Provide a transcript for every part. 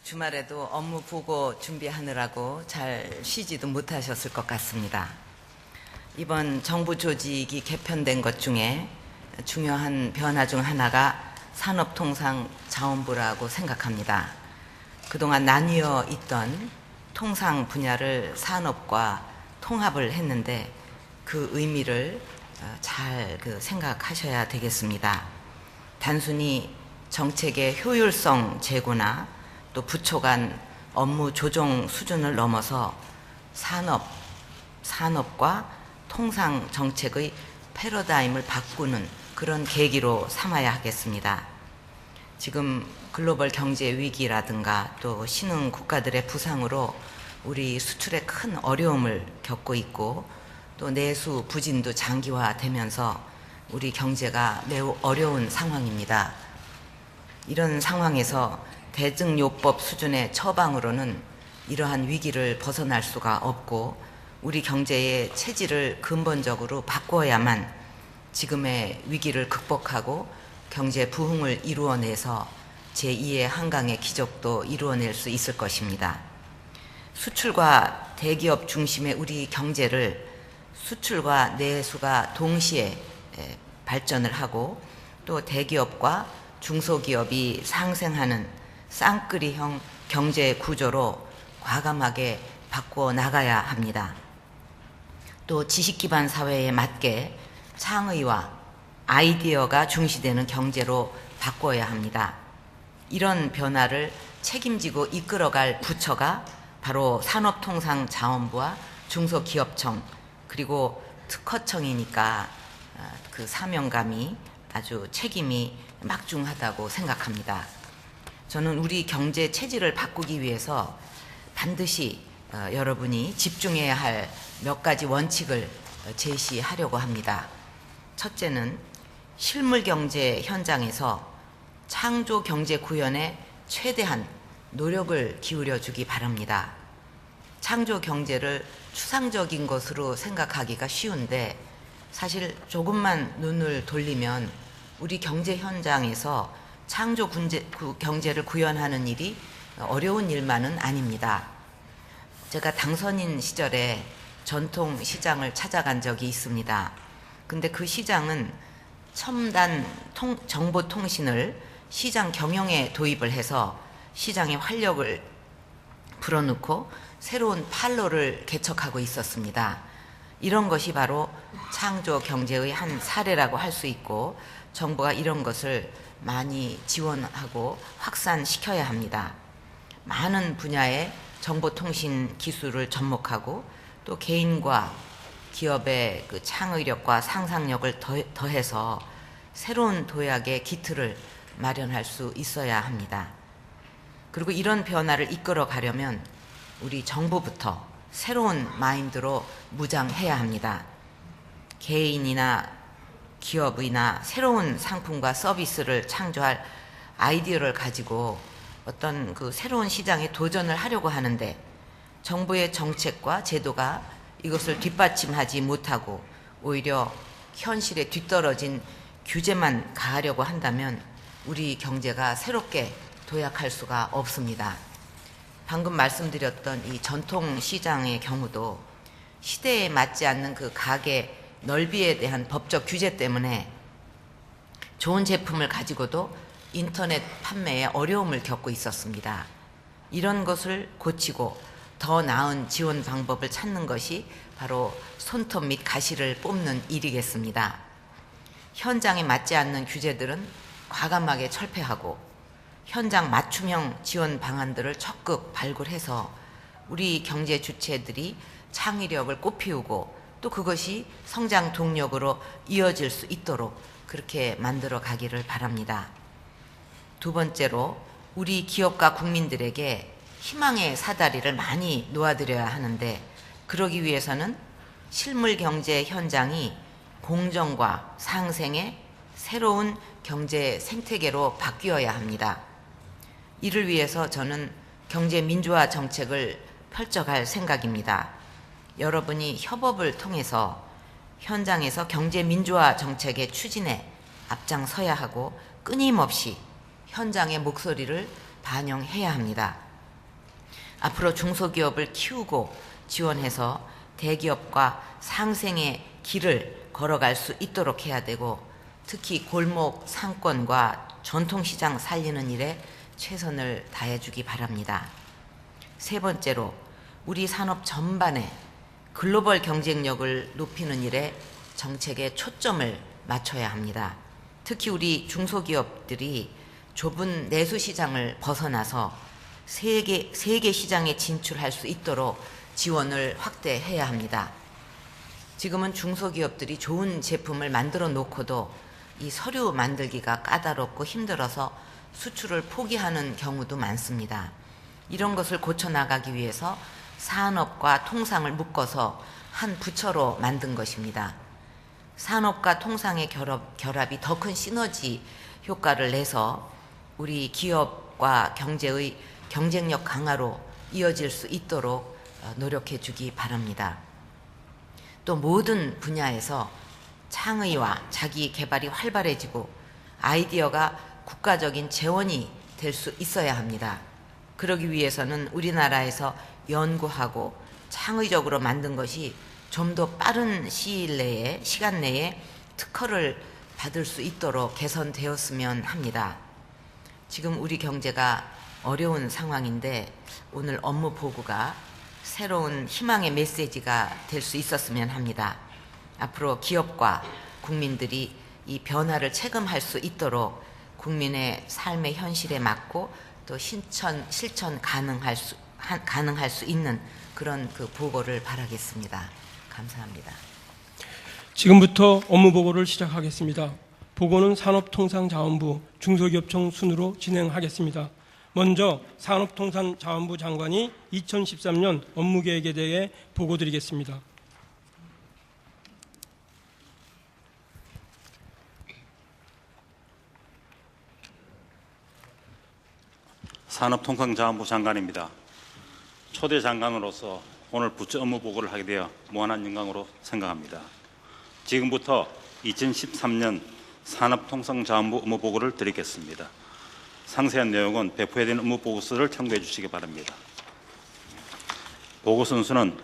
주말에도 업무 보고 준비하느라고 잘 쉬지도 못하셨을 것 같습니다. 이번 정부 조직이 개편된 것 중에 중요한 변화 중 하나가 산업통상자원부라고 생각합니다. 그동안 나뉘어 있던 통상 분야를 산업과 통합을 했는데 그 의미를 잘 생각하셔야 되겠습니다. 단순히 정책의 효율성 제고나 또 부처 간 업무 조정 수준을 넘어서 산업과 통상 정책의 패러다임을 바꾸는 그런 계기로 삼아야 하겠습니다. 지금 글로벌 경제 위기라든가 또 신흥 국가들의 부상으로 우리 수출에 큰 어려움을 겪고 있고 또 내수 부진도 장기화되면서 우리 경제가 매우 어려운 상황입니다. 이런 상황에서 대증요법 수준의 처방으로는 이러한 위기를 벗어날 수가 없고 우리 경제의 체질을 근본적으로 바꿔야만 지금의 위기를 극복하고 경제 부흥을 이루어내서 제2의 한강의 기적도 이루어낼 수 있을 것입니다. 수출과 대기업 중심의 우리 경제를 수출과 내수가 동시에 발전을 하고 또 대기업과 중소기업이 상생하는 쌍끌이형 경제 구조로 과감하게 바꿔 나가야 합니다. 또 지식 기반 사회에 맞게 창의와 아이디어가 중시되는 경제로 바꿔야 합니다. 이런 변화를 책임지고 이끌어갈 부처가 바로 산업통상자원부와 중소기업청 그리고 특허청이니까 그 사명감이 아주 책임이 막중하다고 생각합니다. 저는 우리 경제 체질을 바꾸기 위해서 반드시 여러분이 집중해야 할 몇 가지 원칙을 제시하려고 합니다. 첫째는 실물 경제 현장에서 창조 경제 구현에 최대한 노력을 기울여 주기 바랍니다. 창조 경제를 추상적인 것으로 생각하기가 쉬운데 사실 조금만 눈을 돌리면 우리 경제 현장에서 창조 경제를 구현하는 일이 어려운 일만은 아닙니다. 제가 당선인 시절에 전통 시장을 찾아간 적이 있습니다. 근데 그 시장은 첨단 정보통신을 시장 경영에 도입을 해서 시장에 활력을 불어넣고 새로운 판로를 개척하고 있었습니다. 이런 것이 바로 창조 경제의 한 사례라고 할 수 있고 정부가 이런 것을 많이 지원하고 확산시켜야 합니다. 많은 분야의 정보통신 기술을 접목하고 또 개인과 기업의 그 창의력과 상상력을 더해서 새로운 도약의 기틀을 마련할 수 있어야 합니다. 그리고 이런 변화를 이끌어 가려면 우리 정부부터 새로운 마인드로 무장해야 합니다. 개인이나 기업이나 새로운 상품과 서비스를 창조할 아이디어를 가지고 어떤 그 새로운 시장에 도전을 하려고 하는데 정부의 정책과 제도가 이것을 뒷받침하지 못하고 오히려 현실에 뒤떨어진 규제만 가하려고 한다면 우리 경제가 새롭게 도약할 수가 없습니다. 방금 말씀드렸던 이 전통 시장의 경우도 시대에 맞지 않는 그 가게 넓이에 대한 법적 규제 때문에 좋은 제품을 가지고도 인터넷 판매에 어려움을 겪고 있었습니다. 이런 것을 고치고 더 나은 지원 방법을 찾는 것이 바로 손톱 및 가시를 뽑는 일이겠습니다. 현장에 맞지 않는 규제들은 과감하게 철폐하고 현장 맞춤형 지원 방안들을 적극 발굴해서 우리 경제 주체들이 창의력을 꽃피우고 또 그것이 성장 동력으로 이어질 수 있도록 그렇게 만들어 가기를 바랍니다. 두 번째로 우리 기업과 국민들에게 희망의 사다리를 많이 놓아드려야 하는데 그러기 위해서는 실물 경제 현장이 공정과 상생의 새로운 경제 생태계로 바뀌어야 합니다. 이를 위해서 저는 경제 민주화 정책을 펼쳐갈 생각입니다. 여러분이 협업을 통해서 현장에서 경제 민주화 정책의 추진에 앞장서야 하고 끊임없이 현장의 목소리를 반영해야 합니다. 앞으로 중소기업을 키우고 지원해서 대기업과 상생의 길을 걸어갈 수 있도록 해야 되고, 특히 골목 상권과 전통시장 살리는 일에 최선을 다해주기 바랍니다. 세 번째로, 우리 산업 전반에 글로벌 경쟁력을 높이는 일에 정책의 초점을 맞춰야 합니다. 특히 우리 중소기업들이 좁은 내수 시장을 벗어나서 세계 시장에 진출할 수 있도록 지원을 확대해야 합니다. 지금은 중소기업들이 좋은 제품을 만들어 놓고도 이 서류 만들기가 까다롭고 힘들어서 수출을 포기하는 경우도 많습니다. 이런 것을 고쳐나가기 위해서 산업과 통상을 묶어서 한 부처로 만든 것입니다. 산업과 통상의 결합이 더 큰 시너지 효과를 내서 우리 기업과 경제의 경쟁력 강화로 이어질 수 있도록 노력해 주기 바랍니다. 또 모든 분야에서 창의와 자기 개발이 활발해지고 아이디어가 국가적인 재원이 될 수 있어야 합니다. 그러기 위해서는 우리나라에서 연구하고 창의적으로 만든 것이 좀 더 빠른 시간 내에 특허를 받을 수 있도록 개선되었으면 합니다. 지금 우리 경제가 어려운 상황인데 오늘 업무 보고가 새로운 희망의 메시지가 될 수 있었으면 합니다. 앞으로 기업과 국민들이 이 변화를 체감할 수 있도록 국민의 삶의 현실에 맞고 또 실천 가능할 수 있는 그런 그 보고를 바라겠습니다. 감사합니다. 지금부터 업무 보고를 시작하겠습니다. 보고는 산업통상자원부 중소기업청 순으로 진행하겠습니다. 먼저 산업통상자원부 장관이 2013년 업무계획에 대해 보고드리겠습니다. 산업통상자원부 장관입니다. 초대 장관으로서 오늘 부처 업무 보고를 하게 되어 무한한 영광으로 생각합니다. 지금부터 2013년 산업통상자원부 업무 보고를 드리겠습니다. 상세한 내용은 배포해야 되는 업무 보고서를 참고해 주시기 바랍니다. 보고 순서는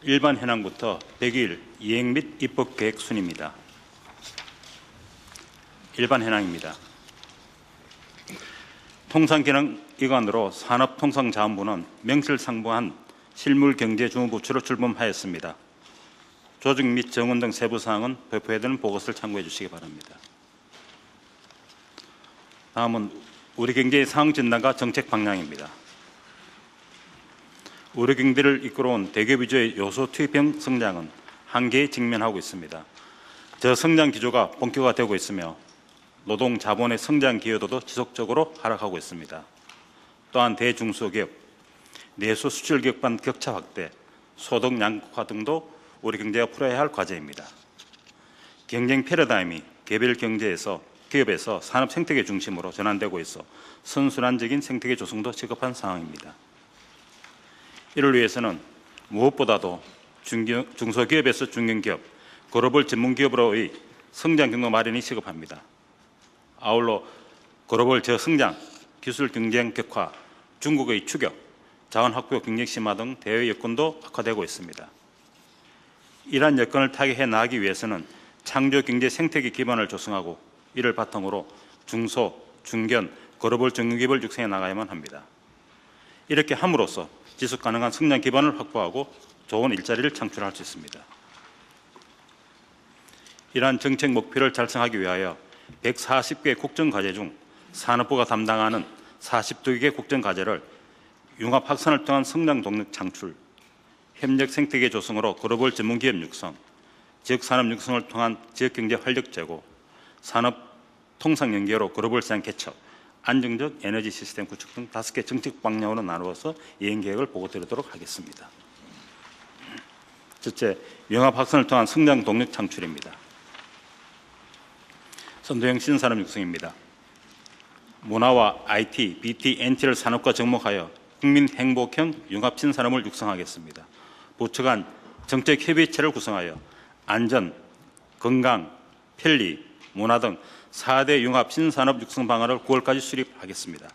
일반 현황부터 100일 이행 및 입법 계획 순입니다. 일반 현황입니다. 통상기능기관으로 산업통상자원부는 명실상부한 실물경제주무부처로 출범하였습니다. 조직 및 정원 등 세부 사항은 배포해야 되는 보고서를 참고해 주시기 바랍니다. 다음은 우리 경제의 상황 진단과 정책 방향입니다. 우리 경제를 이끌어온 대기업 위주의 요소 투입형 성장은 한계에 직면하고 있습니다. 저성장 기조가 본격화되고 있으며 노동 자본의 성장 기여도도 지속적으로 하락하고 있습니다. 또한 대중소기업, 내수 수출 기업 간 격차 확대, 소득 양극화 등도 우리 경제가 풀어야 할 과제입니다. 경쟁 패러다임이 개별 경제에서 기업에서 산업 생태계 중심으로 전환되고 있어 선순환적인 생태계 조성도 시급한 상황입니다. 이를 위해서는 무엇보다도 중소기업에서 중견기업, 글로벌 전문기업으로의 성장 경로 마련이 시급합니다. 아울러 글로벌 저성장, 기술 경쟁 격화, 중국의 추격, 자원 확보 경쟁 심화 등 대외 여건도 악화되고 있습니다. 이러한 여건을 타개해 나가기 위해서는 창조 경제 생태계 기반을 조성하고 이를 바탕으로 중소, 중견, 글로벌 전문기업을 육성해 나가야만 합니다. 이렇게 함으로써 지속 가능한 성장 기반을 확보하고 좋은 일자리를 창출할 수 있습니다. 이러한 정책 목표를 달성하기 위하여 140개 국정과제 중 산업부가 담당하는 42개 국정과제를 융합 확산을 통한 성장 동력 창출, 협력 생태계 조성으로 글로벌 전문기업 육성, 지역산업 육성을 통한 지역경제 활력 제고, 산업 통상 연계로 글로벌 시장 개척, 안정적 에너지 시스템 구축 등 5개 정책 방향으로 나누어서 이행 계획을 보고드리도록 하겠습니다. 첫째, 융합 확산을 통한 성장 동력 창출입니다. 선도형 신산업 육성입니다. 문화와 IT, BT, NT를 산업과 접목하여 국민 행복형 융합 신산업을 육성하겠습니다. 부처 간 정책 협의체를 구성하여 안전, 건강, 편리, 문화 등 4대 융합 신산업 육성 방안을 9월까지 수립하겠습니다.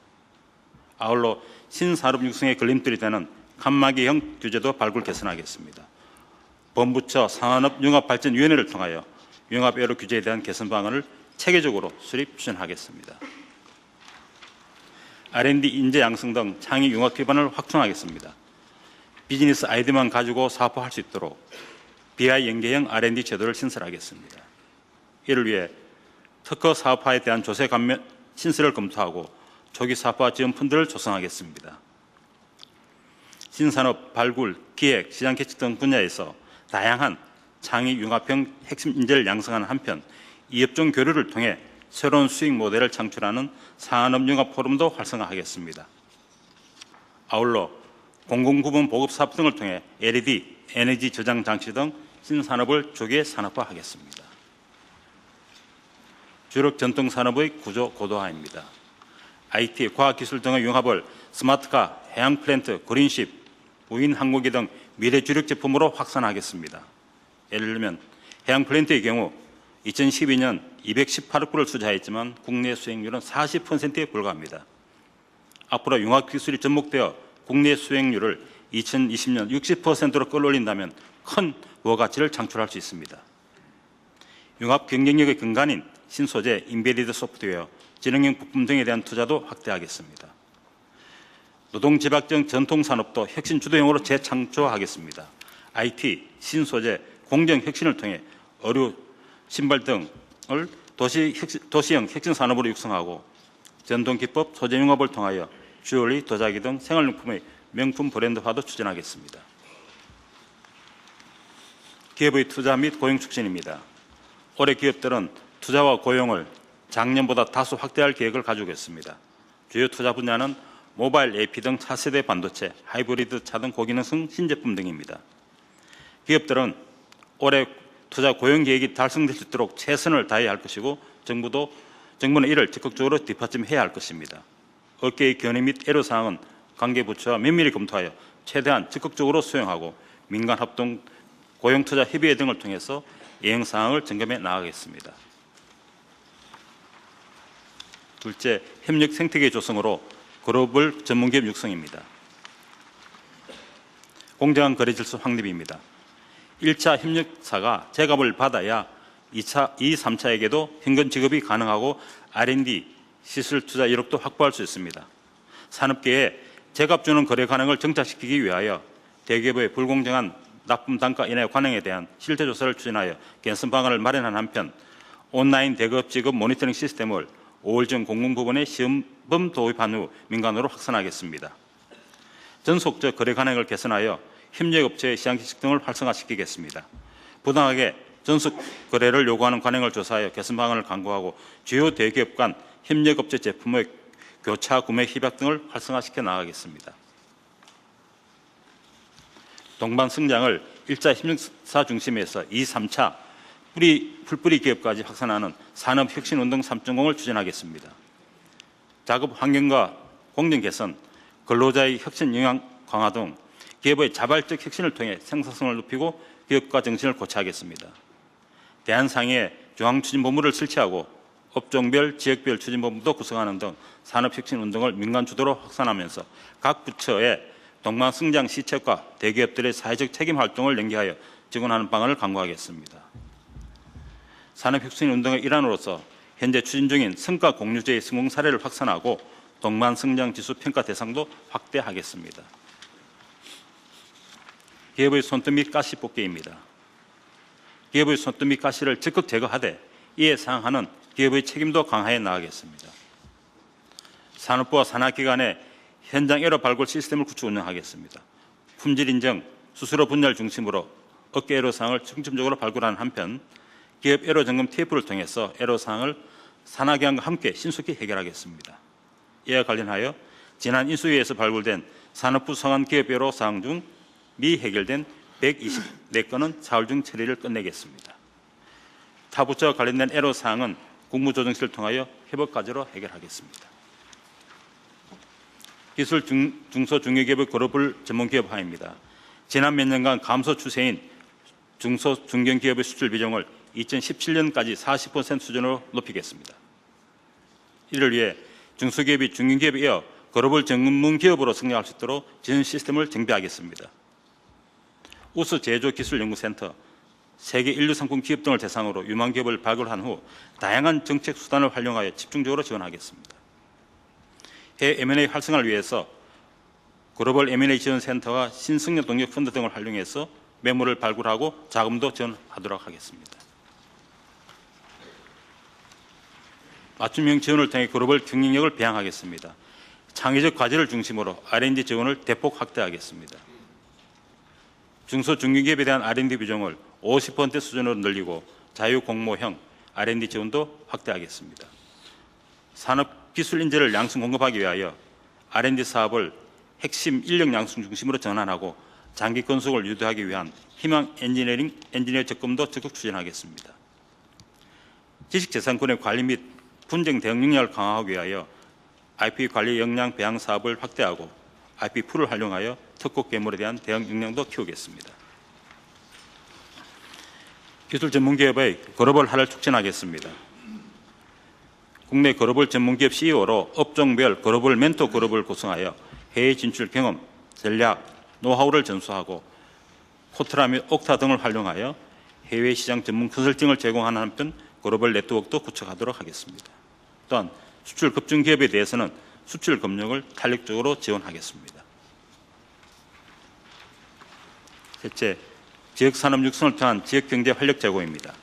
아울러 신산업 육성의 걸림돌이 되는 칸막이형 규제도 발굴 개선하겠습니다. 범부처 산업융합발전위원회를 통하여 융합회로 규제에 대한 개선 방안을 체계적으로 수립 추진하겠습니다. R&D 인재 양성 등 창의 융합 기반을 확충하겠습니다. 비즈니스 아이디어만 가지고 사업화할 수 있도록 BI 연계형 R&D 제도를 신설하겠습니다. 이를 위해 특허 사업화에 대한 조세 감면 신설을 검토하고 초기 사업화 지원 펀드를 조성하겠습니다. 신산업, 발굴, 기획, 시장 개척 등 분야에서 다양한 창의 융합형 핵심 인재를 양성하는 한편 이업종 교류를 통해 새로운 수익 모델을 창출하는 산업융합 포럼도 활성화하겠습니다. 아울러 공공부문 보급 사업 등을 통해 LED, 에너지 저장 장치 등 신산업을 조기에 산업화하겠습니다. 주력 전통 산업의 구조 고도화입니다. IT, 과학기술 등의 융합을 스마트카, 해양 플랜트, 그린십, 무인 항공기 등 미래 주력 제품으로 확산하겠습니다. 예를 들면 해양 플랜트의 경우 2012년 218억 불을 투자했지만 국내 수익률은 40%에 불과합니다. 앞으로 융합기술이 접목되어 국내 수익률을 2020년 60%로 끌어올린다면 큰 부가가치를 창출할 수 있습니다. 융합 경쟁력의 근간인 신소재, 인베디드 소프트웨어, 지능형 부품 등에 대한 투자도 확대하겠습니다. 노동집약적 전통산업도 혁신 주도형으로 재창조하겠습니다. IT, 신소재, 공정 혁신을 통해 의류, 신발 등을 도시형 혁신 산업으로 육성하고 전통기법, 소재융합을 통하여 주얼리, 도자기 등 생활용품의 명품 브랜드화도 추진하겠습니다. 기업의 투자 및 고용 촉진입니다. 올해 기업들은 투자와 고용을 작년보다 다소 확대할 계획을 가지고 있습니다. 주요 투자 분야는 모바일 AP 등 차세대 반도체, 하이브리드 차 등 고기능성 신제품 등입니다. 기업들은 올해 투자 고용 계획이 달성될 수 있도록 최선을 다해야 할 것이고 정부는 이를 적극적으로 뒷받침해야 할 것입니다. 업계의 견해 및 애로사항은 관계부처와 면밀히 검토하여 최대한 적극적으로 수용하고 민간합동 고용투자 협의회 등을 통해서 예행사항을 점검해 나가겠습니다. 둘째, 협력 생태계 조성으로 글로벌 전문기업 육성입니다. 공정한 거래 질서 확립입니다. 1차 협력사가 제값을 받아야 2차, 2, 3차에게도 현금 지급이 가능하고 R&D, 시술 투자 이력도 확보할 수 있습니다. 산업계에 제값 주는 거래 관행을 정착시키기 위하여 대기업의 불공정한 납품 단가 인하 관행에 대한 실태 조사를 추진하여 개선 방안을 마련한 한편 온라인 대기업 지급 모니터링 시스템을 5월 전 공공부문에 시험범 도입한 후 민간으로 확산하겠습니다. 전속적 거래 관행을 개선하여 협력업체의 시장개척 등을 활성화시키겠습니다. 부당하게 전속 거래를 요구하는 관행을 조사하여 개선 방안을 강구하고 주요 대기업 간 협력업체 제품의 교차 구매 협약 등을 활성화시켜 나가겠습니다. 동반 성장을 1차 협력사 중심에서 2, 3차 풀뿌리 기업까지 확산하는 산업혁신운동 3.0을 추진하겠습니다. 작업 환경과 공정 개선, 근로자의 혁신 영향 강화 등 기업의 자발적 혁신을 통해 생산성을 높이고 기업가 정신을 고취하겠습니다. 대한상의에 중앙추진본부를 설치하고 업종별, 지역별 추진본부도 구성하는 등 산업혁신운동을 민간 주도로 확산하면서 각 부처의 동반성장 시책과 대기업들의 사회적 책임 활동을 연계하여 지원하는 방안을 강구하겠습니다. 산업혁신운동의 일환으로서 현재 추진 중인 성과 공유제의 성공 사례를 확산하고 동반성장 지수 평가 대상도 확대하겠습니다. 기업의 손톱 및 가시 뽑기입니다. 기업의 손톱 및 가시를 적극 제거하되 이에 상응하는 기업의 책임도 강화해 나가겠습니다. 산업부와 산하기관의 현장 에러 발굴 시스템을 구축 운영하겠습니다. 품질 인정, 수수료 분야를 중심으로 업계 에러사항을 중점적으로 발굴하는 한편 기업 에러 점검 TF를 통해서 에러사항을 산하기관과 함께 신속히 해결하겠습니다. 이와 관련하여 지난 인수위에서 발굴된 산업부 성한 기업 에러 사항 중 미해결된 124건은 4월 중 처리를 끝내겠습니다. 타 부처와 관련된 에러 사항은 국무조정실을 통하여 협업과제로 해결하겠습니다. 기술 중소중견기업의 글로벌 전문기업화입니다. 지난 몇 년간 감소 추세인 중소중견기업의 수출 비중을 2017년까지 40% 수준으로 높이겠습니다. 이를 위해 중소기업이 중견기업에 이어 글로벌 전문 기업으로 성장할 수 있도록 지원 시스템을 정비하겠습니다. 우수 제조기술연구센터, 세계 인류 상품 기업 등을 대상으로 유망 기업을 발굴한 후 다양한 정책 수단을 활용하여 집중적으로 지원하겠습니다. 해외 M&A 활성화를 위해서 글로벌 M&A 지원센터와 신승려 동력 펀드 등을 활용해서 매물을 발굴하고 자금도 지원하도록 하겠습니다. 맞춤형 지원을 통해 글로벌 경쟁력을 배양하겠습니다. 창의적 과제를 중심으로 R&D 지원을 대폭 확대하겠습니다. 중소 중견기업에 대한 R&D 비중을 50% 수준으로 늘리고 자유공모형 R&D 지원도 확대하겠습니다. 산업기술 인재를 양성 공급하기 위하여 R&D 사업을 핵심 인력 양성 중심으로 전환하고 장기 건속을 유도하기 위한 희망 엔지니어 적금도 적극 추진하겠습니다. 지식재산권의 관리 및 분쟁 대응 능력을 강화하기 위하여 IP 관리 역량 배양 사업을 확대하고 IP 풀을 활용하여 특허 괴물에 대한 대응 역량도 키우겠습니다. 기술 전문기업의 글로벌화를 촉진하겠습니다. 국내 글로벌 전문기업 CEO로 업종별 글로벌 멘토 그룹을 구성하여 해외 진출 경험, 전략, 노하우를 전수하고 포트라 및 옥타 등을 활용하여 해외 시장 전문 컨설팅을 제공하는 한편 글로벌 네트워크도 구축하도록 하겠습니다. 또한 수출 급증 기업에 대해서는 수출 금융을 탄력적으로 지원하겠습니다. 셋째, 지역산업 육성을 통한 지역경제 활력 제고입니다.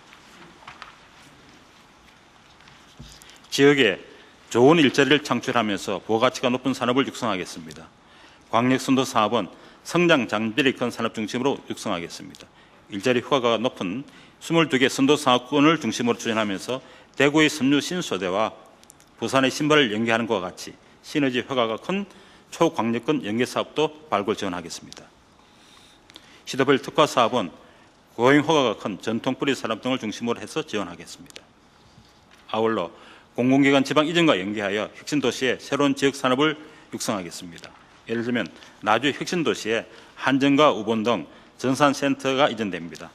지역에 좋은 일자리를 창출하면서 부가가치가 높은 산업을 육성하겠습니다. 광역선도 사업은 성장 장비력이 큰 산업 중심으로 육성하겠습니다. 일자리 효과가 높은 22개 선도 사업권을 중심으로 추진하면서 대구의 섬유 신소대와 부산의 신발을 연계하는 것과 같이 시너지 효과가 큰 초광역권 연계사업도 발굴 지원하겠습니다. 시도별 특화 사업은 고용 효과가 큰 전통뿌리 산업 등을 중심으로 해서 지원하겠습니다. 아울러 공공기관 지방 이전과 연계하여 혁신도시의 새로운 지역산업을 육성하겠습니다. 예를 들면 나주 혁신도시에 한정과 우본 등 전산센터가 이전됩니다.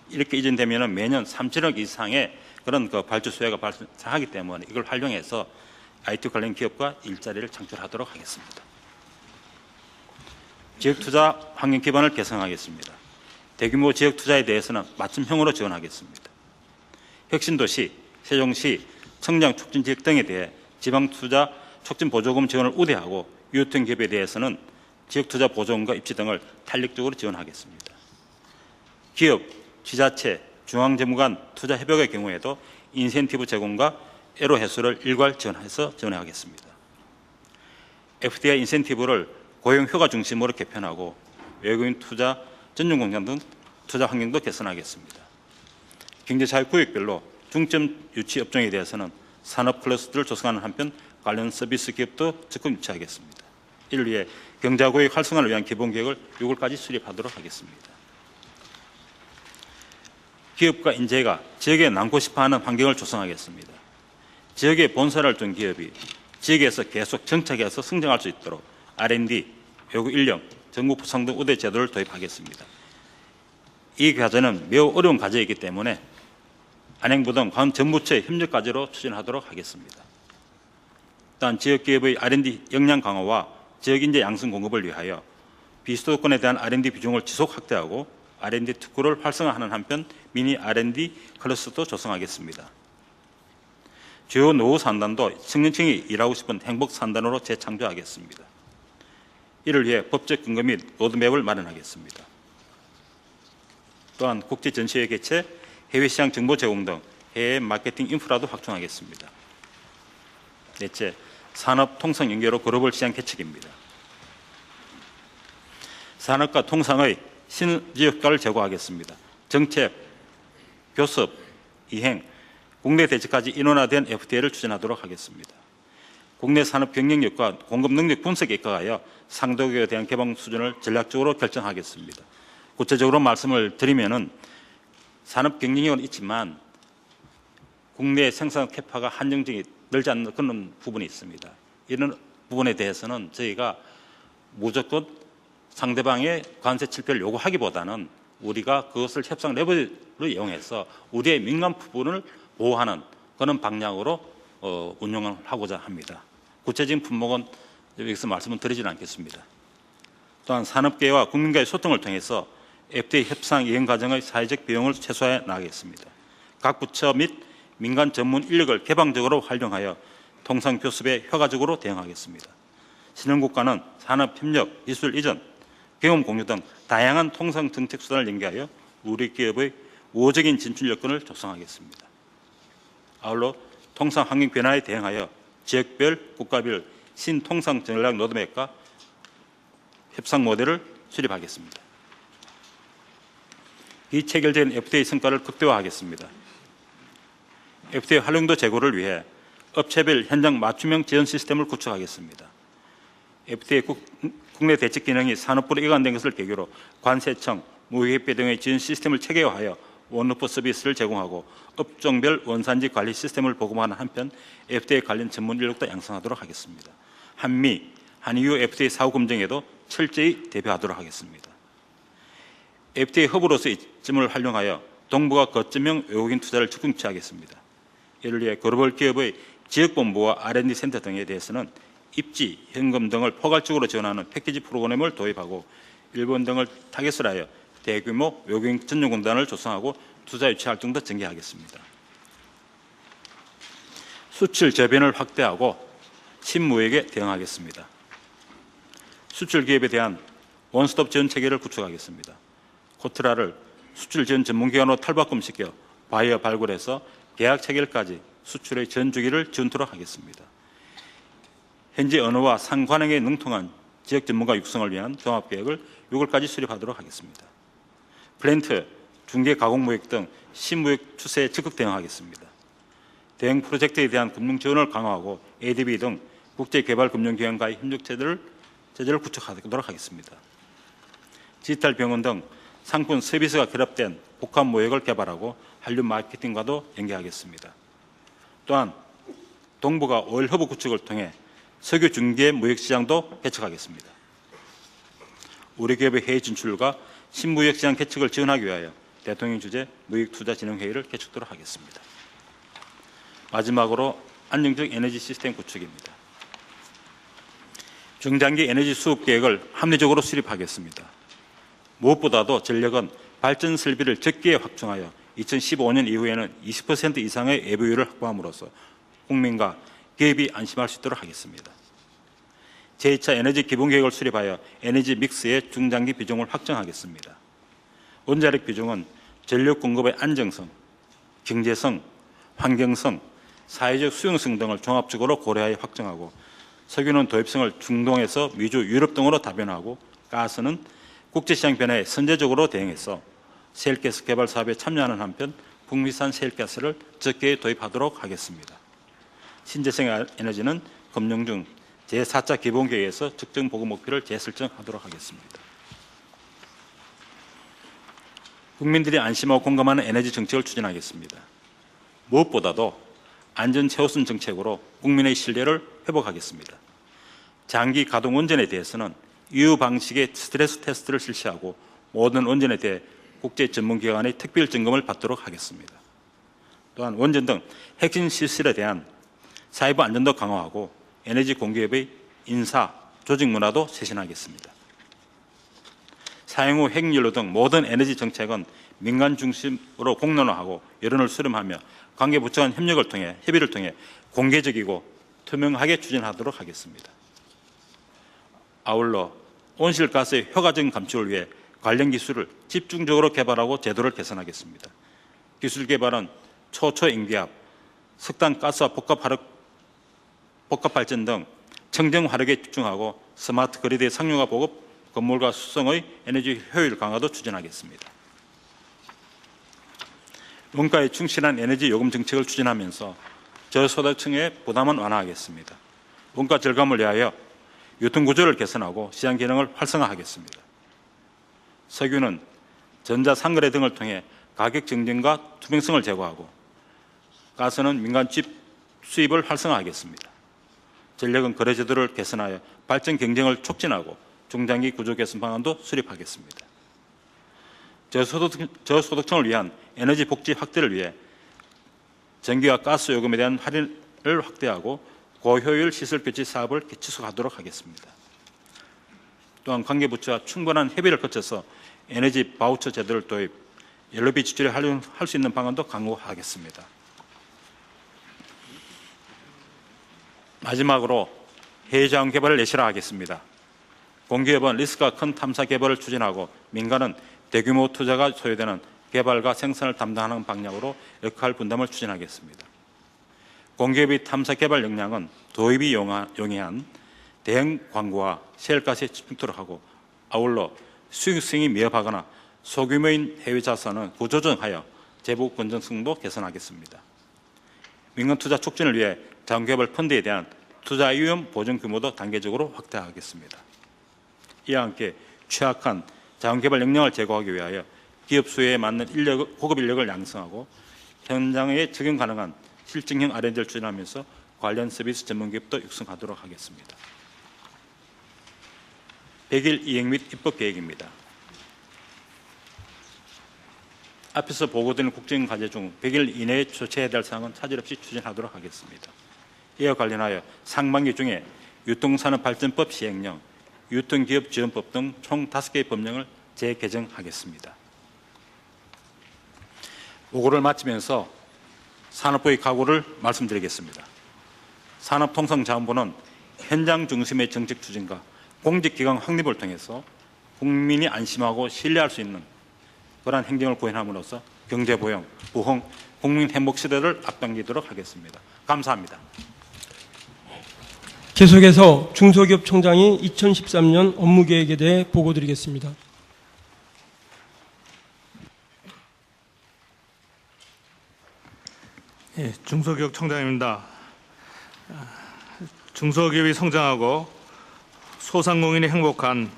이렇게 이전되면 매년 3천억 이상의 그런 발주 수요가 발생하기 때문에 이걸 활용해서 IT 관련 기업과 일자리를 창출하도록 하겠습니다. 지역투자 환경 기반을 개선하겠습니다. 대규모 지역 투자에 대해서는 맞춤형으로 지원하겠습니다. 혁신도시, 세종시, 청장촉진지역 등에 대해 지방투자 촉진보조금 지원을 우대하고 유효통 기업에 대해서는 지역투자 보조금과 입지 등을 탄력적으로 지원하겠습니다. 기업, 지자체, 중앙재무관 투자협약의 경우에도 인센티브 제공과 애로 해소를 일괄 지원해서 지원하겠습니다. FDI 인센티브를 고용 효과 중심으로 개편하고 외국인 투자 전용 공장 등 투자 환경도 개선하겠습니다. 경제자유구역별로 중점 유치 업종에 대해서는 산업 클러스터를 조성하는 한편 관련 서비스 기업도 적극 유치하겠습니다. 이를 위해 경자구역 활성화를 위한 기본계획을 6월까지 수립하도록 하겠습니다. 기업과 인재가 지역에 남고 싶어하는 환경을 조성하겠습니다. 지역에 본사를 둔 기업이 지역에서 계속 정착해서 성장할 수 있도록 R&D, 외국 인력, 전국 부상 등 우대 제도를 도입하겠습니다. 이 과제는 매우 어려운 과제이기 때문에 안행부 등 관 전부처의 협력 과제로 추진하도록 하겠습니다. 또한 지역기업의 R&D 역량 강화와 지역인재 양성 공급을 위하여 비수도권에 대한 R&D 비중을 지속 확대하고 R&D 특구를 활성화하는 한편 미니 R&D 클러스터도 조성하겠습니다. 주요 노후 산단도 청년층이 일하고 싶은 행복 산단으로 재창조하겠습니다. 이를 위해 법적 근거 및 로드맵을 마련하겠습니다. 또한 국제 전시회 개최, 해외 시장 정보 제공 등 해외 마케팅 인프라도 확충하겠습니다. 넷째, 산업 통상 연계로 글로벌 시장 개척입니다. 산업과 통상의 시너지 효과를 제고하겠습니다. 정책, 교섭, 이행, 국내 대책까지 인원화된 FTA를 추진하도록 하겠습니다. 국내 산업 경쟁력과 공급 능력 분석에 입각하여 상도국에 대한 개방 수준을 전략적으로 결정하겠습니다. 구체적으로 말씀을 드리면은 산업 경쟁력은 있지만 국내 생산 캐파가 한정적이 늘지 않는 그런 부분이 있습니다. 이런 부분에 대해서는 저희가 무조건 상대방의 관세 칠표를 요구하기보다는 우리가 그것을 협상 레버를 이용해서 우리의 민감 부분을 보호하는 그런 방향으로 운영을 하고자 합니다. 구체적인 품목은 여기서 말씀은 드리지는 않겠습니다. 또한 산업계와 국민과의 소통을 통해서 FDA 협상 이행 과정의 사회적 비용을 최소화해 나가겠습니다. 각 부처 및 민간 전문 인력을 개방적으로 활용하여 통상 교섭에 효과적으로 대응하겠습니다. 신흥국가는 산업협력, 기술 이전, 경험 공유 등 다양한 통상 정책 수단을 연계하여 우리 기업의 우호적인 진출 여건을 조성하겠습니다. 아울러 통상 환경 변화에 대응하여 지역별, 국가별 신통상 전략 로드맵과 협상 모델을 수립하겠습니다. 이 체결된 FDA 성과를 극대화하겠습니다. FDA 활용도 제고를 위해 업체별 현장 맞춤형 지원 시스템을 구축하겠습니다. FDA 국내 대책 기능이 산업부로 이관된 것을 계기로 관세청, 무역협회 등의 지원 시스템을 체계화하여 원루프 서비스를 제공하고 업종별 원산지 관리 시스템을 보급하는 한편 FDA 관련 전문 인력도 양성하도록 하겠습니다. 한미, 한EU FDA 사후 검증에도 철저히 대비하도록 하겠습니다. FDA 허브로서 이점을 활용하여 동북아 거점형 외국인 투자를 적극 취하겠습니다. 이를 위해 글로벌 기업의 지역본부와 R&D 센터 등에 대해서는 입지, 현금 등을 포괄적으로 지원하는 패키지 프로그램을 도입하고 일본 등을 타겟으로 하여 대규모 외국인 전용공단을 조성하고 투자 유치 활동도 전개하겠습니다. 수출 저변을 확대하고 신무역에 대응하겠습니다. 수출 기업에 대한 원스톱 지원 체계를 구축하겠습니다. 코트라를 수출 지원 전문기관으로 탈바꿈시켜 바이어 발굴에서 계약 체결까지 수출의 전 주기를 지원토록 하겠습니다. 현지 언어와 상관행에 능통한 지역 전문가 육성을 위한 종합계획을 6월까지 수립하도록 하겠습니다. 플랜트, 중개 가공무역 등 신무역 추세에 적극 대응하겠습니다. 대형 프로젝트에 대한 금융 지원을 강화하고 ADB 등 국제개발금융기관과의 협력 체제를 구축하도록 하겠습니다. 디지털 병원 등 상품 서비스가 결합된 복합 무역을 개발하고 한류 마케팅과도 연계하겠습니다. 또한 동북아 오일 허브 구축을 통해 석유 중개 무역 시장도 개척하겠습니다. 우리 기업의 해외 진출과 신무역 시장 개척을 지원하기 위하여 대통령 주재 무역투자진흥회의를 개축토록 하겠습니다. 마지막으로 안정적 에너지 시스템 구축입니다. 중장기 에너지 수급 계획을 합리적으로 수립하겠습니다. 무엇보다도 전력은 발전 설비를 적기에 확충하여 2015년 이후에는 20% 이상의 예보율을 확보함으로써 국민과 기업이 안심할 수 있도록 하겠습니다. 제2차 에너지 기본계획을 수립하여 에너지 믹스의 중장기 비중을 확정하겠습니다. 원자력 비중은 전력 공급의 안정성, 경제성, 환경성, 사회적 수용성 등을 종합적으로 고려하여 확정하고 석유는 도입성을 중동에서 미주, 유럽 등으로 다변화하고 가스는 국제시장 변화에 선제적으로 대응해서 셰일가스 개발 사업에 참여하는 한편 북미산 셰일가스를 적게 도입하도록 하겠습니다. 신재생 에너지는 검증 중 제4차 기본계획에서 적정 보급 목표를 재설정하도록 하겠습니다. 국민들이 안심하고 공감하는 에너지 정책을 추진하겠습니다. 무엇보다도 안전 최우선 정책으로 국민의 신뢰를 회복하겠습니다. 장기 가동 원전에 대해서는 EU 방식의 스트레스 테스트를 실시하고 모든 원전에 대해 국제 전문기관의 특별 점검을 받도록 하겠습니다. 또한 원전 등 핵심 시설에 대한 사이버 안전도 강화하고 에너지 공기업의 인사, 조직 문화도 쇄신하겠습니다. 사용 후 핵연료 등 모든 에너지 정책은 민간 중심으로 공론화하고 여론을 수렴하며 관계부처 간 협의를 통해 공개적이고 투명하게 추진하도록 하겠습니다. 아울러 온실가스의 효과적인 감축을 위해 관련 기술을 집중적으로 개발하고 제도를 개선하겠습니다. 기술 개발은 초초인기압, 석탄가스와 복합발전 등 청정 화력에 집중하고 스마트 그리드의 상용화 보급, 건물과 수성의 에너지 효율 강화도 추진하겠습니다. 원가에 충실한 에너지 요금 정책을 추진하면서 저소득층의 부담은 완화하겠습니다. 원가 절감을 위하여 유통구조를 개선하고 시장 기능을 활성화하겠습니다. 석유는 전자상거래 등을 통해 가격 경쟁과 투명성을 제고하고 가스는 민간 수입을 활성화하겠습니다. 전력은 거래 제도를 개선하여 발전 경쟁을 촉진하고 중장기 구조 개선 방안도 수립하겠습니다. 저소득층을 위한 에너지 복지 확대를 위해 전기와 가스 요금에 대한 할인을 확대하고 고효율 시설 교체 사업을 지속하도록 하겠습니다. 또한 관계부처와 충분한 협의를 거쳐서 에너지 바우처 제도를 도입, 연료비 지출을 활용할 수 있는 방안도 강구하겠습니다. 마지막으로 해외자원 개발을 내실화하겠습니다. 공기업은 리스크가 큰 탐사 개발을 추진하고 민간은 대규모 투자가 소요되는 개발과 생산을 담당하는 방향으로 역할 분담을 추진하겠습니다. 공기업의 탐사 개발 역량은 도입이 용이한 대형 광고와 셰일가스에 집중토록 하고 아울러 수익성이 미흡하거나 소규모인 해외 자산은 구조정하여 재무 건전성도 개선하겠습니다. 민간 투자 촉진을 위해 자원개발 펀드에 대한 투자 위험 보증 규모도 단계적으로 확대하겠습니다. 이와 함께 취약한 자원개발 역량을 제고하기 위하여 기업 수요에 맞는 고급 인력을 양성하고 현장에 적용 가능한 실증형 R&D를 추진하면서 관련 서비스 전문기업도 육성하도록 하겠습니다. 100일 이행 및 입법 계획입니다. 앞에서 보고드린 국정과제 중 100일 이내에 조치해야 될 사항은 차질 없이 추진하도록 하겠습니다. 이와 관련하여 상반기 중에 유통산업발전법 시행령, 유통기업지원법 등 총 5개의 법령을 재개정하겠습니다. 보고를 마치면서 산업부의 각오를 말씀드리겠습니다. 산업통상자원부는 현장 중심의 정책 추진과 공직기관 확립을 통해서 국민이 안심하고 신뢰할 수 있는 그러한 행정을 구현함으로써 경제보영, 부흥, 국민 행복 시대를 앞당기도록 하겠습니다. 감사합니다. 계속해서 중소기업 총장이 2013년 업무계획에 대해 보고드리겠습니다. 예, 중소기업 총장입니다. 중소기업이 성장하고 소상공인이 행복한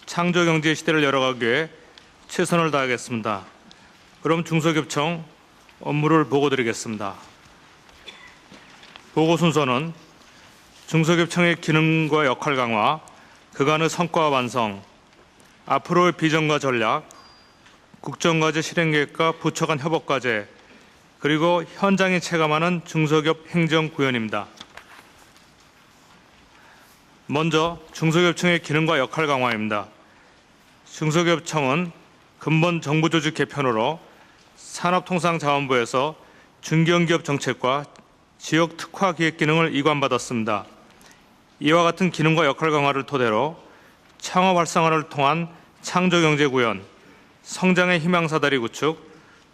창조경제 시대를 열어가기 위해 최선을 다하겠습니다. 그럼 중소기업청 업무를 보고드리겠습니다. 보고 순서는 중소기업청의 기능과 역할 강화, 그간의 성과와 완성, 앞으로의 비전과 전략, 국정과제 실행계획과 부처 간 협업과제, 그리고 현장이 체감하는 중소기업 행정 구현입니다. 먼저 중소기업청의 기능과 역할 강화입니다. 중소기업청은 근본 정부 조직 개편으로 산업통상자원부에서 중견기업 정책과 지역 특화 기획 기능을 이관받았습니다. 이와 같은 기능과 역할 강화를 토대로 창업 활성화를 통한 창조경제 구현, 성장의 희망사다리 구축,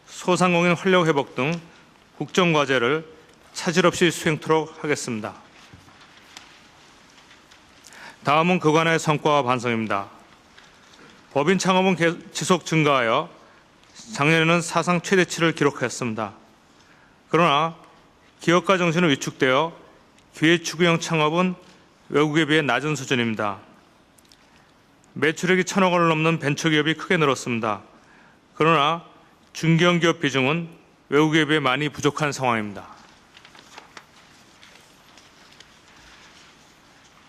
소상공인 활력 회복 등 국정과제를 차질 없이 수행토록 하겠습니다. 다음은 그간의 성과와 반성입니다. 법인 창업은 지속 증가하여 작년에는 사상 최대치를 기록했습니다. 그러나 기업가 정신은 위축되어 기회추구형 창업은 외국에 비해 낮은 수준입니다. 매출액이 1,000억 원을 넘는 벤처기업이 크게 늘었습니다. 그러나 중견기업 비중은 외국에 비해 많이 부족한 상황입니다.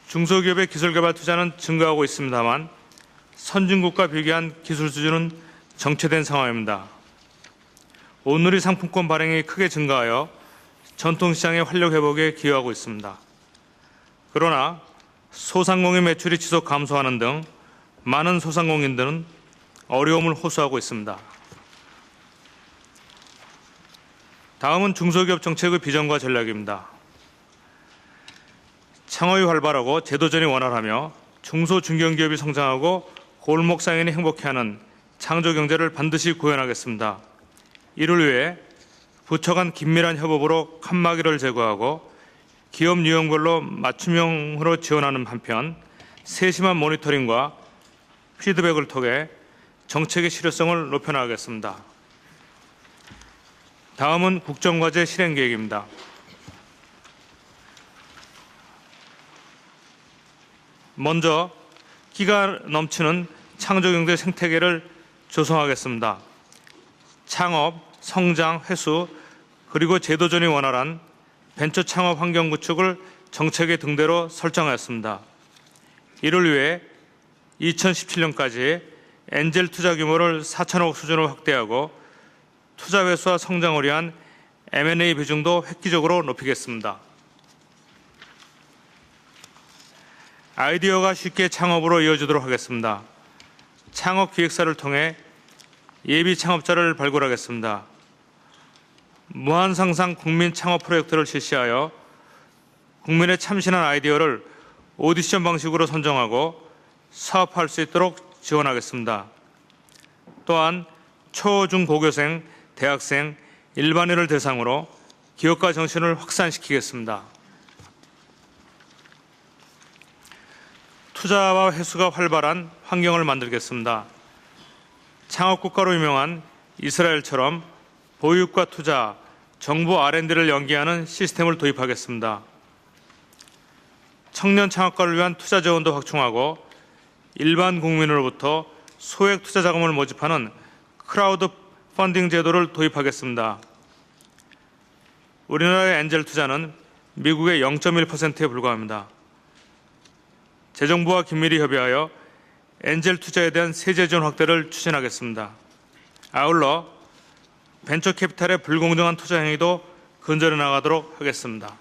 중소기업의 기술개발 투자는 증가하고 있습니다만 선진국과 비교한 기술 수준은 정체된 상황입니다. 온누리 상품권 발행이 크게 증가하여 전통시장의 활력 회복에 기여하고 있습니다. 그러나 소상공인 매출이 지속 감소하는 등 많은 소상공인들은 어려움을 호소하고 있습니다. 다음은 중소기업 정책의 비전과 전략입니다. 창업이 활발하고 제도전이 원활하며 중소 중견기업이 성장하고 골목 상인이 행복해하는 창조경제를 반드시 구현하겠습니다. 이를 위해 부처 간 긴밀한 협업으로 칸막이를 제거하고 기업 유형별로 맞춤형으로 지원하는 한편 세심한 모니터링과 피드백을 통해 정책의 실효성을 높여나가겠습니다. 다음은 국정과제 실행계획입니다. 먼저 끼가 넘치는 창조경제 생태계를 조성하겠습니다. 창업, 성장, 회수, 그리고 제도전이 원활한 벤처 창업 환경 구축을 정책의 등대로 설정하였습니다. 이를 위해 2017년까지 엔젤 투자 규모를 4천억 수준으로 확대하고 투자 회수와 성장을 위한 M&A 비중도 획기적으로 높이겠습니다. 아이디어가 쉽게 창업으로 이어지도록 하겠습니다. 창업 기획사를 통해 예비 창업자를 발굴하겠습니다. 무한상상 국민 창업 프로젝트를 실시하여 국민의 참신한 아이디어를 오디션 방식으로 선정하고 사업할 수 있도록 지원하겠습니다. 또한 초, 중, 고교생, 대학생, 일반인을 대상으로 기업가 정신을 확산시키겠습니다. 투자와 회수가 활발한 환경을 만들겠습니다. 창업국가로 유명한 이스라엘처럼 보육과 투자, 정부 R&D를 연계하는 시스템을 도입하겠습니다. 청년 창업가를 위한 투자 지원도 확충하고 일반 국민으로부터 소액 투자 자금을 모집하는 크라우드 펀딩 제도를 도입하겠습니다. 우리나라의 엔젤 투자는 미국의 0.1%에 불과합니다. 재정부와 긴밀히 협의하여 엔젤 투자에 대한 세제 지원 확대를 추진하겠습니다. 아울러 벤처 캐피탈의 불공정한 투자 행위도 근절해 나가도록 하겠습니다.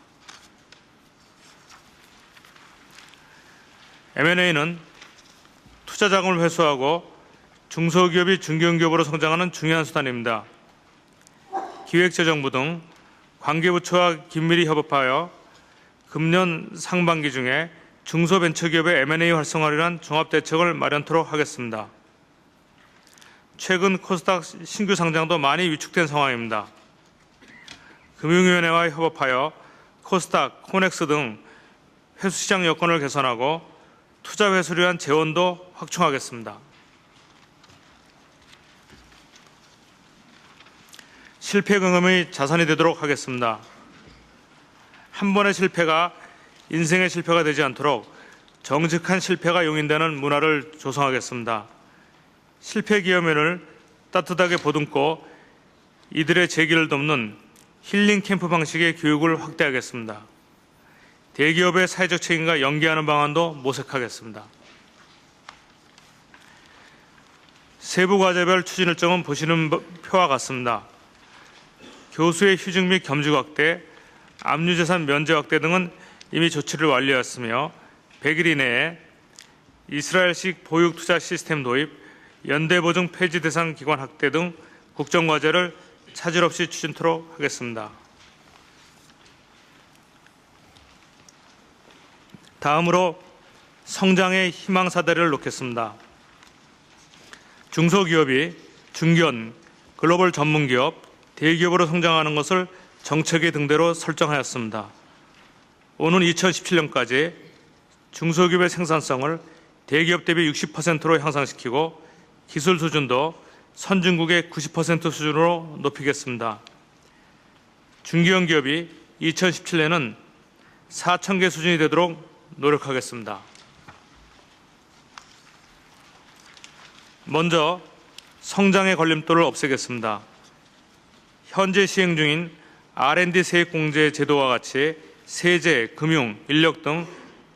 M&A는 투자 자금을 회수하고 중소기업이 중견기업으로 성장하는 중요한 수단입니다. 기획재정부 등 관계부처와 긴밀히 협업하여 금년 상반기 중에 중소벤처기업의 M&A 활성화를 위한 종합대책을 마련토록 하겠습니다. 최근 코스닥 신규 상장도 많이 위축된 상황입니다. 금융위원회와 협업하여 코스닥, 코넥스 등 회수시장 여건을 개선하고 투자 회수를 위한 재원도 확충하겠습니다. 실패 경험이 자산이 되도록 하겠습니다. 한 번의 실패가 인생의 실패가 되지 않도록 정직한 실패가 용인되는 문화를 조성하겠습니다. 실패 기업인을 따뜻하게 보듬고 이들의 재기를 돕는 힐링 캠프 방식의 교육을 확대하겠습니다. 대기업의 사회적 책임과 연계하는 방안도 모색하겠습니다. 세부 과제별 추진 일정은 보시는 표와 같습니다. 교수의 휴직 및 겸직 확대, 압류재산 면제 확대 등은 이미 조치를 완료했으며 100일 이내에 이스라엘식 보육투자 시스템 도입, 연대보증 폐지 대상 기관 확대 등 국정과제를 차질 없이 추진토록 하겠습니다. 다음으로 성장의 희망사다리를 놓겠습니다. 중소기업이 중견, 글로벌 전문기업, 대기업으로 성장하는 것을 정책의 등대로 설정하였습니다. 오는 2017년까지 중소기업의 생산성을 대기업 대비 60%로 향상시키고 기술 수준도 선진국의 90% 수준으로 높이겠습니다. 중견 기업이 2017년에는 4,000개 수준이 되도록 노력하겠습니다. 먼저 성장의 걸림돌을 없애겠습니다. 현재 시행 중인 R&D 세액공제 제도와 같이 세제, 금융, 인력 등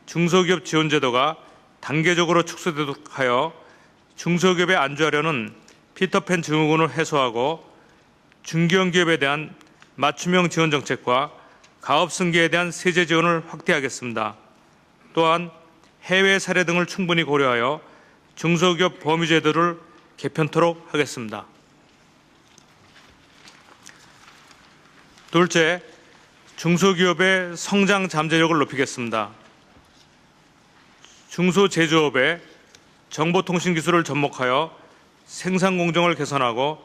중소기업 지원 제도가 단계적으로 축소되도록 하여 중소기업에 안주하려는 피터팬 증후군을 해소하고 중견 기업에 대한 맞춤형 지원 정책과 가업 승계에 대한 세제 지원을 확대하겠습니다. 또한 해외 사례 등을 충분히 고려하여 중소기업 범위 제도를 개편토록 하겠습니다. 둘째, 중소기업의 성장 잠재력을 높이겠습니다. 중소제조업의 정보통신기술을 접목하여 생산 공정을 개선하고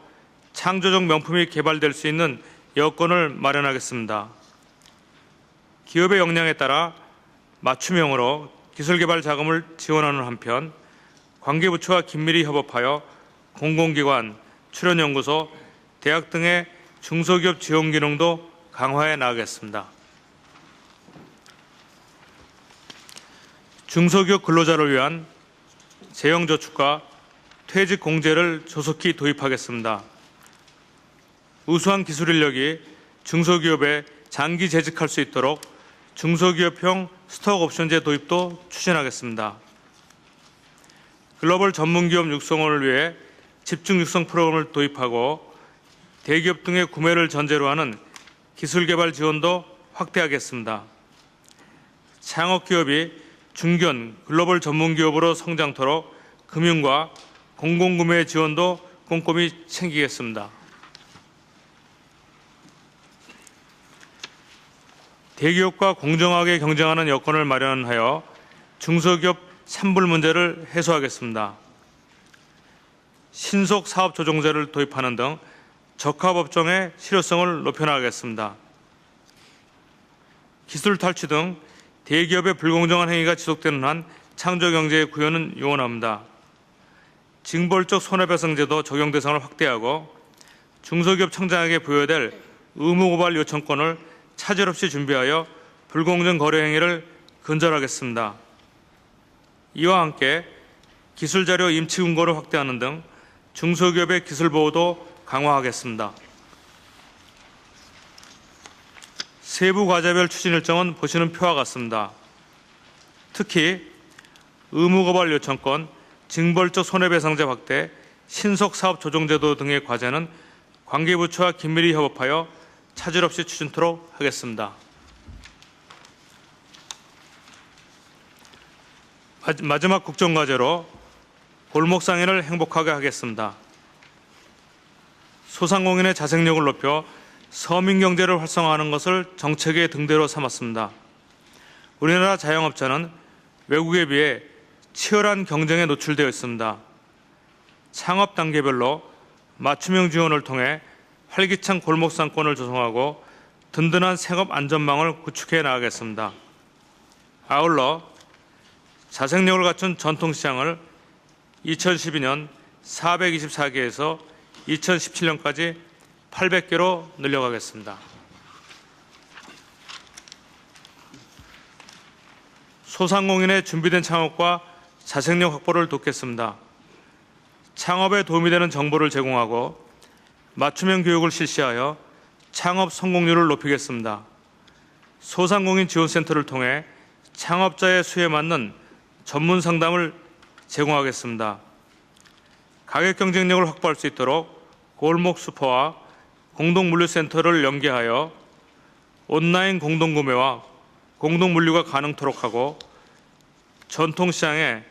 창조적 명품이 개발될 수 있는 여건을 마련하겠습니다. 기업의 역량에 따라 맞춤형으로 기술개발 자금을 지원하는 한편 관계부처와 긴밀히 협업하여 공공기관, 출연연구소, 대학 등의 중소기업 지원 기능도 강화해 나가겠습니다. 중소기업 근로자를 위한 재형저축과 퇴직공제를 조속히 도입하겠습니다. 우수한 기술 인력이 중소기업에 장기 재직할 수 있도록 중소기업형 스톡옵션제 도입도 추진하겠습니다. 글로벌 전문기업 육성을 위해 집중 육성 프로그램을 도입하고 대기업 등의 구매를 전제로 하는 기술개발 지원도 확대하겠습니다. 창업기업이 중견, 글로벌 전문 기업으로 성장토록 금융과 공공구매 지원도 꼼꼼히 챙기겠습니다. 대기업과 공정하게 경쟁하는 여건을 마련하여 중소기업 산불 문제를 해소하겠습니다. 신속 사업 조정제를 도입하는 등 적합업종의 실효성을 높여나가겠습니다. 기술 탈취 등 대기업의 불공정한 행위가 지속되는 한 창조경제의 구현은 요원합니다. 징벌적 손해배상제도 적용 대상을 확대하고 중소기업 청장에게 부여될 의무고발 요청권을 차질 없이 준비하여 불공정 거래 행위를 근절하겠습니다. 이와 함께 기술자료 임치 근거를 확대하는 등 중소기업의 기술 보호도 강화하겠습니다. 세부 과제별 추진 일정은 보시는 표와 같습니다. 특히 의무고발 요청권, 징벌적 손해배상제 확대, 신속사업 조정제도 등의 과제는 관계부처와 긴밀히 협업하여 차질 없이 추진토록 하겠습니다. 마지막 국정과제로 골목상인을 행복하게 하겠습니다. 소상공인의 자생력을 높여 서민경제를 활성화하는 것을 정책의 등대로 삼았습니다. 우리나라 자영업자는 외국에 비해 치열한 경쟁에 노출되어 있습니다. 창업 단계별로 맞춤형 지원을 통해 활기찬 골목상권을 조성하고 든든한 생업 안전망을 구축해 나가겠습니다. 아울러 자생력을 갖춘 전통시장을 2012년 424개에서 2017년까지 800개로 늘려가겠습니다. 소상공인의 준비된 창업과 자생력 확보를 돕겠습니다. 창업에 도움이 되는 정보를 제공하고 맞춤형 교육을 실시하여 창업 성공률을 높이겠습니다. 소상공인 지원센터를 통해 창업자의 수에 맞는 전문 상담을 제공하겠습니다. 가격 경쟁력을 확보할 수 있도록 골목 슈퍼와 공동물류센터를 연계하여 온라인 공동구매와 공동물류가 가능토록 하고 전통시장에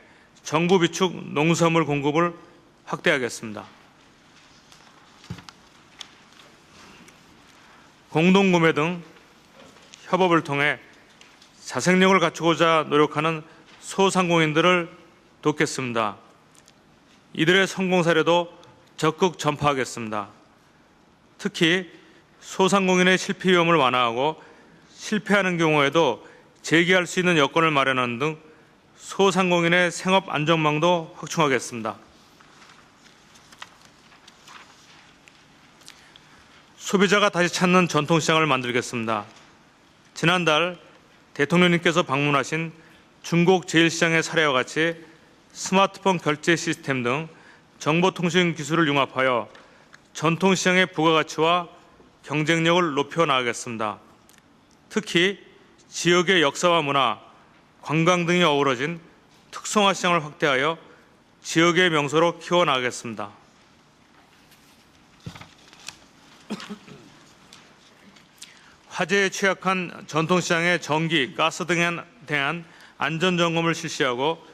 정부 비축 농수산물 공급을 확대하겠습니다. 공동구매 등 협업을 통해 자생력을 갖추고자 노력하는 소상공인들을 돕겠습니다. 이들의 성공 사례도 적극 전파하겠습니다. 특히 소상공인의 실패 위험을 완화하고 실패하는 경우에도 재기할 수 있는 여건을 마련하는 등 소상공인의 생업 안전망도 확충하겠습니다. 소비자가 다시 찾는 전통시장을 만들겠습니다. 지난달 대통령님께서 방문하신 중국 제1시장의 사례와 같이 스마트폰 결제 시스템 등 정보통신 기술을 융합하여 전통시장의 부가가치와 경쟁력을 높여 나가겠습니다. 특히 지역의 역사와 문화, 관광 등이 어우러진 특성화 시장을 확대하여 지역의 명소로 키워나가겠습니다. 화재에 취약한 전통시장의 전기, 가스 등에 대한 안전점검을 실시하고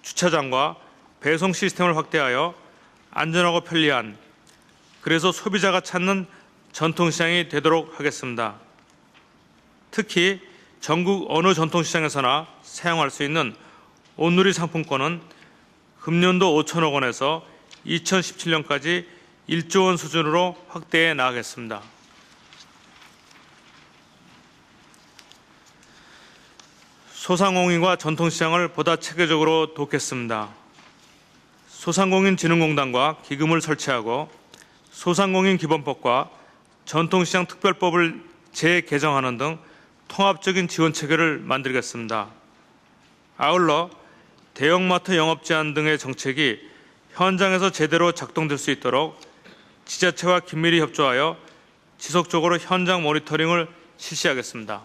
주차장과 배송 시스템을 확대하여 안전하고 편리한, 그래서 소비자가 찾는 전통시장이 되도록 하겠습니다. 특히 전국 어느 전통시장에서나 사용할 수 있는 온누리 상품권은 금년도 5천억 원에서 2017년까지 1조 원 수준으로 확대해 나가겠습니다. 소상공인과 전통시장을 보다 체계적으로 돕겠습니다. 소상공인진흥공단과 기금을 설치하고 소상공인 기본법과 전통시장 특별법을 재개정하는 등 통합적인 지원 체계를 만들겠습니다. 아울러 대형마트 영업 제한 등의 정책이 현장에서 제대로 작동될 수 있도록 지자체와 긴밀히 협조하여 지속적으로 현장 모니터링을 실시하겠습니다.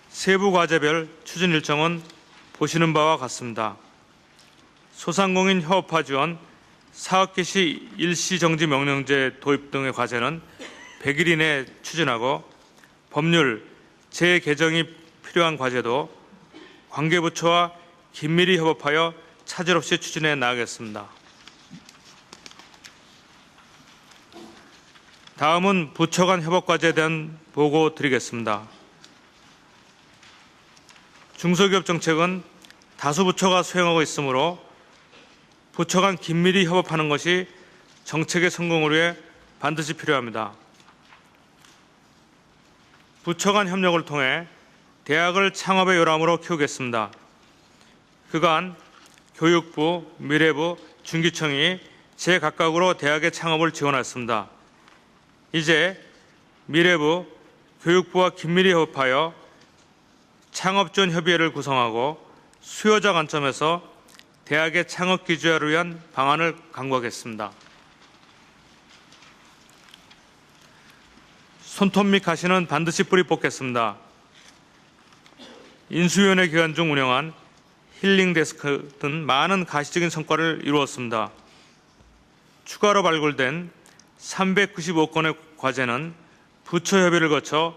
세부 과제별 추진 일정은 보시는 바와 같습니다. 소상공인 협업화 지원, 사업 개시 일시 정지 명령제 도입 등의 과제는 100일 이내 추진하고 법률, 재개정이 필요한 과제도 관계부처와 긴밀히 협업하여 차질 없이 추진해 나가겠습니다. 다음은 부처 간 협업 과제에 대한 보고 드리겠습니다. 중소기업 정책은 다수 부처가 수행하고 있으므로 부처 간 긴밀히 협업하는 것이 정책의 성공을 위해 반드시 필요합니다. 부처 간 협력을 통해 대학을 창업의 요람으로 키우겠습니다. 그간 교육부, 미래부, 중기청이 제각각으로 대학의 창업을 지원했습니다. 이제 미래부, 교육부와 긴밀히 협업하여 창업지원 협의회를 구성하고 수요자 관점에서 대학의 창업 기조화를 위한 방안을 강구하겠습니다. 손톱 및 가시는 반드시 뿌리 뽑겠습니다. 인수위원회 기간 중 운영한 힐링 데스크 등 많은 가시적인 성과를 이루었습니다. 추가로 발굴된 395건의 과제는 부처 협의를 거쳐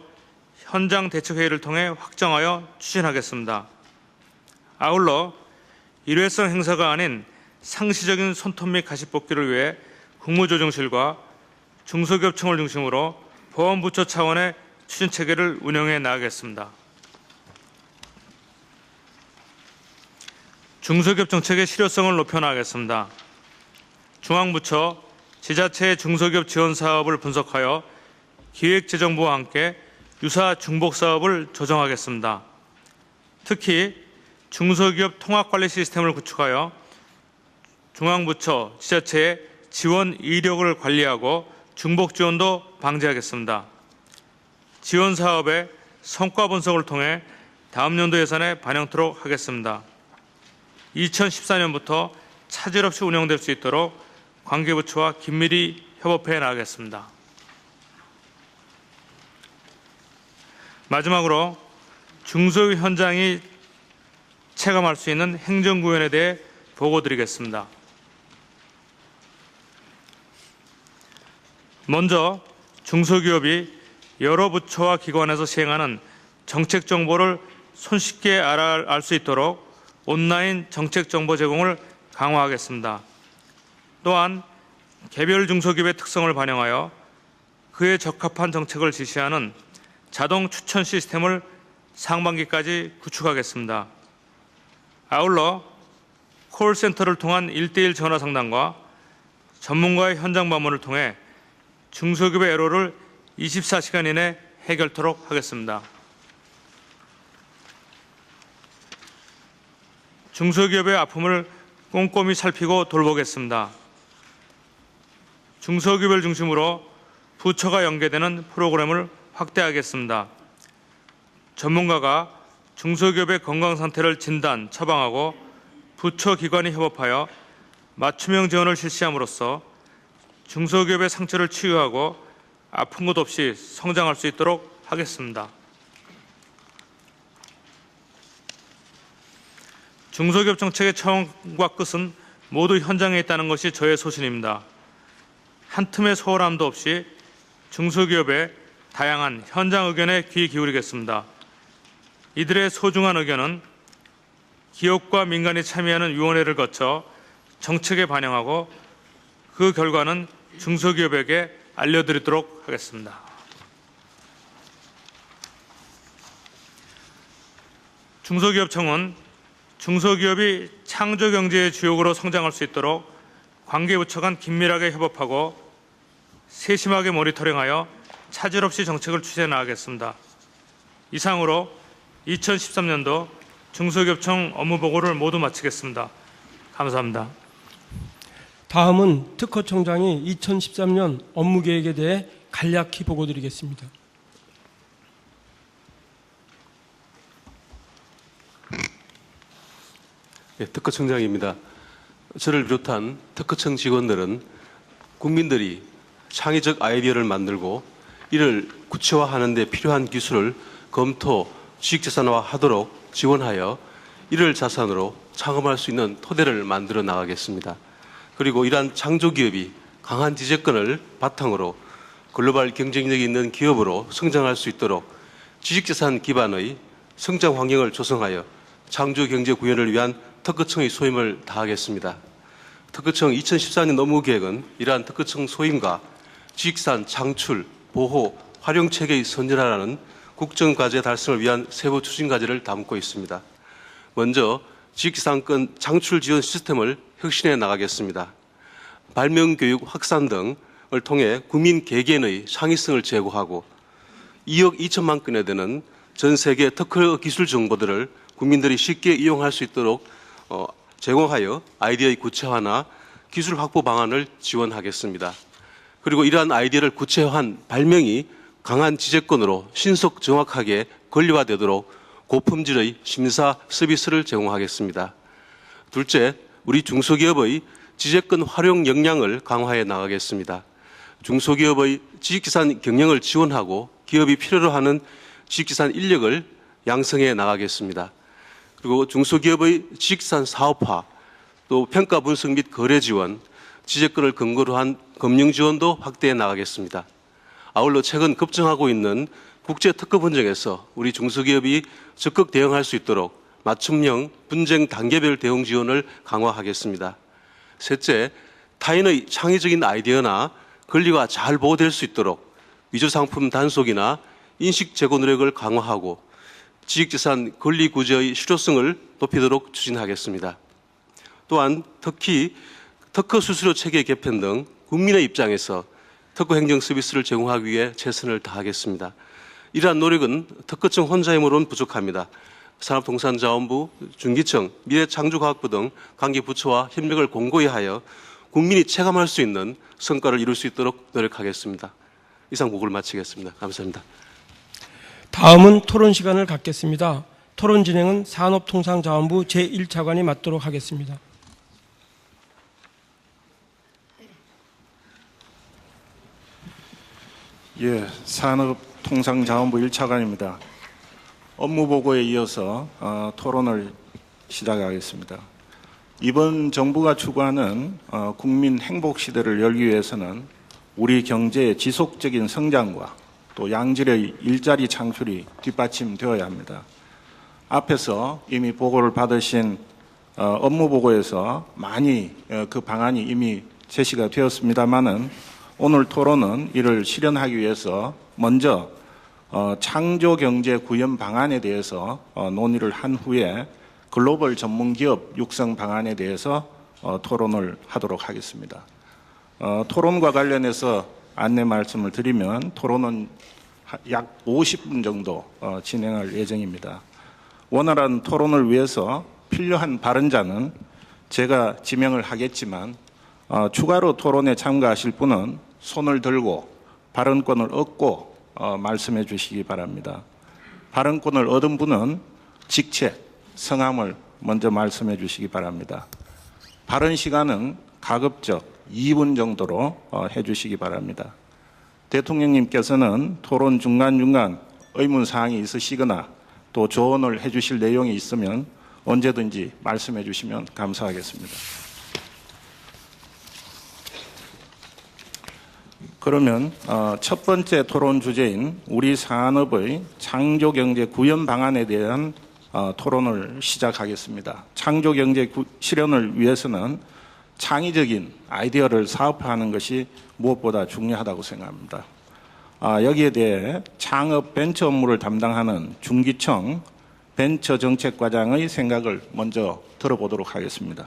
현장 대책회의를 통해 확정하여 추진하겠습니다. 아울러 일회성 행사가 아닌 상시적인 손톱 및 가시 뽑기를 위해 국무조정실과 중소기업청을 중심으로 보건부처 차원의 추진 체계를 운영해 나가겠습니다. 중소기업 정책의 실효성을 높여 나가겠습니다. 중앙부처, 지자체의 중소기업 지원 사업을 분석하여 기획재정부와 함께 유사 중복 사업을 조정하겠습니다. 특히 중소기업 통합관리 시스템을 구축하여 중앙부처, 지자체의 지원 이력을 관리하고 중복 지원도 방지하겠습니다. 지원 사업의 성과 분석을 통해 다음 연도 예산에 반영토록 하겠습니다. 2014년부터 차질 없이 운영될 수 있도록 관계부처와 긴밀히 협업해 나가겠습니다. 마지막으로 중소기업 현장이 체감할 수 있는 행정구현에 대해 보고드리겠습니다. 먼저 중소기업이 여러 부처와 기관에서 시행하는 정책 정보를 손쉽게 알 수 있도록 온라인 정책 정보 제공을 강화하겠습니다. 또한 개별 중소기업의 특성을 반영하여 그에 적합한 정책을 지시하는 자동 추천 시스템을 상반기까지 구축하겠습니다. 아울러 콜센터를 통한 1:1 전화 상담과 전문가의 현장 방문을 통해 중소기업의 애로를 24시간 이내 해결토록 하겠습니다. 중소기업의 아픔을 꼼꼼히 살피고 돌보겠습니다. 중소기업을 중심으로 부처가 연계되는 프로그램을 확대하겠습니다. 전문가가 중소기업의 건강 상태를 진단, 처방하고 부처 기관이 협업하여 맞춤형 지원을 실시함으로써 중소기업의 상처를 치유하고 아픈 것 없이 성장할 수 있도록 하겠습니다. 중소기업 정책의 처음과 끝은 모두 현장에 있다는 것이 저의 소신입니다. 한 틈의 소홀함도 없이 중소기업의 다양한 현장 의견에 귀 기울이겠습니다. 이들의 소중한 의견은 기업과 민간이 참여하는 위원회를 거쳐 정책에 반영하고 그 결과는 중소기업에게 알려드리도록 하겠습니다. 중소기업청은 중소기업이 창조경제의 주역으로 성장할 수 있도록 관계부처 간 긴밀하게 협업하고 세심하게 모니터링하여 차질 없이 정책을 추진해 나가겠습니다. 이상으로 2013년도 중소기업청 업무보고를 모두 마치겠습니다. 감사합니다. 다음은 특허청장이 2013년 업무계획에 대해 간략히 보고드리겠습니다. 네, 특허청장입니다. 저를 비롯한 특허청 직원들은 국민들이 창의적 아이디어를 만들고 이를 구체화하는 데 필요한 기술을 검토, 지식자산화하도록 지원하여 이를 자산으로 창업할 수 있는 토대를 만들어 나가겠습니다. 그리고 이러한 창조기업이 강한 지재권을 바탕으로 글로벌 경쟁력이 있는 기업으로 성장할 수 있도록 지식재산 기반의 성장 환경을 조성하여 창조경제 구현을 위한 특허청의 소임을 다하겠습니다. 특허청 2014년 업무계획은 이러한 특허청 소임과 지식재산 창출, 보호, 활용체계의 선진화라는 국정과제 달성을 위한 세부 추진과제를 담고 있습니다. 먼저 지식재산권 창출 지원 시스템을 혁신해 나가겠습니다. 발명교육 확산 등을 통해 국민 개개인의 창의성을 제고하고 2억 2천만 건에 되는 전 세계 특허 기술 정보들을 국민들이 쉽게 이용할 수 있도록 제공하여 아이디어의 구체화나 기술 확보 방안을 지원하겠습니다. 그리고 이러한 아이디어를 구체화한 발명이 강한 지재권으로 신속 정확하게 권리화되도록 고품질의 심사 서비스를 제공하겠습니다. 둘째, 우리 중소기업의 지재권 활용 역량을 강화해 나가겠습니다. 중소기업의 지식재산 경영을 지원하고 기업이 필요로 하는 지식재산 인력을 양성해 나가겠습니다. 그리고 중소기업의 지식재산 사업화, 또 평가 분석 및 거래 지원, 지재권을 근거로 한 금융 지원도 확대해 나가겠습니다. 아울러 최근 급증하고 있는 국제 특허 분쟁에서 우리 중소기업이 적극 대응할 수 있도록 맞춤형 분쟁 단계별 대응 지원을 강화하겠습니다. 셋째, 타인의 창의적인 아이디어나 권리가 잘 보호될 수 있도록 위조상품 단속이나 인식 제고 노력을 강화하고 지식재산 권리 구제의 실효성을 높이도록 추진하겠습니다. 또한 특히 특허 수수료 체계 개편 등 국민의 입장에서 특허 행정 서비스를 제공하기 위해 최선을 다하겠습니다. 이러한 노력은 특허청 혼자의 힘으로는 부족합니다. 산업통상자원부, 중기청, 미래창조과학부 등 관계 부처와 협력을 공고히 하여 국민이 체감할 수 있는 성과를 이룰 수 있도록 노력하겠습니다. 이상 보고를 마치겠습니다. 감사합니다. 다음은 토론 시간을 갖겠습니다. 토론 진행은 산업통상자원부 제1차관이 맡도록 하겠습니다. 예, 산업통상자원부 1차관입니다. 업무보고에 이어서 토론을 시작하겠습니다. 이번 정부가 추구하는 국민 행복시대를 열기 위해서는 우리 경제의 지속적인 성장과 또 양질의 일자리 창출이 뒷받침되어야 합니다. 앞에서 이미 보고를 받으신 업무보고에서 많이 그 방안이 이미 제시가 되었습니다마는 오늘 토론은 이를 실현하기 위해서 먼저 창조경제 구현 방안에 대해서 논의를 한 후에 글로벌 전문기업 육성 방안에 대해서 토론을 하도록 하겠습니다. 토론과 관련해서 안내 말씀을 드리면 토론은 약 50분 정도 진행할 예정입니다. 원활한 토론을 위해서 필요한 발언자는 제가 지명을 하겠지만 추가로 토론에 참가하실 분은 손을 들고 발언권을 얻고 말씀해 주시기 바랍니다. 발언권을 얻은 분은 직책, 성함을 먼저 말씀해 주시기 바랍니다. 발언 시간은 가급적 2분 정도로 해 주시기 바랍니다. 대통령님께서는 토론 중간중간 의문사항이 있으시거나 또 조언을 해 주실 내용이 있으면 언제든지 말씀해 주시면 감사하겠습니다. 그러면 첫 번째 토론 주제인 우리 산업의 창조경제 구현 방안에 대한 토론을 시작하겠습니다. 창조경제 실현을 위해서는 창의적인 아이디어를 사업화하는 것이 무엇보다 중요하다고 생각합니다. 여기에 대해 창업 벤처 업무를 담당하는 중기청 벤처정책과장의 생각을 먼저 들어보도록 하겠습니다.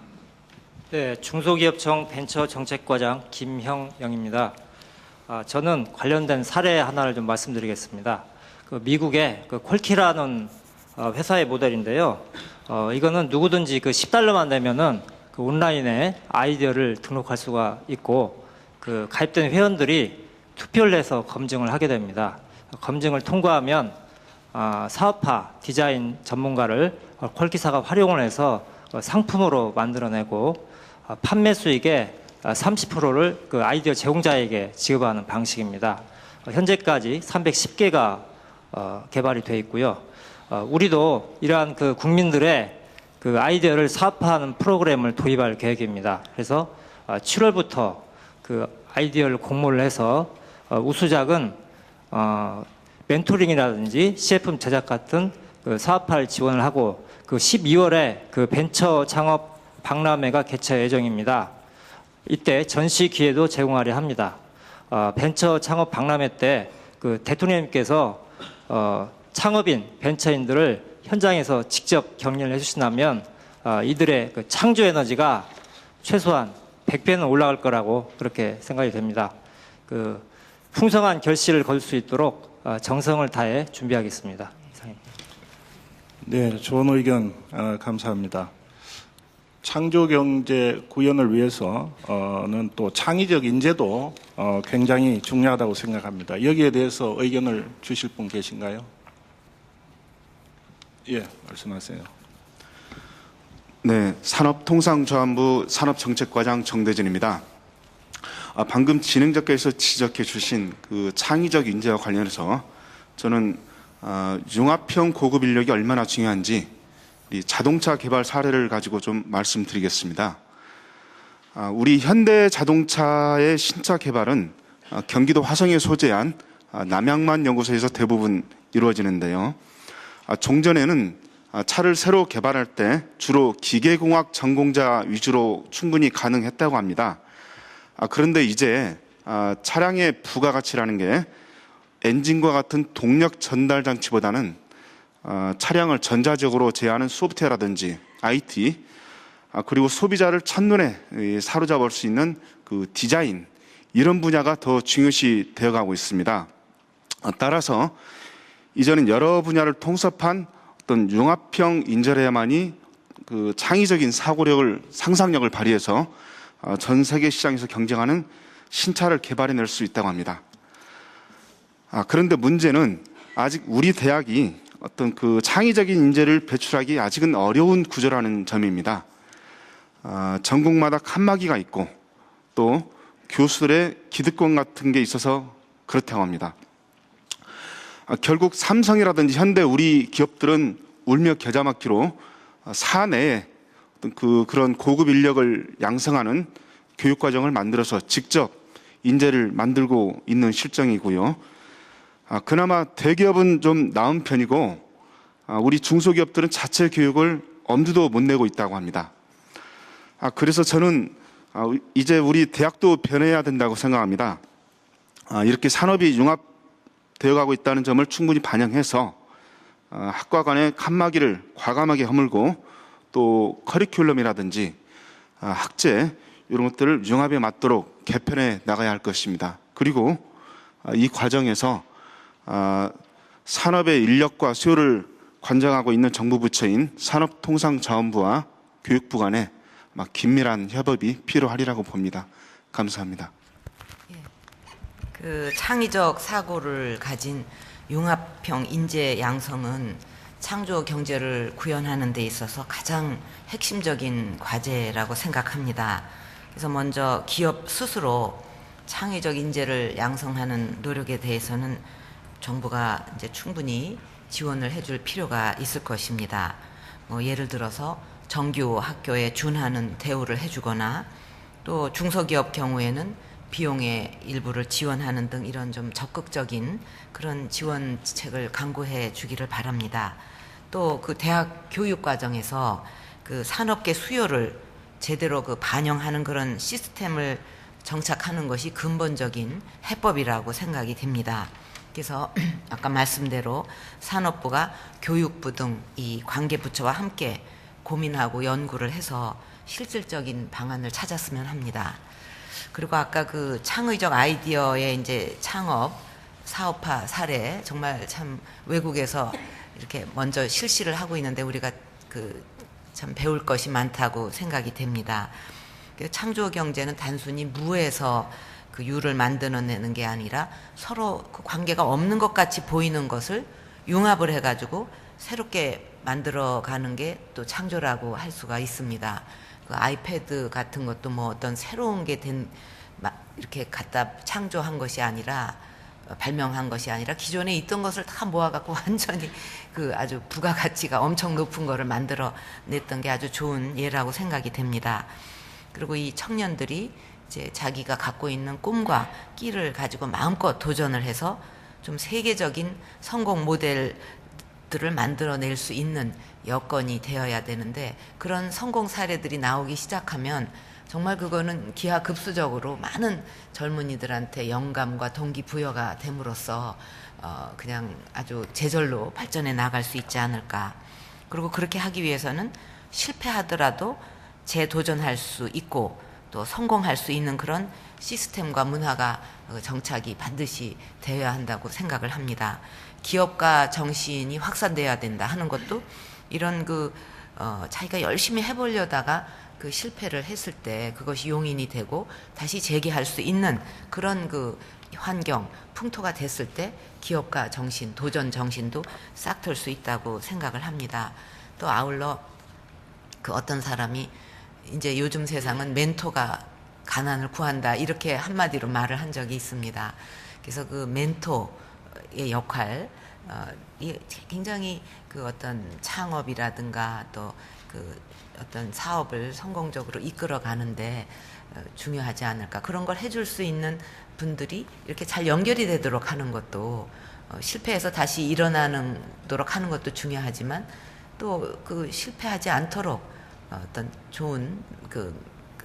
네, 중소기업청 벤처정책과장 김형영입니다. 저는 관련된 사례 하나를 좀 말씀드리겠습니다. 미국의 퀄키라는 회사의 모델인데요. 이거는 누구든지 $10만 내면은 온라인에 아이디어를 등록할 수가 있고 가입된 회원들이 투표를 해서 검증을 하게 됩니다. 검증을 통과하면 사업화 디자인 전문가를 퀄키사가 활용을 해서 상품으로 만들어내고 판매 수익의 30%를 그 아이디어 제공자에게 지급하는 방식입니다. 현재까지 310개가 개발이 되어 있고요. 우리도 이러한 국민들의 아이디어를 사업화하는 프로그램을 도입할 계획입니다. 그래서 7월부터 아이디어를 공모를 해서 우수작은 멘토링이라든지 시제품 제작 같은 그 사업화를 지원을 하고 그 12월에 그 벤처 창업 박람회가 개최 예정입니다. 이때 전시 기회도 제공하려 합니다. 벤처 창업 박람회 때 그 대통령님께서 창업인 벤처인들을 현장에서 직접 격려를 해주신다면 이들의 그 창조 에너지가 최소한 100배는 올라갈 거라고 그렇게 생각이 됩니다. 그 풍성한 결실을 거둘 수 있도록 정성을 다해 준비하겠습니다. 이상입니다. 네, 좋은 의견 감사합니다. 창조경제 구현을 위해서는 또 창의적 인재도 굉장히 중요하다고 생각합니다. 여기에 대해서 의견을 주실 분 계신가요? 예, 말씀하세요. 네, 산업통상자원부 산업정책과장 정대진입니다. 방금 진행자께서 지적해 주신 그 창의적 인재와 관련해서 저는 융합형 고급 인력이 얼마나 중요한지 이 자동차 개발 사례를 가지고 좀 말씀드리겠습니다. 우리 현대 자동차의 신차 개발은 경기도 화성에 소재한 남양만 연구소에서 대부분 이루어지는데요. 종전에는 차를 새로 개발할 때 주로 기계공학 전공자 위주로 충분히 가능했다고 합니다. 그런데 이제 차량의 부가가치라는 게 엔진과 같은 동력 전달 장치보다는 차량을 전자적으로 제어하는 소프트웨어라든지 IT, 그리고 소비자를 첫눈에 사로잡을 수 있는 그 디자인, 이런 분야가 더 중요시 되어가고 있습니다. 따라서 이제는 여러 분야를 통섭한 어떤 융합형 인재여야만이 그 창의적인 사고력을, 상상력을 발휘해서 전 세계 시장에서 경쟁하는 신차를 개발해낼 수 있다고 합니다. 그런데 문제는 아직 우리 대학이 어떤 그 창의적인 인재를 배출하기 아직은 어려운 구조라는 점입니다. 전국마다 칸막이가 있고 또 교수들의 기득권 같은 게 있어서 그렇다고 합니다. 결국 삼성이라든지 현대 우리 기업들은 울며 겨자 먹기로 사내에 어떤 그런 고급 인력을 양성하는 교육 과정을 만들어서 직접 인재를 만들고 있는 실정이고요. 그나마 대기업은 좀 나은 편이고 우리 중소기업들은 자체 교육을 엄두도 못 내고 있다고 합니다. 그래서 저는 이제 우리 대학도 변해야 된다고 생각합니다. 이렇게 산업이 융합되어 가고 있다는 점을 충분히 반영해서 학과 간의 칸막이를 과감하게 허물고 또 커리큘럼이라든지 학제 이런 것들을 융합에 맞도록 개편해 나가야 할 것입니다. 그리고 이 과정에서 산업의 인력과 수요를 관장하고 있는 정부 부처인 산업통상자원부와 교육부 간에 긴밀한 협업이 필요하리라고 봅니다. 감사합니다. 그 창의적 사고를 가진 융합형 인재 양성은 창조 경제를 구현하는 데 있어서 가장 핵심적인 과제라고 생각합니다. 그래서 먼저 기업 스스로 창의적 인재를 양성하는 노력에 대해서는 정부가 이제 충분히 지원을 해줄 필요가 있을 것입니다. 예를 들어서 정규 학교에 준하는 대우를 해주거나 또 중소기업 경우에는 비용의 일부를 지원하는 등 이런 좀 적극적인 그런 지원책을 강구해 주기를 바랍니다. 또 그 대학 교육 과정에서 그 산업계 수요를 제대로 그 반영하는 그런 시스템을 정착하는 것이 근본적인 해법이라고 생각이 됩니다. 그래서 아까 말씀대로 산업부가 교육부 등 이 관계부처와 함께 고민하고 연구를 해서 실질적인 방안을 찾았으면 합니다. 그리고 아까 그 창의적 아이디어의 이제 창업, 사업화 사례 정말 참 외국에서 이렇게 먼저 실시를 하고 있는데 우리가 그 참 배울 것이 많다고 생각이 됩니다. 창조 경제는 단순히 무에서 그 유를 만들어내는 게 아니라 서로 그 관계가 없는 것 같이 보이는 것을 융합을 해가지고 새롭게 만들어가는 게 또 창조라고 할 수가 있습니다. 그 아이패드 같은 것도 뭐 어떤 새로운 게 이렇게 갖다 창조한 것이 아니라 발명한 것이 아니라 기존에 있던 것을 다 모아갖고 완전히 그 아주 부가가치가 엄청 높은 거를 만들어냈던 게 아주 좋은 예라고 생각이 됩니다. 그리고 이 청년들이 이제 자기가 갖고 있는 꿈과 끼를 가지고 마음껏 도전을 해서 좀 세계적인 성공 모델들을 만들어낼 수 있는 여건이 되어야 되는데, 그런 성공 사례들이 나오기 시작하면 정말 그거는 기하급수적으로 많은 젊은이들한테 영감과 동기부여가 됨으로써 그냥 아주 제절로 발전해 나갈 수 있지 않을까. 그리고 그렇게 하기 위해서는 실패하더라도 재도전할 수 있고 또 성공할 수 있는 그런 시스템과 문화가 정착이 반드시 되어야 한다고 생각을 합니다. 기업가 정신이 확산되어야 된다 하는 것도 이런 자기가 열심히 해보려다가 그 실패를 했을 때 그것이 용인이 되고 다시 재기할 수 있는 그런 환경, 풍토가 됐을 때 기업가 정신, 도전 정신도 싹 틀 수 있다고 생각을 합니다. 또 아울러 어떤 사람이 이제 요즘 세상은 멘토가 가난을 구한다 이렇게 한마디로 말을 한 적이 있습니다. 그래서 그 멘토의 역할, 굉장히 어떤 창업이라든가 또 어떤 사업을 성공적으로 이끌어 가는데 중요하지 않을까. 그런 걸 해줄 수 있는 분들이 이렇게 잘 연결이 되도록 하는 것도, 실패해서 다시 일어나도록 하는 것도 중요하지만 또 실패하지 않도록 어떤 좋은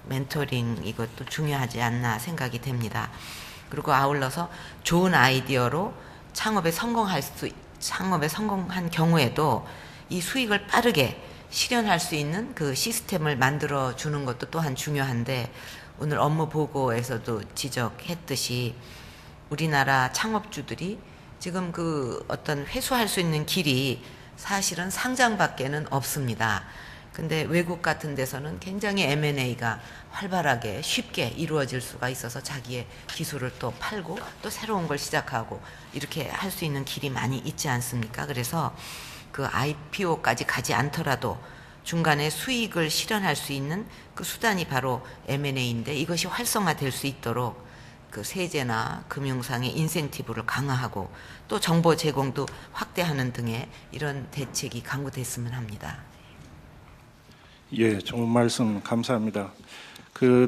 멘토링 이것도 중요하지 않나 생각이 됩니다. 그리고 아울러서 좋은 아이디어로 창업에 성공한 경우에도 이 수익을 빠르게 실현할 수 있는 그 시스템을 만들어 주는 것도 또한 중요한데, 오늘 업무 보고에서도 지적했듯이 우리나라 창업주들이 지금 어떤 회수할 수 있는 길이 사실은 상장밖에는 없습니다. 근데 외국 같은 데서는 굉장히 M&A가 활발하게 쉽게 이루어질 수가 있어서 자기의 기술을 또 팔고 또 새로운 걸 시작하고 이렇게 할 수 있는 길이 많이 있지 않습니까? 그래서 IPO까지 가지 않더라도 중간에 수익을 실현할 수 있는 그 수단이 바로 M&A인데, 이것이 활성화될 수 있도록 세제나 금융상의 인센티브를 강화하고 또 정보 제공도 확대하는 등의 이런 대책이 강구됐으면 합니다. 예, 좋은 말씀 감사합니다.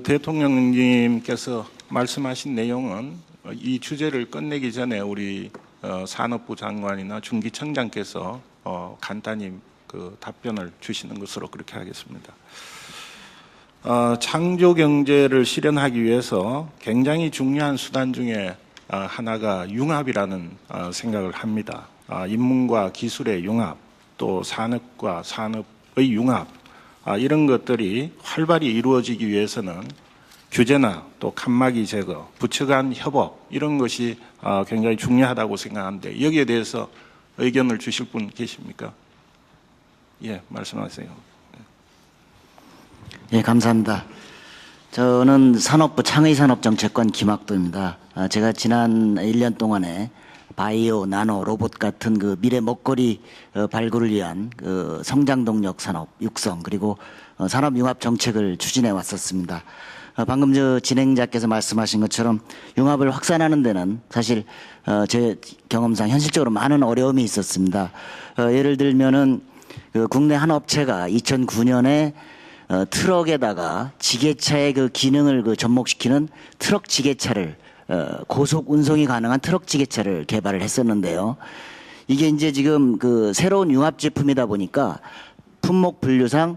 대통령님께서 말씀하신 내용은 이 주제를 끝내기 전에 우리 산업부 장관이나 중기청장께서 간단히 답변을 주시는 것으로 그렇게 하겠습니다. 창조 경제를 실현하기 위해서 굉장히 중요한 수단 중에 하나가 융합이라는 생각을 합니다. 인문과 기술의 융합, 또 산업과 산업의 융합, 이런 것들이 활발히 이루어지기 위해서는 규제나 또 칸막이 제거, 부처 간 협업 이런 것이 굉장히 중요하다고 생각하는데, 여기에 대해서 의견을 주실 분 계십니까? 예, 말씀하세요. 예, 감사합니다. 저는 산업부 창의산업정책관 김학도입니다. 제가 지난 1년 동안에 바이오, 나노, 로봇 같은 미래 먹거리 발굴을 위한 성장동력 산업 육성, 그리고 산업융합 정책을 추진해 왔었습니다. 방금 진행자께서 말씀하신 것처럼 융합을 확산하는 데는 사실 제 경험상 현실적으로 많은 어려움이 있었습니다. 예를 들면은 국내 한 업체가 2009년에 트럭에다가 지게차의 기능을 접목시키는 트럭 지게차를 고속 운송이 가능한 트럭 지게차를 개발을 했었는데요. 이게 이제 지금 새로운 융합 제품이다 보니까 품목 분류상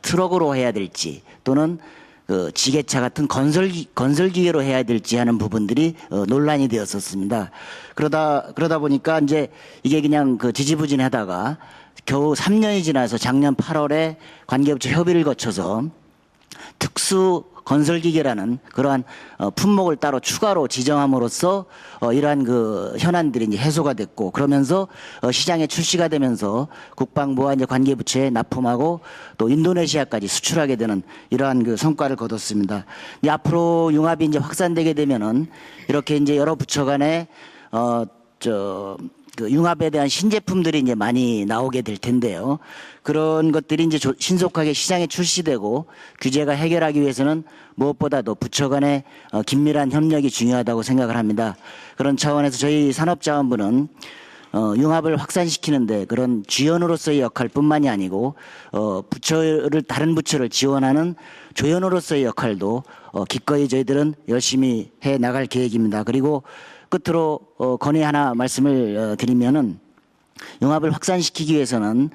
트럭으로 해야 될지 또는 지게차 같은 건설 기계로 해야 될지 하는 부분들이 논란이 되었었습니다. 그러다 보니까 이제 이게 그냥 지지부진하다가 겨우 3년이 지나서 작년 8월에 관계부처 협의를 거쳐서 특수 건설기계라는 그러한 품목을 따로 추가로 지정함으로써 이러한 현안들이 이제 해소가 됐고, 그러면서 시장에 출시가 되면서 국방부와 이제 관계부처에 납품하고 또 인도네시아까지 수출하게 되는 이러한 성과를 거뒀습니다. 이제 앞으로 융합이 이제 확산되게 되면은 이렇게 이제 여러 부처 간에 융합에 대한 신제품들이 이제 많이 나오게 될 텐데요. 그런 것들이 이제 신속하게 시장에 출시되고 규제가 해결하기 위해서는 무엇보다도 부처 간의 긴밀한 협력이 중요하다고 생각을 합니다. 그런 차원에서 저희 산업자원부는 융합을 확산시키는데 그런 지원으로서의 역할뿐만이 아니고 다른 부처를 지원하는 조연으로서의 역할도 기꺼이 저희들은 열심히 해 나갈 계획입니다. 그리고 끝으로 건의 하나 말씀을 드리면은 융합을 확산시키기 위해서는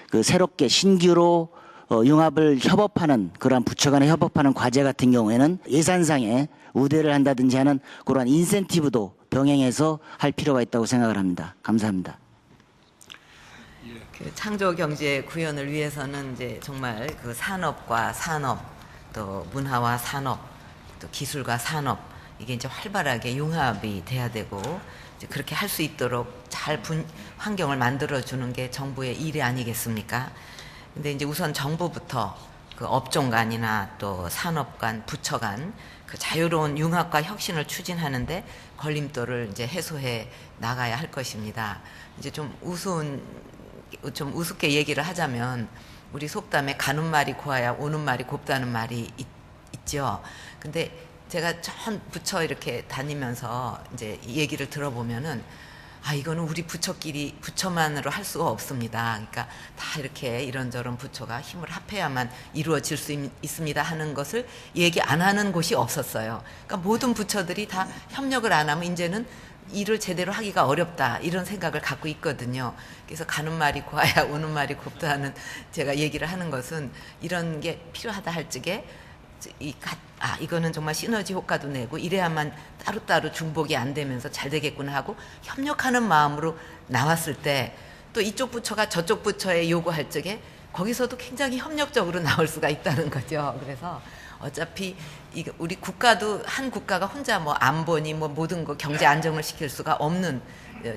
그 새롭게 신규로 융합을 협업하는 그러한 부처 간에 협업하는 과제 같은 경우에는 예산상에 우대를 한다든지 하는 그러한 인센티브도 병행해서 할 필요가 있다고 생각을 합니다. 감사합니다. 그 창조 경제 구현을 위해서는 이제 정말 그 산업과 산업, 또 문화와 산업, 또 기술과 산업 이게 이제 활발하게 융합이 돼야 되고 이제 그렇게 할 수 있도록 잘 환경을 만들어 주는 게 정부의 일이 아니겠습니까? 근데 이제 우선 정부부터 그 업종 간이나 또 산업 간, 부처 간 그 자유로운 융합과 혁신을 추진하는데 걸림돌을 이제 해소해 나가야 할 것입니다. 이제 좀 우습게 얘기를 하자면 우리 속담에 가는 말이 고와야 오는 말이 곱다는 말이 있죠. 근데 제가 전 부처 이렇게 다니면서 이제 얘기를 들어보면은 이거는 우리 부처만으로 할 수가 없습니다. 그러니까 다 이렇게 이런저런 부처가 힘을 합해야만 이루어질 수 있습니다 하는 것을 얘기 안 하는 곳이 없었어요. 그러니까 모든 부처들이 다 협력을 안 하면 이제는 일을 제대로 하기가 어렵다 이런 생각을 갖고 있거든요. 그래서 가는 말이 고와야 오는 말이 곱다 하는 제가 얘기를 하는 것은 이런 게 필요하다 할 적에 이거는 정말 시너지 효과도 내고 이래야만 따로따로 중복이 안 되면서 잘 되겠구나 하고 협력하는 마음으로 나왔을 때 또 이쪽 부처가 저쪽 부처에 요구할 적에 거기서도 굉장히 협력적으로 나올 수가 있다는 거죠. 그래서 어차피 우리 국가도 한 국가가 혼자 뭐 안보니 뭐 모든 거 경제 안정을 시킬 수가 없는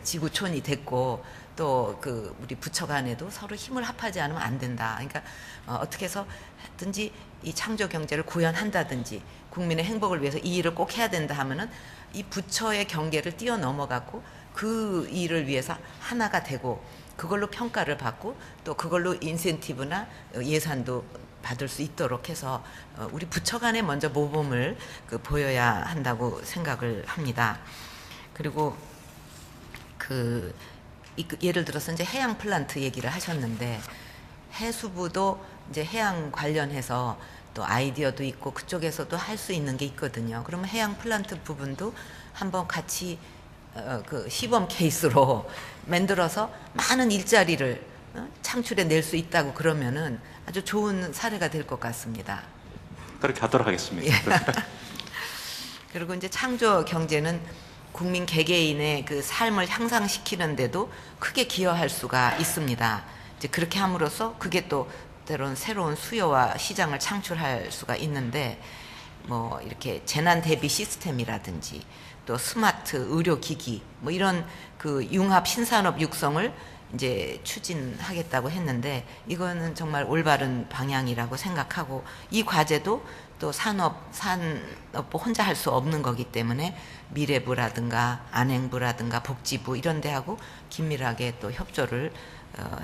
지구촌이 됐고 또 그 우리 부처 간에도 서로 힘을 합하지 않으면 안 된다. 그러니까 어떻게 해서 하든지 이 창조 경제를 구현한다든지 국민의 행복을 위해서 이 일을 꼭 해야 된다 하면은 이 부처의 경계를 뛰어넘어갖고 그 일을 위해서 하나가 되고 그걸로 평가를 받고 또 그걸로 인센티브나 예산도 받을 수 있도록 해서 우리 부처 간에 먼저 모범을 보여야 한다고 생각을 합니다. 그리고 예를 들어서 이제 해양 플란트 얘기를 하셨는데 해수부도 이제 해양 관련해서 또 아이디어도 있고 그쪽에서도 할 수 있는 게 있거든요. 그러면 해양 플란트 부분도 한번 같이 그 시범 케이스로 만들어서 많은 일자리를 창출해 낼 수 있다고 그러면은 아주 좋은 사례가 될 것 같습니다. 그렇게 하도록 하겠습니다. 그리고 이제 창조 경제는 국민 개개인의 그 삶을 향상시키는데도 크게 기여할 수가 있습니다. 이제 그렇게 함으로써 그게 또 때로는 새로운 수요와 시장을 창출할 수가 있는데 뭐 이렇게 재난 대비 시스템이라든지 또 스마트 의료기기 뭐 이런 그 융합 신산업 육성을 이제 추진하겠다고 했는데 이거는 정말 올바른 방향이라고 생각하고 이 과제도 또 산업부 혼자 할 수 없는 거기 때문에 미래부라든가 안행부라든가 복지부 이런 데하고 긴밀하게 또 협조를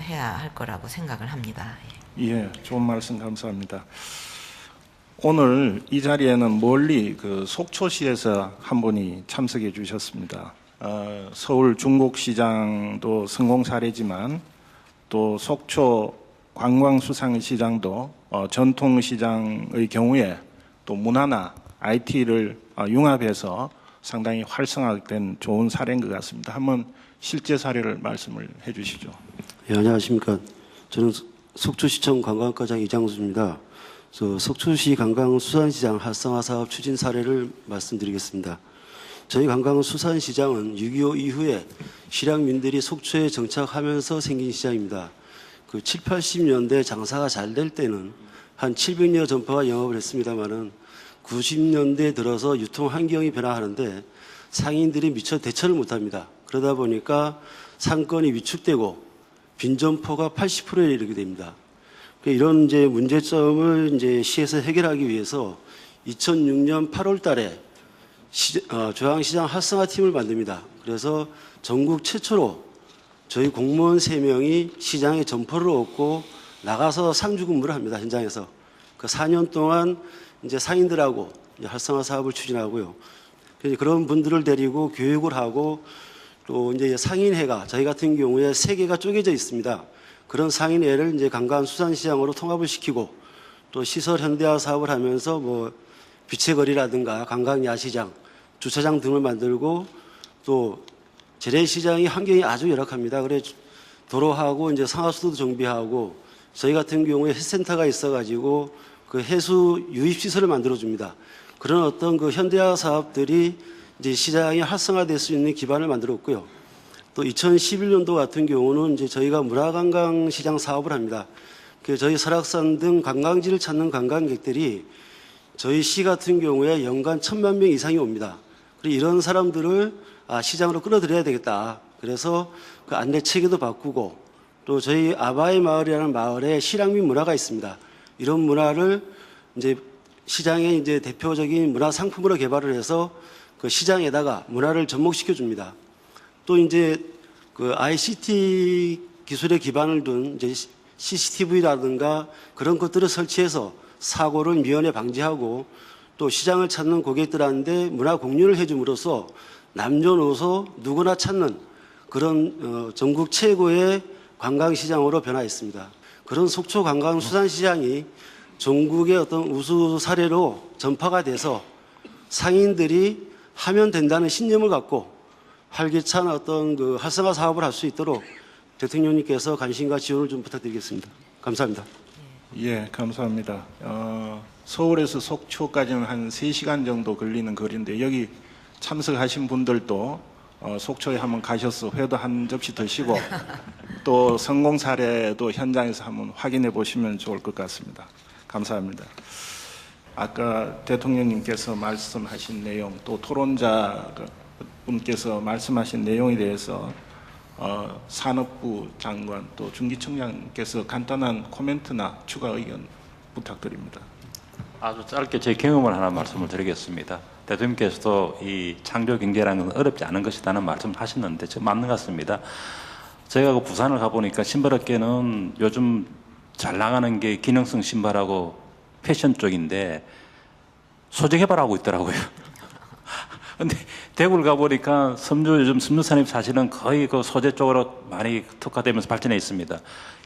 해야 할 거라고 생각을 합니다. 예, 좋은 말씀 감사합니다. 오늘 이 자리에는 멀리 그 속초시에서 한 분이 참석해 주셨습니다. 서울 중곡시장도 성공 사례지만 또 속초 관광수산시장도 전통시장의 경우에 또 문화나 IT를 융합해서 상당히 활성화된 좋은 사례인 것 같습니다. 한번 실제 사례를 말씀을 해 주시죠. 예, 안녕하십니까. 저는 속초시청 관광과장 이장수입니다. 속초시 관광수산시장 활성화 사업 추진 사례를 말씀드리겠습니다. 저희 관광수산시장은 6.25 이후에 실향민들이 속초에 정착하면서 생긴 시장입니다. 그 7, 80년대 장사가 잘 될 때는 한 700여 점포가 영업을 했습니다마는 90년대 들어서 유통 환경이 변화하는데 상인들이 미처 대처를 못합니다. 그러다 보니까 상권이 위축되고 빈 점포가 80%에 이르게 됩니다. 이런 이제 문제점을 이제 시에서 해결하기 위해서 2006년 8월달에 조항시장 활성화팀을 만듭니다. 그래서 전국 최초로 저희 공무원 3명이 시장에 점포를 얻고 나가서 상주 근무를 합니다. 현장에서. 그 4년 동안 이제 상인들하고 활성화 사업을 추진하고요. 그런 분들을 데리고 교육을 하고 또 이제 상인회가 저희 같은 경우에 3개가 쪼개져 있습니다. 그런 상인회를 이제 관광수산시장으로 통합을 시키고 또 시설 현대화 사업을 하면서 뭐 빛의 거리라든가 관광야시장, 주차장 등을 만들고 또 재래시장이 환경이 아주 열악합니다. 그래 도로하고 이제 상하수도 정비하고 저희 같은 경우에 해센터가 있어가지고 그 해수 유입 시설을 만들어 줍니다. 그런 어떤 그 현대화 사업들이 이제 시장이 활성화될 수 있는 기반을 만들었고요. 또 2011년도 같은 경우는 이제 저희가 문화관광시장 사업을 합니다. 그 저희 설악산 등 관광지를 찾는 관광객들이 저희 시 같은 경우에 연간 1,000만 명 이상이 옵니다. 그리고 이런 사람들을 시장으로 끌어들여야 되겠다. 그래서 그 안내 체계도 바꾸고 또 저희 아바이 마을이라는 마을에 실향민 문화가 있습니다. 이런 문화를 이제 시장의 이제 대표적인 문화 상품으로 개발을 해서 그 시장에다가 문화를 접목시켜 줍니다. 또 이제 그 ICT 기술에 기반을 둔 이제 CCTV라든가 그런 것들을 설치해서 사고를 미연에 방지하고 또 시장을 찾는 고객들한테 문화 공유를 해줌으로써 남녀노소 누구나 찾는 그런 전국 최고의 관광시장으로 변화했습니다. 그런 속초 관광수산시장이 전국의 어떤 우수 사례로 전파가 돼서 상인들이 하면 된다는 신념을 갖고 활기찬 어떤 그 활성화 사업을 할 수 있도록 대통령님께서 관심과 지원을 좀 부탁드리겠습니다. 감사합니다. 예, 감사합니다. 서울에서 속초까지는 한 3시간 정도 걸리는 거리인데 여기 참석하신 분들도 속초에 한번 가셔서 회도 한 접시 드시고 또 성공 사례도 현장에서 한번 확인해 보시면 좋을 것 같습니다. 감사합니다. 아까 대통령님께서 말씀하신 내용 또 토론자 분께서 말씀하신 내용에 대해서 산업부 장관 또 중기청장께서 간단한 코멘트나 추가 의견 부탁드립니다. 아주 짧게 제 경험을 하나 말씀을 드리겠습니다. 대통령께서도 이 창조 경제라는 건 어렵지 않은 것이라는 말씀을 하셨는데 저 맞는 것 같습니다. 제가 그 부산을 가보니까 신발업계는 요즘 잘 나가는 게 기능성 신발하고 패션 쪽인데 소재 개발하고 있더라고요. 근데 대구를 가보니까 요즘 섬유산업이 사실은 거의 그 소재 쪽으로 많이 특화되면서 발전해 있습니다.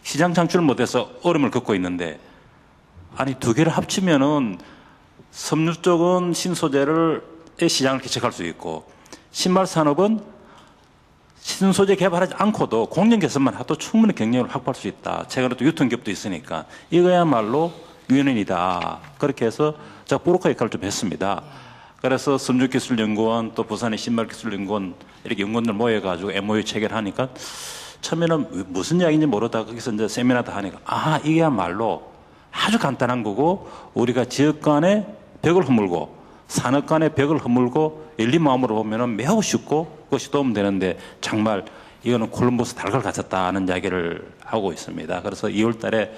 시장 창출을 못해서 어려움을 겪고 있는데 아니 두 개를 합치면은 섬유 쪽은 신소재의 시장을 개척할 수 있고 신발 산업은 신소재 개발하지 않고도 공정 개선만 해도 충분히 경쟁을 확보할 수 있다. 최근에 또 유통기업도 있으니까 이거야말로 유연이다. 그렇게 해서 제가 브로커 역할을 좀 했습니다. 그래서 섬유기술연구원 또 부산의 신발기술연구원 이렇게 연구원들 모여가지고 MOU 체결하니까 처음에는 무슨 이야기인지 모르다가 거기서 이제 세미나도 하니까 이게야말로 아주 간단한 거고 우리가 지역 간의 벽을 허물고 산업 간의 벽을 허물고 열린 마음으로 보면은 매우 쉽고 그것이 도움 되는데 정말 이거는 콜럼버스 달걀 같았다는 이야기를 하고 있습니다. 그래서 2월 달에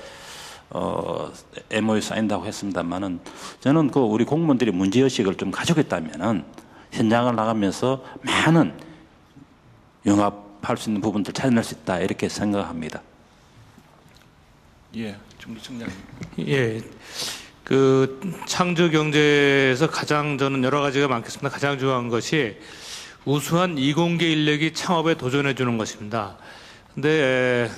MOU 사인다고 했습니다만은 저는 그 우리 공무원들이 문제의식을 좀 가지고 있다면은 현장을 나가면서 많은 영합할 수 있는 부분들 찾아낼 수 있다 이렇게 생각합니다. 예, 중기청장님. 예. 그 창조 경제에서 가장 저는 여러 가지가 많겠습니다. 가장 중요한 것이 우수한 이공계 인력이 창업에 도전해 주는 것입니다. 근데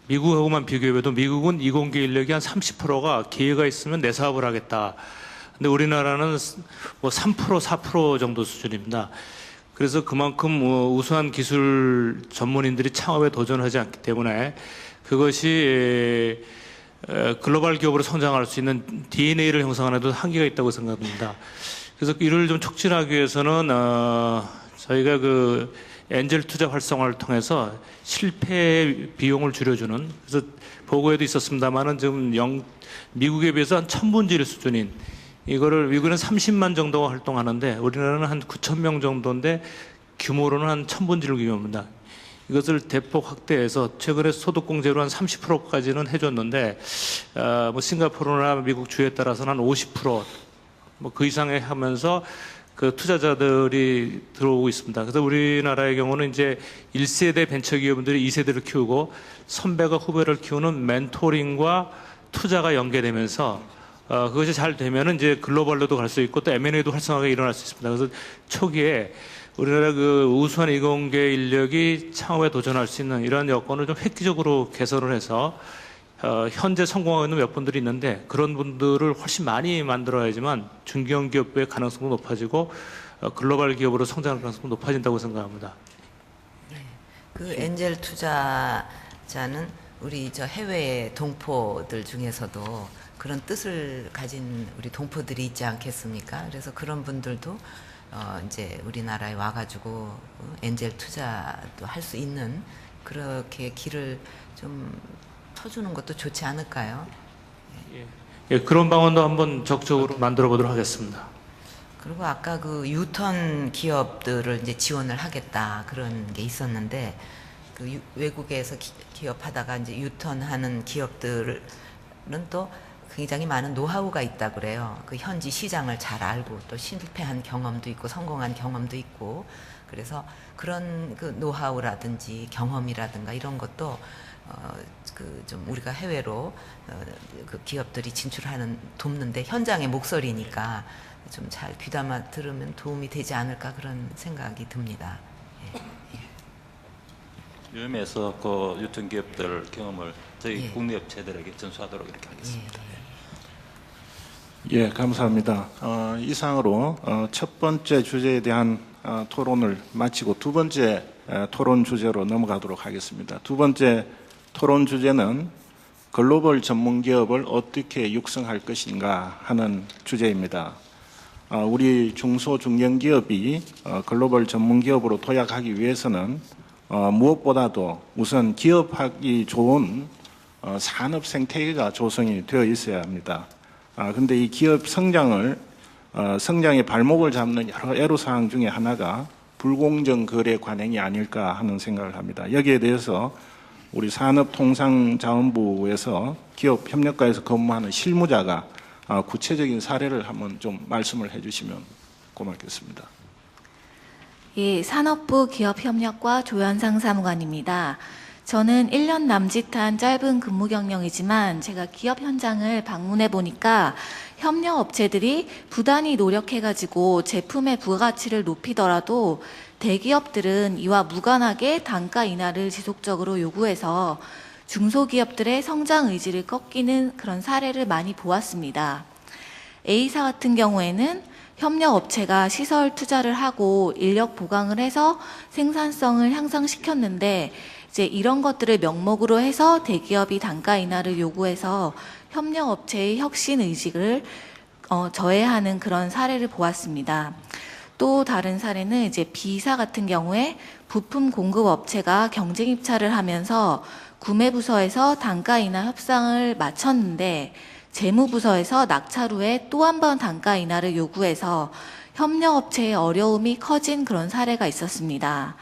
미국하고만 비교해도 미국은 이공계 인력이 한 30%가 기회가 있으면 내 사업을 하겠다. 근데 우리나라는 뭐 3%, 4% 정도 수준입니다. 그래서 그만큼 우수한 기술 전문인들이 창업에 도전하지 않기 때문에 그것이 글로벌 기업으로 성장할 수 있는 DNA를 형성하는 데도 한계가 있다고 생각합니다. 그래서 이를 좀 촉진하기 위해서는 저희가 그 엔젤 투자 활성화를 통해서 실패 비용을 줄여주는, 그래서 보고에도 있었습니다만은 지금 미국에 비해서 한 1000분질 수준인, 이거를 미국은 30만 정도 활동하는데 우리나라는 한 9,000명 정도인데 규모로는 한 1000분질 규모입니다. 이것을 대폭 확대해서 최근에 소득공제로 한 30%까지는 해줬는데 뭐 싱가포르나 미국 주에 따라서는 한 50% 뭐 그 이상에 하면서 그 투자자들이 들어오고 있습니다. 그래서 우리나라의 경우는 이제 1세대 벤처기업들이 2세대를 키우고 선배가 후배를 키우는 멘토링과 투자가 연계되면서 그것이 잘 되면은 이제 글로벌로도 갈 수 있고 또 M&A도 활성화가 일어날 수 있습니다. 그래서 초기에 우리나라 그 우수한 이공계 인력이 창업에 도전할 수 있는 이러한 여건을 좀 획기적으로 개선을 해서 현재 성공하고 있는 몇 분들이 있는데 그런 분들을 훨씬 많이 만들어야지만 중견기업의 가능성도 높아지고 글로벌 기업으로 성장할 가능성이 높아진다고 생각합니다. 그 엔젤 투자자는 우리 저 해외 동포들 중에서도 그런 뜻을 가진 우리 동포들이 있지 않겠습니까? 그래서 그런 분들도 이제 우리나라에 와가지고 엔젤 투자도 할 수 있는 그렇게 길을 좀 터주는 것도 좋지 않을까요? 예, 그런 방안도 한번 적극적으로 만들어 보도록 하겠습니다. 그리고 아까 그 유턴 기업들을 이제 지원을 하겠다 그런 게 있었는데 그 외국에서 기업하다가 이제 유턴하는 기업들은 또 굉장히 많은 노하우가 있다 그래요. 그 현지 시장을 잘 알고 또 실패한 경험도 있고 성공한 경험도 있고 그래서 그런 그 노하우라든지 경험이라든가 이런 것도 그 좀 우리가 해외로 그 기업들이 진출하는 돕는데 현장의 목소리니까 좀 잘 귀담아 들으면 도움이 되지 않을까 그런 생각이 듭니다. 유엠에서 그 유통기업들 경험을 저희 예. 국내 업체들에게 전수하도록 이렇게 하겠습니다. 예, 감사합니다. 이상으로 첫 번째 주제에 대한 토론을 마치고 두 번째 토론 주제로 넘어가도록 하겠습니다. 두 번째 토론 주제는 글로벌 전문 기업을 어떻게 육성할 것인가 하는 주제입니다. 우리 중소 중견기업이 글로벌 전문 기업으로 도약하기 위해서는 무엇보다도 우선 기업하기 좋은 산업 생태계가 조성이 되어 있어야 합니다. 근데 이 기업 성장의 발목을 잡는 여러 애로사항 중에 하나가 불공정 거래 관행이 아닐까 하는 생각을 합니다. 여기에 대해서 우리 산업통상자원부에서 기업협력과에서 근무하는 실무자가 구체적인 사례를 한번 좀 말씀을 해주시면 고맙겠습니다. 예, 산업부 기업협력과 조현상 사무관입니다. 저는 1년 남짓한 짧은 근무 경력이지만 제가 기업 현장을 방문해 보니까 협력 업체들이 부단히 노력해가지고 제품의 부가가치를 높이더라도 대기업들은 이와 무관하게 단가 인하를 지속적으로 요구해서 중소기업들의 성장 의지를 꺾이는 그런 사례를 많이 보았습니다. A사 같은 경우에는 협력업체가 시설 투자를 하고 인력 보강을 해서 생산성을 향상시켰는데 이제 이런 것들을 명목으로 해서 대기업이 단가 인하를 요구해서 협력업체의 혁신 의식을 저해하는 그런 사례를 보았습니다. 또 다른 사례는 이제 B사 같은 경우에 부품 공급 업체가 경쟁 입찰을 하면서 구매부서에서 단가 인하 협상을 마쳤는데 재무부서에서 낙찰 후에 또 한 번 단가 인하를 요구해서 협력업체의 어려움이 커진 그런 사례가 있었습니다.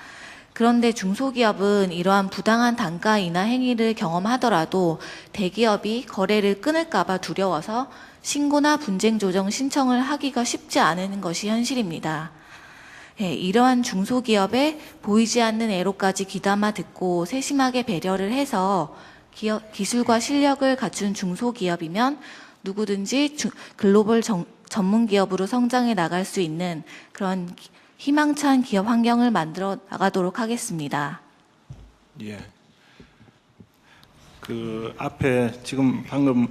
그런데 중소기업은 이러한 부당한 단가 인하 행위를 경험하더라도 대기업이 거래를 끊을까봐 두려워서 신고나 분쟁 조정 신청을 하기가 쉽지 않은 것이 현실입니다. 예, 이러한 중소기업의 보이지 않는 애로까지 귀담아 듣고 세심하게 배려를 해서 기술과 실력을 갖춘 중소기업이면 누구든지 글로벌 전문 기업으로 성장해 나갈 수 있는 그런 희망찬 기업 환경을 만들어 나가도록 하겠습니다. 예. 그 앞에 지금 방금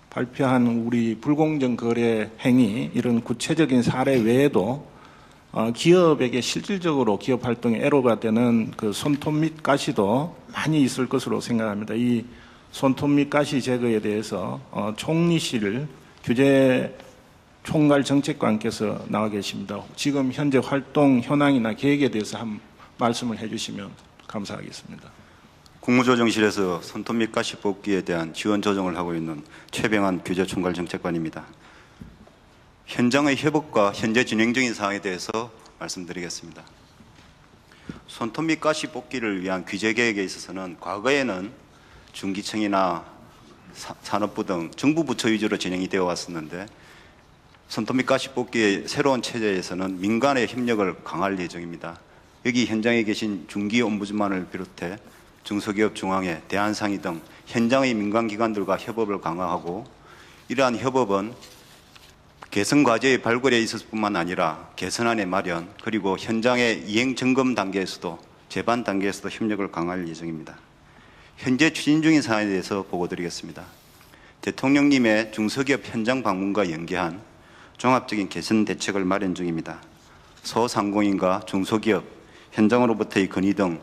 발표한 우리 불공정 거래 행위 이런 구체적인 사례 외에도 기업에게 실질적으로 기업 활동에 애로가 되는 그 손톱 및 가시도 많이 있을 것으로 생각합니다. 이 손톱 및 가시 제거에 대해서 총리실 규제 총괄 정책관께서 나와 계십니다. 지금 현재 활동 현황이나 계획에 대해서 한 말씀을 해주시면 감사하겠습니다. 국무조정실에서 손톱 및 가시 뽑기에 대한 지원 조정을 하고 있는 최병환 규제 총괄 정책관입니다. 현장의 협업과 현재 진행 중인 사항에 대해서 말씀드리겠습니다. 손톱 및 가시 뽑기를 위한 규제 계획에 있어서는 과거에는 중기청이나 산업부 등 정부 부처 위주로 진행이 되어 왔었는데 손톱 및 가시 뽑기의 새로운 체제에서는 민간의 협력을 강화할 예정입니다. 여기 현장에 계신 중기 옴부즈만을 비롯해 중소기업 중앙회, 대한상의 등 현장의 민간기관들과 협업을 강화하고 이러한 협업은 개선 과제의 발굴에 있을 뿐만 아니라 개선안의 마련 그리고 현장의 이행 점검 단계에서도 제반 단계에서도 협력을 강화할 예정입니다. 현재 추진 중인 사안에 대해서 보고드리겠습니다. 대통령님의 중소기업 현장 방문과 연계한 종합적인 개선 대책을 마련 중입니다. 소상공인과 중소기업, 현장으로부터의 건의 등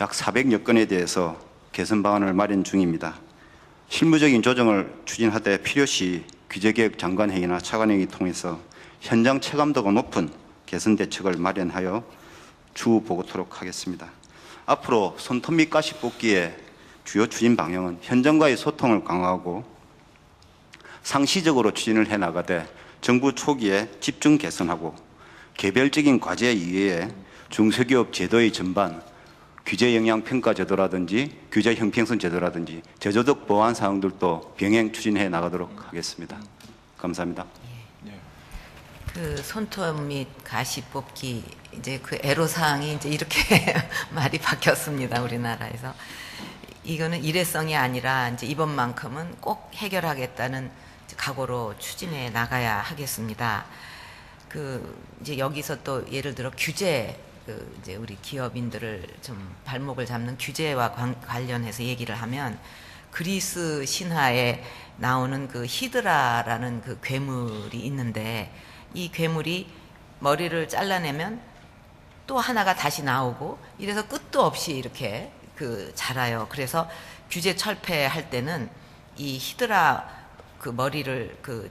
약 400여 건에 대해서 개선 방안을 마련 중입니다. 실무적인 조정을 추진하되 필요시 규제개혁 장관회의나 차관회의 통해서 현장 체감도가 높은 개선 대책을 마련하여 추후 보고토록 하겠습니다. 앞으로 손톱 및 가시 뽑기의 주요 추진 방향은 현장과의 소통을 강화하고 상시적으로 추진을 해나가되 정부 초기에 집중 개선하고 개별적인 과제 이외에 중소기업 제도의 전반, 규제 영향 평가 제도라든지 규제 형평성 제도라든지 제도적 보완 사항들도 병행 추진해 나가도록 하겠습니다. 감사합니다. 그 손톱 및 가시 뽑기 이제 그 애로 사항이 이제 이렇게 말이 바뀌었습니다. 우리나라에서. 이거는 일회성이 아니라 이제 이번만큼은 꼭 해결하겠다는 각오로 추진해 나가야 하겠습니다. 그 이제 여기서 또 예를 들어 규제, 그 이제 우리 기업인들을 좀 발목을 잡는 규제와 관련해서 얘기를 하면 그리스 신화에 나오는 그 히드라라는 그 괴물이 있는데 이 괴물이 머리를 잘라내면 또 하나가 다시 나오고 이래서 끝도 없이 이렇게 그 자라요. 그래서 규제 철폐할 때는 이 히드라 그 머리를 그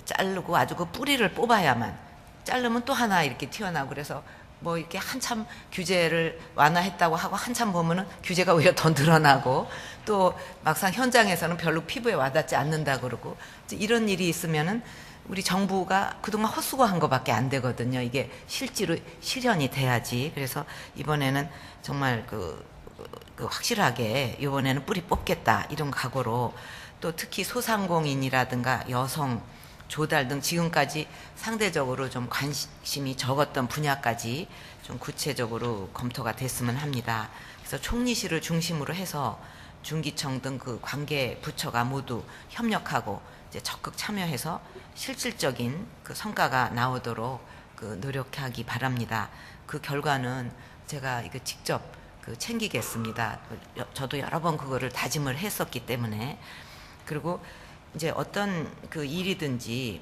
자르고 아주 그 뿌리를 뽑아야만, 자르면 또 하나 이렇게 튀어나오고, 그래서 뭐 이렇게 한참 규제를 완화했다고 하고 한참 보면은 규제가 오히려 더 늘어나고 또 막상 현장에서는 별로 피부에 와닿지 않는다 그러고, 이런 일이 있으면은 우리 정부가 그동안 헛수고한 것밖에 안 되거든요. 이게 실제로 실현이 돼야지. 그래서 이번에는 정말 그 확실하게 이번에는 뿌리 뽑겠다 이런 각오로, 또 특히 소상공인이라든가 여성, 조달 등 지금까지 상대적으로 좀 관심이 적었던 분야까지 좀 구체적으로 검토가 됐으면 합니다. 그래서 총리실을 중심으로 해서 중기청 등 그 관계 부처가 모두 협력하고 이제 적극 참여해서 실질적인 그 성과가 나오도록 그 노력하기 바랍니다. 그 결과는 제가 이거 직접 그 챙기겠습니다. 저도 여러 번 그거를 다짐을 했었기 때문에. 그리고 이제 어떤 그 일이든지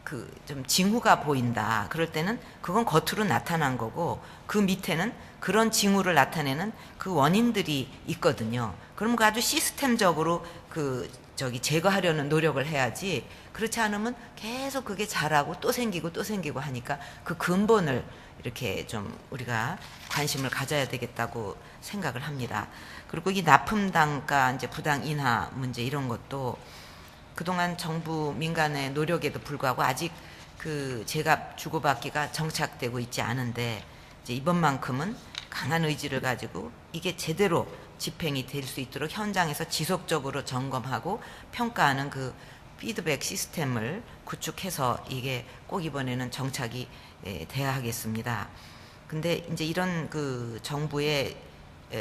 그 좀 징후가 보인다 그럴 때는 그건 겉으로 나타난 거고 그 밑에는 그런 징후를 나타내는 그 원인들이 있거든요. 그럼 그 아주 시스템적으로 그 제거하려는 노력을 해야지, 그렇지 않으면 계속 그게 자라고 또 생기고 또 생기고 하니까 그 근본을 이렇게 좀 우리가 관심을 가져야 되겠다고 생각을 합니다. 그리고 이 납품 단가 이제 부당 인하 문제 이런 것도 그동안 정부 민간의 노력에도 불구하고 아직 그 제값 주고받기가 정착되고 있지 않은데, 이제 이번만큼은 강한 의지를 가지고 이게 제대로 집행이 될 수 있도록 현장에서 지속적으로 점검하고 평가하는 그 피드백 시스템을 구축해서 이게 꼭 이번에는 정착이 돼야 하겠습니다. 근데 이제 이런 그 정부의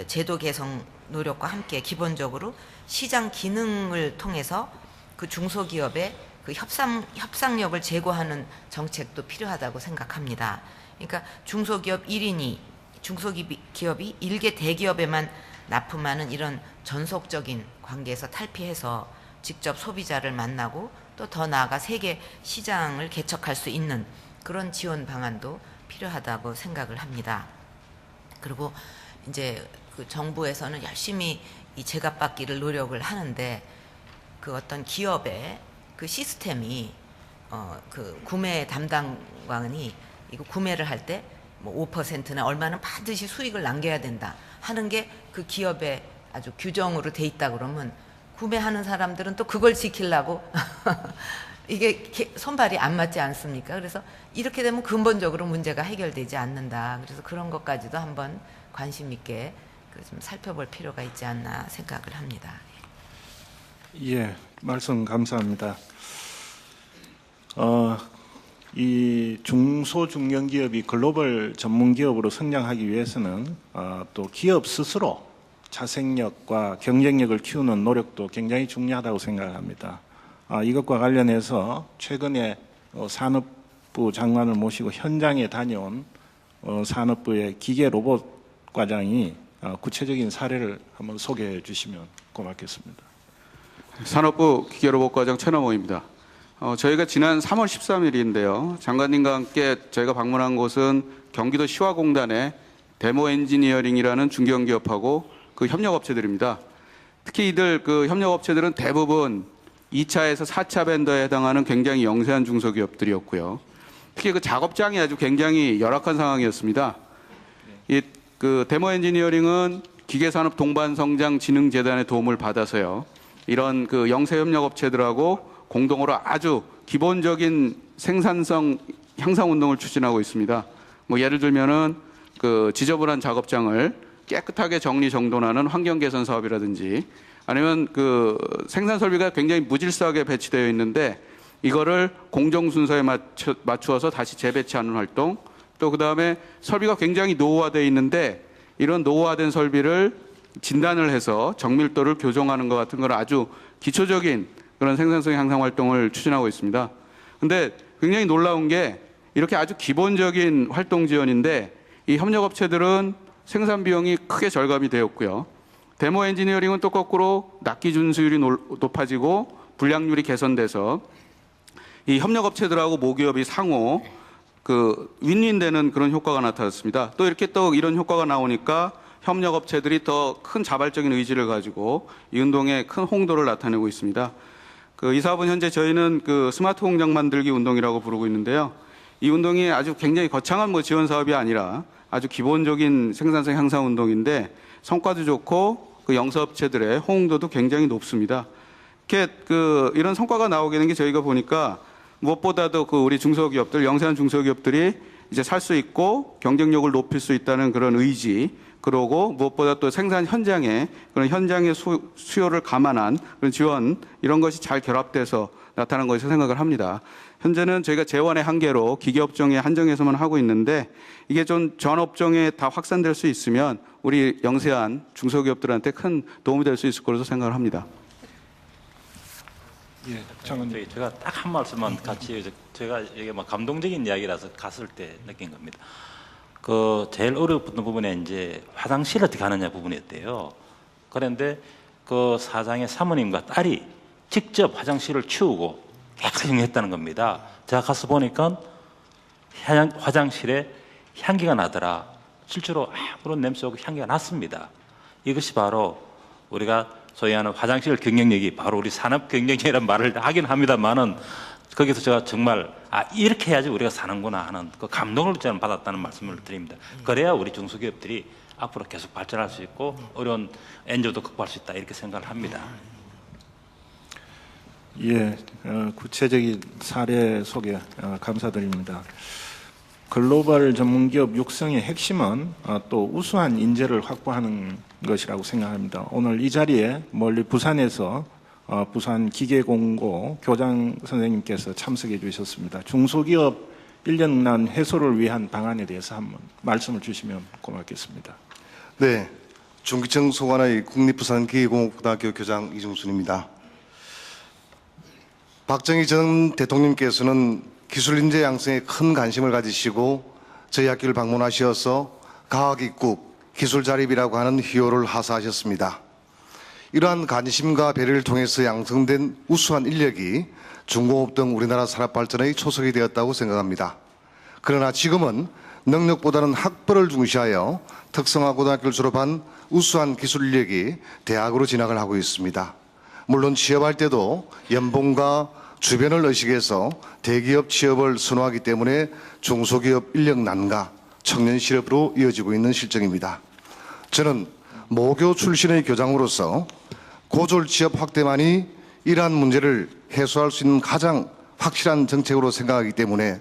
제도 개선 노력과 함께 기본적으로 시장 기능을 통해서 그 중소기업의 그 협상력을 제고하는 정책도 필요하다고 생각합니다. 그러니까 중소기업 1인이, 중소기업이 일개 대기업에만 납품하는 이런 전속적인 관계에서 탈피해서 직접 소비자를 만나고 또 더 나아가 세계 시장을 개척할 수 있는 그런 지원 방안도 필요하다고 생각을 합니다. 그리고 이제 그 정부에서는 열심히 이 제값받기를 노력을 하는데, 그 어떤 기업의 그 시스템이 그 구매 담당관이 이거 구매를 할 때 뭐 5%나 얼마는 반드시 수익을 남겨야 된다 하는 게 그 기업의 아주 규정으로 돼 있다 그러면 구매하는 사람들은 또 그걸 지키려고 이게 손발이 안 맞지 않습니까? 그래서 이렇게 되면 근본적으로 문제가 해결되지 않는다. 그래서 그런 것까지도 한번 관심 있게 좀 살펴볼 필요가 있지 않나 생각을 합니다. 예, 말씀 감사합니다. 이 중소중견기업이 글로벌 전문기업으로 성장하기 위해서는 또 기업 스스로 자생력과 경쟁력을 키우는 노력도 굉장히 중요하다고 생각합니다. 이것과 관련해서 최근에 산업부 장관을 모시고 현장에 다녀온 산업부의 기계로봇 과장이 구체적인 사례를 한번 소개해 주시면 고맙겠습니다. 산업부 기계로봇과장 최남호입니다. 저희가 지난 3월 13일인데요. 장관님과 함께 저희가 방문한 곳은 경기도 시화공단의 데모 엔지니어링이라는 중견기업하고 그 협력업체들입니다. 특히 이들 그 협력업체들은 대부분 2차에서 4차 벤더에 해당하는 굉장히 영세한 중소기업들이었고요. 특히 그 작업장이 아주 굉장히 열악한 상황이었습니다. 이 그 데모 엔지니어링은 기계산업 동반성장진흥재단의 도움을 받아서요. 이런 그 영세 협력업체들하고 공동으로 아주 기본적인 생산성 향상 운동을 추진하고 있습니다. 뭐 예를 들면은 그 지저분한 작업장을 깨끗하게 정리 정돈하는 환경 개선 사업이라든지 아니면 그 생산 설비가 굉장히 무질서하게 배치되어 있는데 이거를 공정 순서에 맞추어서 다시 재배치하는 활동, 또 그다음에 설비가 굉장히 노후화되어 있는데 이런 노후화된 설비를 진단을 해서 정밀도를 교정하는 것 같은 걸 아주 기초적인 그런 생산성 향상 활동을 추진하고 있습니다. 근데 굉장히 놀라운 게 이렇게 아주 기본적인 활동 지원인데 이 협력업체들은 생산 비용이 크게 절감이 되었고요. 데모 엔지니어링은 또 거꾸로 납기 준수율이 높아지고 불량률이 개선돼서 이 협력업체들하고 모기업이 상호 그 윈윈되는 그런 효과가 나타났습니다. 또 이렇게 또 이런 효과가 나오니까 협력업체들이 더 큰 자발적인 의지를 가지고 이 운동에 큰 홍도를 나타내고 있습니다. 이 사업은 현재 저희는 그 스마트 공장 만들기 운동이라고 부르고 있는데요. 이 운동이 아주 굉장히 거창한 뭐 지원 사업이 아니라 아주 기본적인 생산성 향상 운동인데 성과도 좋고 그 영세업체들의 호응도도 굉장히 높습니다. 이렇게 이런 성과가 나오게 된 게 저희가 보니까 무엇보다도 그 우리 중소기업들, 영세한 중소기업들이 이제 살 수 있고 경쟁력을 높일 수 있다는 그런 의지, 그러고 무엇보다 또 생산 현장에 그런 현장의 수요를 감안한 그런 지원 이런 것이 잘 결합돼서 나타난 것이라고 생각을 합니다. 현재는 저희가 재원의 한계로 기계업종에 한정해서만 하고 있는데 이게 좀 전 업종에 다 확산될 수 있으면 우리 영세한 중소기업들한테 큰 도움이 될 수 있을 거라고 생각을 합니다. 예, 장관님. 제가 딱 한 말씀만 같이 제가 이게 막 감동적인 이야기라서 갔을 때 느낀 겁니다. 그 제일 어려웠던 부분에 이제 화장실 어떻게 하느냐 부분이었대요. 그런데 그 사장의 사모님과 딸이 직접 화장실을 치우고 깨끗이 정리했다는 겁니다. 제가 가서 보니까 화장실에 향기가 나더라. 실제로 아무런 냄새 없고 향기가 났습니다. 이것이 바로 우리가 소위 하는 화장실 경쟁력이 바로 우리 산업 경쟁력이라는 말을 하긴 합니다만은 거기서 제가 정말 이렇게 해야지 우리가 사는구나 하는 그 감동을 저는 받았다는 말씀을 드립니다. 그래야 우리 중소기업들이 앞으로 계속 발전할 수 있고 어려운 엔저도 극복할 수 있다 이렇게 생각을 합니다. 예, 구체적인 사례 소개 감사드립니다. 글로벌 전문기업 육성의 핵심은 또 우수한 인재를 확보하는 것이라고 생각합니다. 오늘 이 자리에 멀리 부산에서 부산 기계공고 교장 선생님께서 참석해 주셨습니다. 중소기업 1년난 해소를 위한 방안에 대해서 한번 말씀을 주시면 고맙겠습니다. 네, 중기청 소관의 국립부산기계공업고등학교 교장 이중순입니다. 박정희 전 대통령께서는 기술인재 양성에 큰 관심을 가지시고 저희 학교를 방문하셔서 과학입국, 기술자립이라고 하는 희호를 하사하셨습니다. 이러한 관심과 배려를 통해서 양성된 우수한 인력이 중공업 등 우리나라 산업 발전의 초석이 되었다고 생각합니다. 그러나 지금은 능력보다는 학벌을 중시하여 특성화 고등학교를 졸업한 우수한 기술 인력이 대학으로 진학을 하고 있습니다. 물론 취업할 때도 연봉과 주변을 의식해서 대기업 취업을 선호하기 때문에 중소기업 인력 난가, 청년 실업으로 이어지고 있는 실정입니다. 저는 모교 출신의 교장으로서 고졸 취업 확대만이 이러한 문제를 해소할 수 있는 가장 확실한 정책으로 생각하기 때문에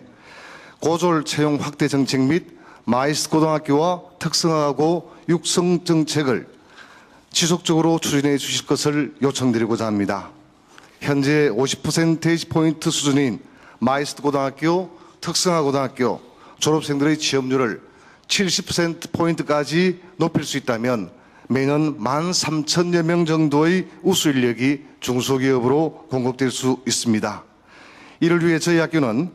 고졸 채용 확대 정책 및 마이스 고등학교와 특성화고 육성 정책을 지속적으로 추진해 주실 것을 요청드리고자 합니다. 현재 50%포인트 수준인 마이스 고등학교, 특성화 고등학교 졸업생들의 취업률을 70%포인트까지 높일 수 있다면 매년 13,000여 명 정도의 우수 인력이 중소기업으로 공급될 수 있습니다. 이를 위해 저희 학교는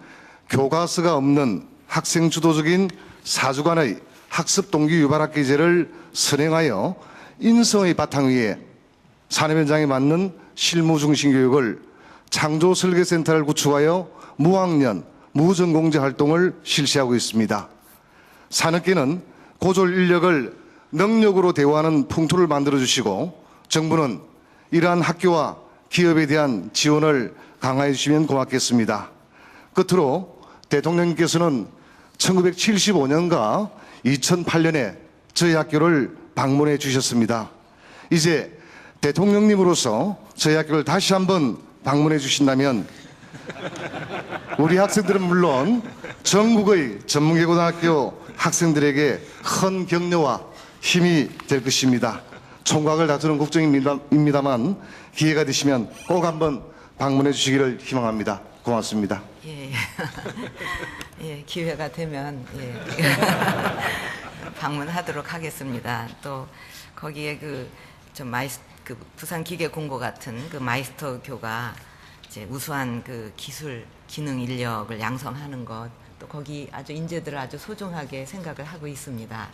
교과서가 없는 학생 주도적인 4주간의 학습 동기 유발학기제를 선행하여 인성의 바탕 위에 산업 현장에 맞는 실무 중심 교육을 창조설계센터를 구축하여 무학년, 무전공제 활동을 실시하고 있습니다. 산업계는 고졸 인력을 능력으로 대우하는 풍토를 만들어주시고 정부는 이러한 학교와 기업에 대한 지원을 강화해 주시면 고맙겠습니다. 끝으로 대통령님께서는 1975년과 2008년에 저희 학교를 방문해 주셨습니다. 이제 대통령님으로서 저희 학교를 다시 한번 방문해 주신다면 우리 학생들은 물론 전국의 전문계고등학교 학생들에게 큰 격려와 힘이 될 것입니다. 총각을 다투는 국정입니다만 기회가 되시면 꼭 한번 방문해 주시기를 희망합니다. 고맙습니다. 예, 예, 기회가 되면 예. 방문하도록 하겠습니다. 또 거기에 그 부산 기계공고 같은 그 마이스터교가 이제 우수한 그 기술 기능 인력을 양성하는 것, 또 거기 아주 인재들을 아주 소중하게 생각을 하고 있습니다.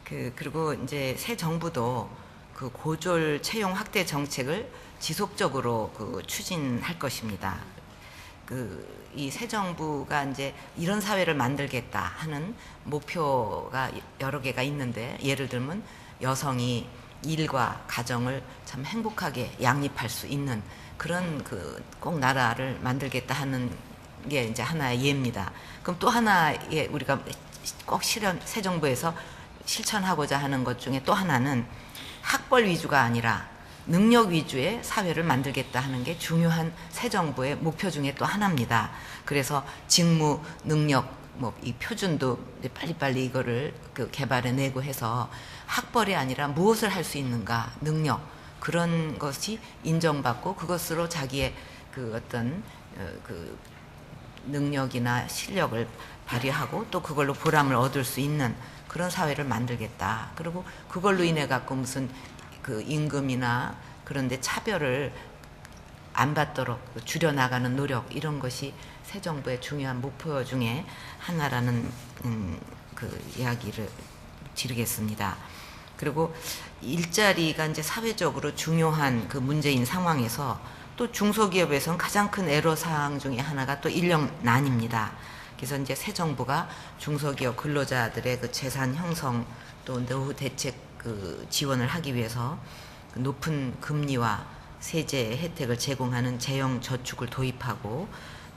그리고 이제 새 정부도 그 고졸 채용 확대 정책을 지속적으로 추진할 것입니다. 이 새 정부가 이제 이런 사회를 만들겠다 하는 목표가 여러 개가 있는데, 예를 들면 여성이 일과 가정을 참 행복하게 양립할 수 있는 그런 꼭 나라를 만들겠다 하는 게 이제 하나의 예입니다. 그럼 또 하나의 우리가 꼭 새 정부에서 실천하고자 하는 것 중에 또 하나는 학벌 위주가 아니라 능력 위주의 사회를 만들겠다 하는 게 중요한 새 정부의 목표 중에 또 하나입니다. 그래서 직무, 능력, 이 표준도 빨리빨리 이거를 개발해내고 해서 학벌이 아니라 무엇을 할 수 있는가, 능력, 그런 것이 인정받고 그것으로 자기의 어떤 능력이나 실력을 발휘하고 또 그걸로 보람을 얻을 수 있는 그런 사회를 만들겠다. 그리고 그걸로 인해 갖고 무슨 임금이나 그런데 차별을 안 받도록 줄여나가는 노력, 이런 것이 새 정부의 중요한 목표 중에 하나라는 이야기를 드리겠습니다. 그리고 일자리가 이제 사회적으로 중요한 문제인 상황에서 또 중소기업에서는 가장 큰 애로사항 중에 하나가 또 인력난입니다. 그래서 이제 새 정부가 중소기업 근로자들의 재산 형성 또 노후 대책 지원을 하기 위해서 높은 금리와 세제 혜택을 제공하는 재형 저축을 도입하고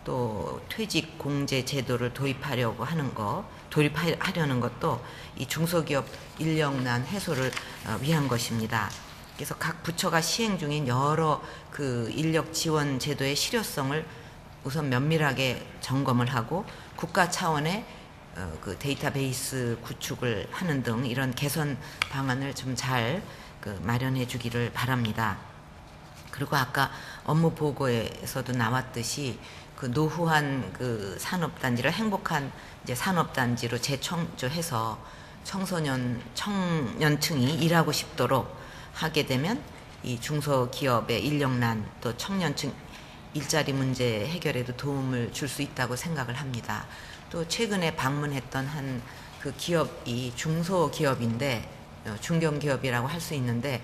또 퇴직 공제 제도를 도입하려는 것도 이 중소기업 인력난 해소를 위한 것입니다. 그래서 각 부처가 시행 중인 여러 인력 지원 제도의 실효성을 우선 면밀하게 점검을 하고 국가 차원의 데이터베이스 구축을 하는 등 이런 개선 방안을 좀 잘 마련해 주기를 바랍니다. 그리고 아까 업무 보고에서도 나왔듯이 노후한 산업단지를 행복한 이제 산업단지로 재창조해서 청년층이 일하고 싶도록 하게 되면 이 중소기업의 인력난 또 청년층 일자리 문제 해결에도 도움을 줄 수 있다고 생각을 합니다. 또 최근에 방문했던 한 기업이 중소기업인데 중견기업이라고 할 수 있는데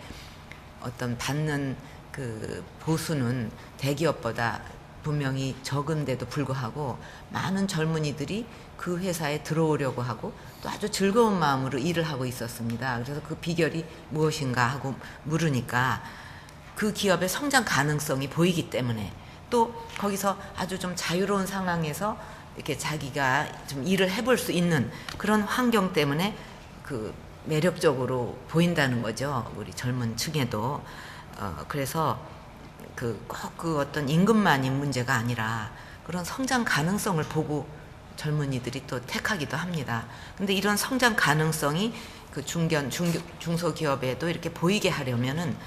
어떤 받는 보수는 대기업보다 분명히 적은데도 불구하고 많은 젊은이들이 그 회사에 들어오려고 하고 또 아주 즐거운 마음으로 일을 하고 있었습니다. 그래서 그 비결이 무엇인가 하고 물으니까 그 기업의 성장 가능성이 보이기 때문에 또 거기서 아주 좀 자유로운 상황에서 이렇게 자기가 좀 일을 해볼 수 있는 그런 환경 때문에 매력적으로 보인다는 거죠. 우리 젊은 층에도. 그래서 꼭 어떤 임금만이 문제가 아니라 그런 성장 가능성을 보고 젊은이들이 또 택하기도 합니다. 근데 이런 성장 가능성이 중소기업에도 이렇게 보이게 하려면은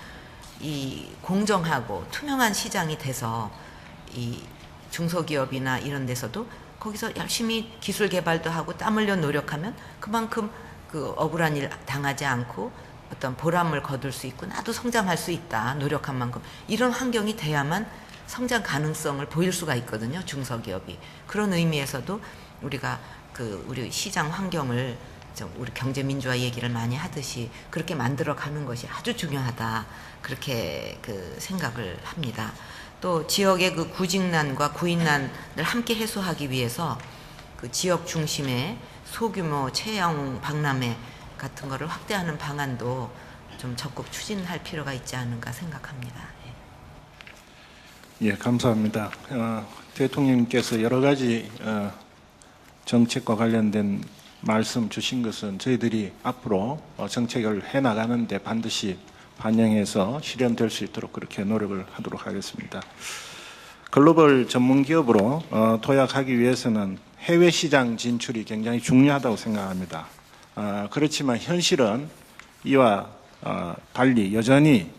이 공정하고 투명한 시장이 돼서 이 중소기업이나 이런 데서도 거기서 열심히 기술 개발도 하고 땀 흘려 노력하면 그만큼 억울한 일 당하지 않고 어떤 보람을 거둘 수 있고 나도 성장할 수 있다, 노력한 만큼. 이런 환경이 돼야만 성장 가능성을 보일 수가 있거든요, 중소기업이. 그런 의미에서도 우리가 우리 시장 환경을 우리 경제 민주화 얘기를 많이 하듯이 그렇게 만들어 가는 것이 아주 중요하다. 그렇게 그 생각을 합니다. 또 지역의 그 구직난과 구인난을 함께 해소하기 위해서 그 지역 중심의 소규모 채용 박람회 같은 거를 확대하는 방안도 좀 적극 추진할 필요가 있지 않은가 생각합니다. 예, 감사합니다. 대통령님께서 여러 가지 정책과 관련된 말씀 주신 것은 저희들이 앞으로 정책을 해나가는데 반드시 반영해서 실현될 수 있도록 그렇게 노력을 하도록 하겠습니다. 글로벌 전문 기업으로 도약하기 위해서는 해외 시장 진출이 굉장히 중요하다고 생각합니다. 그렇지만 현실은 이와 달리 여전히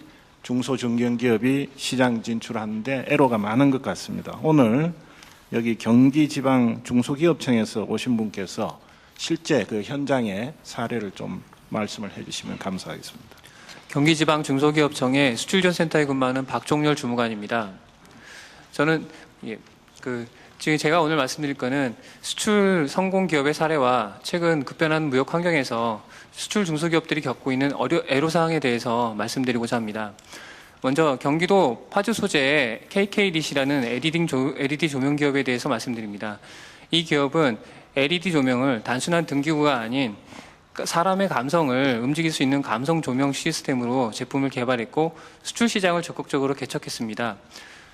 중소중견기업이 시장 진출하는데 애로가 많은 것 같습니다. 오늘 여기 경기지방중소기업청에서 오신 분께서 실제 그 현장의 사례를 좀 말씀을 해주시면 감사하겠습니다. 경기지방중소기업청의 수출지원센터에 근무하는 박종렬 주무관입니다. 저는 지금 제가 오늘 말씀드릴 거는 수출 성공 기업의 사례와 최근 급변한 무역 환경에서 수출 중소기업들이 겪고 있는 애로사항에 대해서 말씀드리고자 합니다. 먼저 경기도 파주 소재의 KKDC라는 LED 조명 기업에 대해서 말씀드립니다. 이 기업은 LED 조명을 단순한 등기구가 아닌 사람의 감성을 움직일 수 있는 감성 조명 시스템으로 제품을 개발했고 수출 시장을 적극적으로 개척했습니다.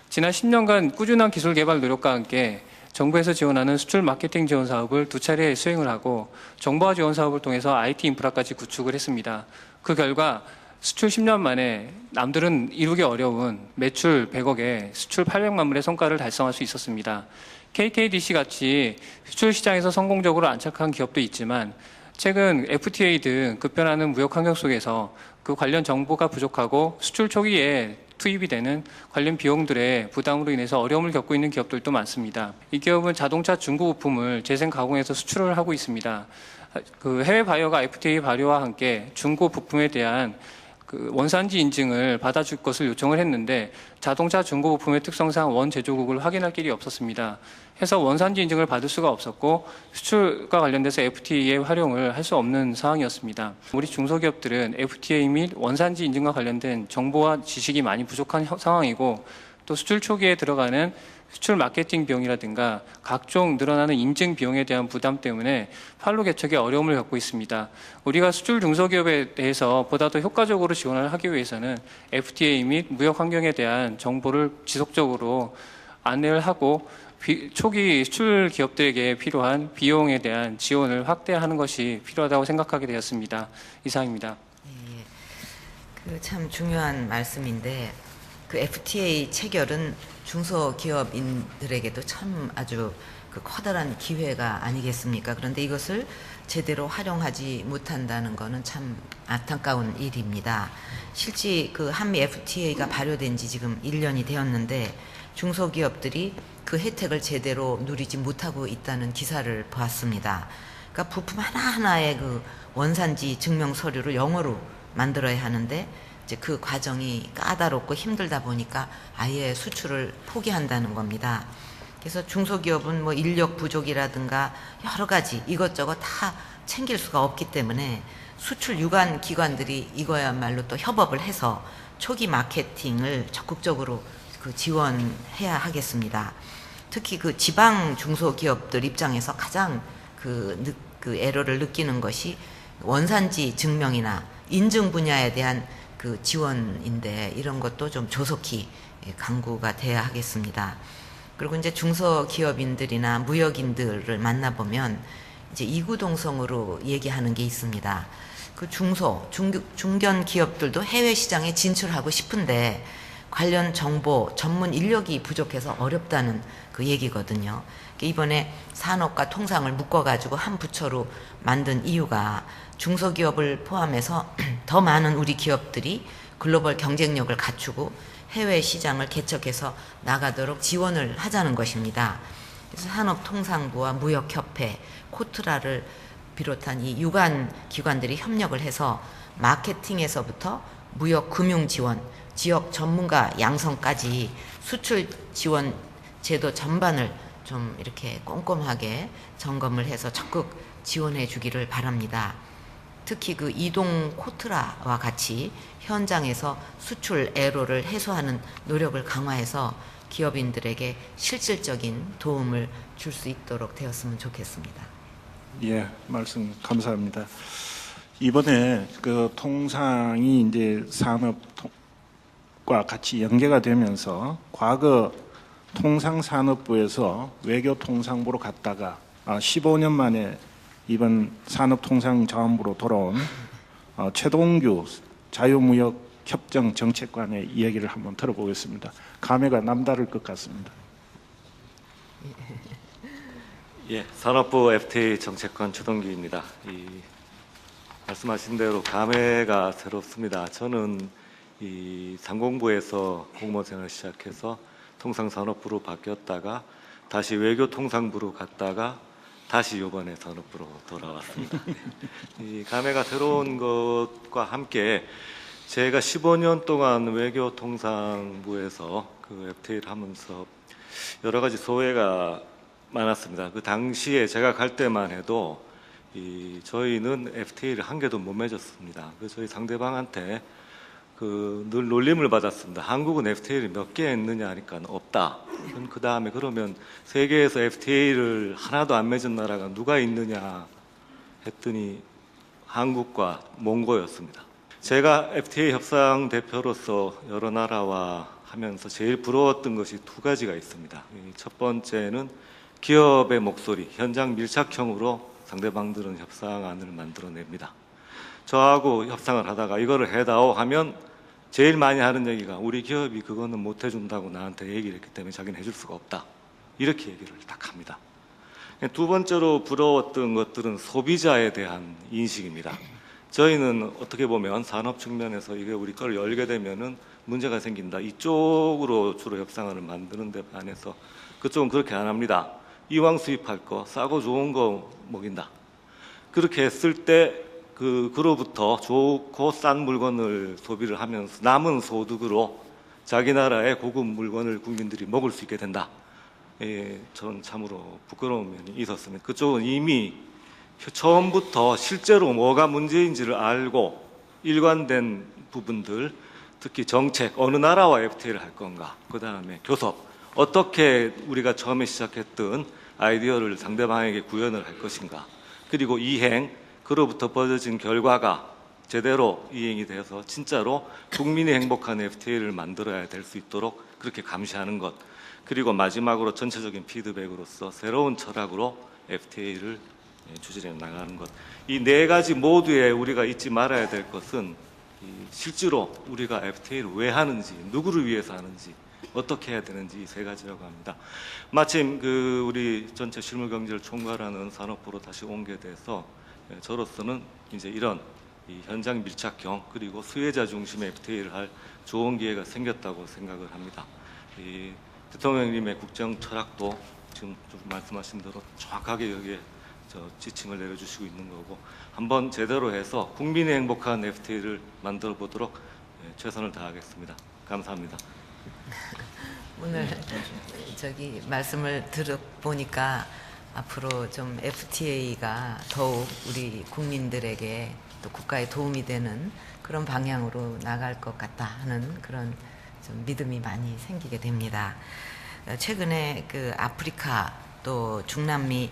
지난 10년간 꾸준한 기술 개발 노력과 함께 정부에서 지원하는 수출 마케팅 지원 사업을 2차례 수행을 하고 정보화 지원 사업을 통해서 IT 인프라까지 구축을 했습니다. 그 결과 수출 10년 만에 남들은 이루기 어려운 매출 100억에 수출 800만 불의 성과를 달성할 수 있었습니다. KKDC 같이 수출 시장에서 성공적으로 안착한 기업도 있지만 최근 FTA 등 급변하는 무역 환경 속에서 그 관련 정보가 부족하고 수출 초기에 투입이 되는 관련 비용들의 부담으로 인해서 어려움을 겪고 있는 기업들도 많습니다. 이 기업은 자동차 중고 부품을 재생 가공해서 수출을 하고 있습니다. 그 해외 바이어가 FTA 발효와 함께 중고 부품에 대한 그 원산지 인증을 받아줄 것을 요청을 했는데 자동차 중고 부품의 특성상 원 제조국을 확인할 길이 없었습니다. 해서 원산지 인증을 받을 수가 없었고 수출과 관련돼서 FTA의 활용을 할 수 없는 상황이었습니다. 우리 중소기업들은 FTA 및 원산지 인증과 관련된 정보와 지식이 많이 부족한 상황이고 또 수출 초기에 들어가는 수출 마케팅 비용이라든가 각종 늘어나는 인증 비용에 대한 부담 때문에 판로 개척에 어려움을 겪고 있습니다. 우리가 수출 중소기업에 대해서 보다 더 효과적으로 지원을 하기 위해서는 FTA 및 무역 환경에 대한 정보를 지속적으로 안내를 하고 초기 수출 기업들에게 필요한 비용에 대한 지원을 확대하는 것이 필요하다고 생각하게 되었습니다. 이상입니다. 그 참 중요한 말씀인데 그 FTA 체결은 중소기업인들에게도 참 아주 그 커다란 기회가 아니겠습니까? 그런데 이것을 제대로 활용하지 못한다는 것은 참 안타까운 일입니다. 실제 그 한미 FTA가 발효된 지 지금 1년이 되었는데 중소기업들이 그 혜택을 제대로 누리지 못하고 있다는 기사를 보았습니다. 그러니까 부품 하나하나의 그 원산지 증명 서류를 영어로 만들어야 하는데 이제 그 과정이 까다롭고 힘들다 보니까 아예 수출을 포기한다는 겁니다. 그래서 중소기업은 뭐 인력 부족이라든가 여러 가지 이것저것 다 챙길 수가 없기 때문에 수출 유관 기관들이 이거야말로 또 협업을 해서 초기 마케팅을 적극적으로 그 지원해야 하겠습니다. 특히 그 지방 중소기업들 입장에서 가장 그 애로를 느끼는 것이 원산지 증명이나 인증 분야에 대한 그 지원인데 이런 것도 좀 조속히 강구가 돼야 하겠습니다. 그리고 이제 중소기업인들이나 무역인들을 만나보면 이제 이구동성으로 얘기하는 게 있습니다. 그 중견 기업들도 해외 시장에 진출하고 싶은데 관련 정보, 전문 인력이 부족해서 어렵다는 그 얘기거든요. 이번에 산업과 통상을 묶어가지고 한 부처로 만든 이유가 중소기업을 포함해서 더 많은 우리 기업들이 글로벌 경쟁력을 갖추고 해외 시장을 개척해서 나가도록 지원을 하자는 것입니다. 그래서 산업통상부와 무역협회, 코트라를 비롯한 이 유관 기관들이 협력을 해서 마케팅에서부터 무역 금융 지원, 지역 전문가 양성까지 수출 지원 제도 전반을 좀 이렇게 꼼꼼하게 점검을 해서 적극 지원해 주기를 바랍니다. 특히 그 이동 코트라와 같이 현장에서 수출 애로를 해소하는 노력을 강화해서 기업인들에게 실질적인 도움을 줄 수 있도록 되었으면 좋겠습니다. 예, 말씀 감사합니다. 이번에 그 통상이 이제 산업과 같이 연계가 되면서 과거 통상산업부에서 외교통상부로 갔다가 15년 만에 이번 산업통상자원부로 돌아온 최동규 자유무역협정정책관의 이야기를 한번 들어보겠습니다. 감회가 남다를 것 같습니다. 예, 산업부 FTA 정책관 최동규입니다. 말씀하신 대로 감회가 새롭습니다. 저는 이 상공부에서 공무원 생활을 시작해서 통상산업부로 바뀌었다가 다시 외교통상부로 갔다가 다시 이번에 산업부로 돌아왔습니다. 이 감회가 새로운 것과 함께 제가 15년 동안 외교통상부에서 그 FTA를 하면서 여러 가지 소회가 많았습니다. 그 당시에 제가 갈 때만 해도 저희는 FTA를 한 개도 못 맺었습니다. 저희 상대방한테 늘 놀림을 받았습니다. 한국은 FTA를 몇 개 했느냐 하니까 없다. 그 다음에 그러면 세계에서 FTA를 하나도 안 맺은 나라가 누가 있느냐 했더니 한국과 몽고였습니다. 제가 FTA 협상 대표로서 여러 나라와 하면서 제일 부러웠던 것이 두 가지가 있습니다. 첫 번째는 기업의 목소리, 현장 밀착형으로 상대방들은 협상안을 만들어냅니다. 저하고 협상을 하다가 이거를 해다오 하면 제일 많이 하는 얘기가 우리 기업이 그거는 못 해준다고 나한테 얘기를 했기 때문에 자기는 해줄 수가 없다. 이렇게 얘기를 딱 합니다. 두 번째로 부러웠던 것들은 소비자에 대한 인식입니다. 저희는 어떻게 보면 산업 측면에서 이게 우리 걸 열게 되면은 문제가 생긴다. 이쪽으로 주로 협상안을 만드는 데 반해서 그쪽은 그렇게 안 합니다. 이왕 수입할 거 싸고 좋은 거 먹인다. 그렇게 했을 때 그로부터 좋고 싼 물건을 소비를 하면서 남은 소득으로 자기 나라의 고급 물건을 국민들이 먹을 수 있게 된다. 저는 참으로 부끄러운 면이 있었습니다. 그쪽은 이미 처음부터 실제로 뭐가 문제인지를 알고 일관된 부분들, 특히 정책, 어느 나라와 FTA를 할 건가, 그 다음에 교섭, 어떻게 우리가 처음에 시작했던 아이디어를 상대방에게 구현을 할 것인가, 그리고 이행, 그로부터 벌어진 결과가 제대로 이행이 돼서 진짜로 국민이 행복한 FTA를 만들어야 될 수 있도록 그렇게 감시하는 것, 그리고 마지막으로 전체적인 피드백으로서 새로운 철학으로 FTA를 추진해 나가는 것. 이 네 가지 모두에 우리가 잊지 말아야 될 것은 실제로 우리가 FTA를 왜 하는지, 누구를 위해서 하는지, 어떻게 해야 되는지 이 세 가지라고 합니다. 마침 우리 전체 실물 경제를 총괄하는 산업부로 다시 오게 돼서 저로서는 이제 이런 이 현장 밀착형 그리고 수혜자 중심의 FTA를 할 좋은 기회가 생겼다고 생각을 합니다. 이 대통령님의 국정 철학도 지금 좀 말씀하신 대로 정확하게 여기에 지침을 내려주시고 있는 거고, 한번 제대로 해서 국민이 행복한 FTA를 만들어 보도록 최선을 다하겠습니다. 감사합니다. 오늘 말씀을 들어보니까 앞으로 좀 FTA가 더욱 우리 국민들에게 또 국가에 도움이 되는 그런 방향으로 나갈 것 같다 하는 그런 좀 믿음이 많이 생기게 됩니다. 최근에 아프리카 또 중남미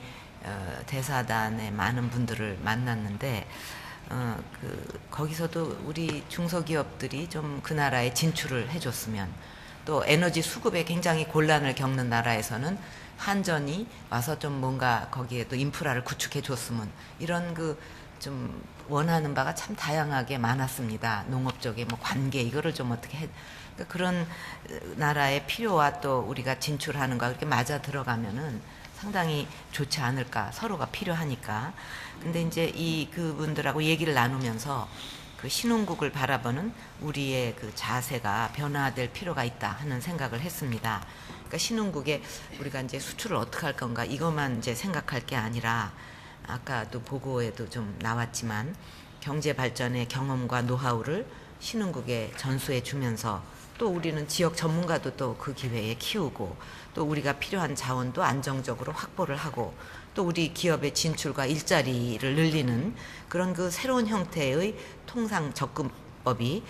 대사단의 많은 분들을 만났는데 거기서도 우리 중소기업들이 좀 그 나라에 진출을 해줬으면, 또 에너지 수급에 굉장히 곤란을 겪는 나라에서는 한전이 와서 좀 뭔가 거기에 또 인프라를 구축해 줬으면, 이런 좀 원하는 바가 참 다양하게 많았습니다. 농업적인 관계 이거를 좀 어떻게 해, 그런 나라의 필요와 또 우리가 진출하는 거 그렇게 맞아 들어가면은 상당히 좋지 않을까, 서로가 필요하니까. 근데 이제 그분들하고 얘기를 나누면서 신흥국을 바라보는 우리의 자세가 변화될 필요가 있다 하는 생각을 했습니다. 그러니까 신흥국에 우리가 이제 수출을 어떻게 할 건가 이것만 이제 생각할 게 아니라, 아까도 보고에도 좀 나왔지만 경제 발전의 경험과 노하우를 신흥국에 전수해 주면서, 또 우리는 지역 전문가도 또 그 기회에 키우고, 또 우리가 필요한 자원도 안정적으로 확보를 하고, 또 우리 기업의 진출과 일자리를 늘리는 그런 그 새로운 형태의 통상 접근법이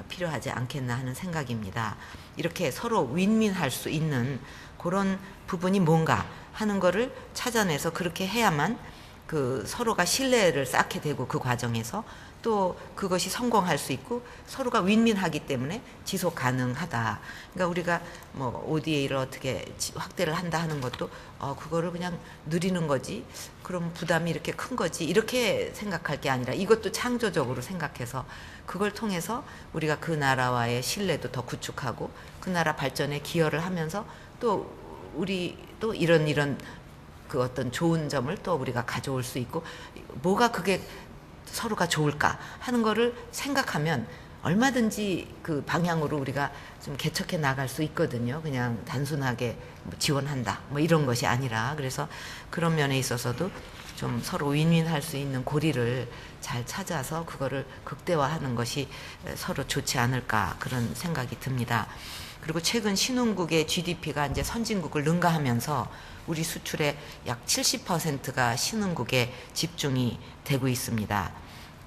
필요하지 않겠나 하는 생각입니다. 이렇게 서로 윈윈할 수 있는 그런 부분이 뭔가 하는 거를 찾아내서 그렇게 해야만 그 서로가 신뢰를 쌓게 되고 그 과정에서 또 그것이 성공할 수 있고 서로가 윈윈하기 때문에 지속 가능하다. 그러니까 우리가 뭐 ODA를 어떻게 확대를 한다 하는 것도 그거를 그냥 누리는 거지. 그럼 부담이 이렇게 큰 거지. 이렇게 생각할 게 아니라 이것도 창조적으로 생각해서 그걸 통해서 우리가 그 나라와의 신뢰도 더 구축하고 그 나라 발전에 기여를 하면서 또 우리 또 이런 그 어떤 좋은 점을 또 우리가 가져올 수 있고 뭐가 그게 서로가 좋을까 하는 거를 생각하면 얼마든지 그 방향으로 우리가 좀 개척해 나갈 수 있거든요. 그냥 단순하게 뭐 지원한다 뭐 이런 것이 아니라 그래서 그런 면에 있어서도 좀 서로 윈윈할 수 있는 고리를 잘 찾아서 그거를 극대화하는 것이 서로 좋지 않을까 그런 생각이 듭니다. 그리고 최근 신흥국의 GDP가 이제 선진국을 능가하면서 우리 수출의 약 70%가 신흥국에 집중이 되고 있습니다.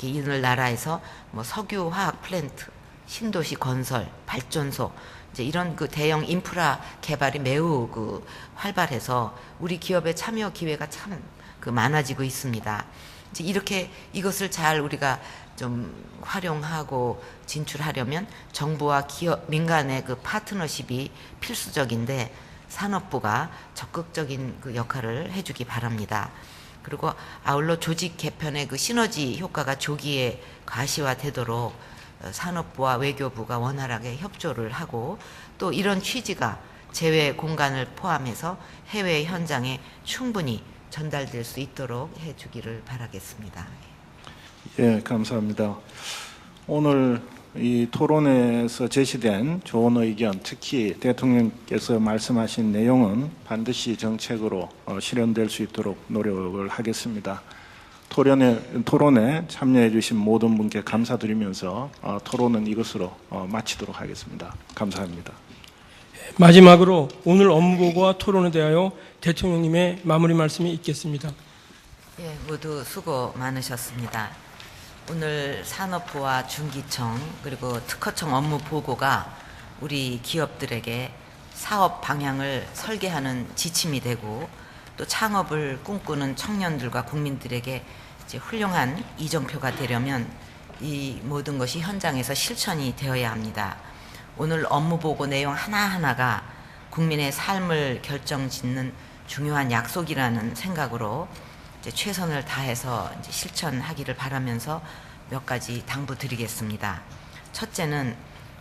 이들 나라에서 뭐 석유 화학 플랜트, 신도시 건설, 발전소 이제 이런 그 대형 인프라 개발이 매우 그 활발해서 우리 기업의 참여 기회가 참 그 많아지고 있습니다. 이제 이렇게 이것을 잘 우리가 좀 활용하고 진출하려면 정부와 기업, 민간의 그 파트너십이 필수적인데 산업부가 적극적인 그 역할을 해주기 바랍니다. 그리고 아울러 조직 개편의 그 시너지 효과가 조기에 가시화되도록 산업부와 외교부가 원활하게 협조를 하고 또 이런 취지가 재외 공간을 포함해서 해외 현장에 충분히 전달될 수 있도록 해주기를 바라겠습니다. 예, 감사합니다. 오늘 이 토론에서 제시된 좋은 의견, 특히 대통령께서 말씀하신 내용은 반드시 정책으로 실현될 수 있도록 노력을 하겠습니다. 토론에 참여해 주신 모든 분께 감사드리면서 토론은 이것으로 마치도록 하겠습니다. 감사합니다. 마지막으로 오늘 업무보고와 토론에 대하여 대통령님의 마무리 말씀이 있겠습니다. 예, 모두 수고 많으셨습니다. 오늘 산업부와 중기청 그리고 특허청 업무 보고가 우리 기업들에게 사업 방향을 설계하는 지침이 되고 또 창업을 꿈꾸는 청년들과 국민들에게 이제 훌륭한 이정표가 되려면 이 모든 것이 현장에서 실천이 되어야 합니다. 오늘 업무 보고 내용 하나하나가 국민의 삶을 결정짓는 중요한 약속이라는 생각으로 이제 최선을 다해서 이제 실천하기를 바라면서 몇 가지 당부드리겠습니다. 첫째는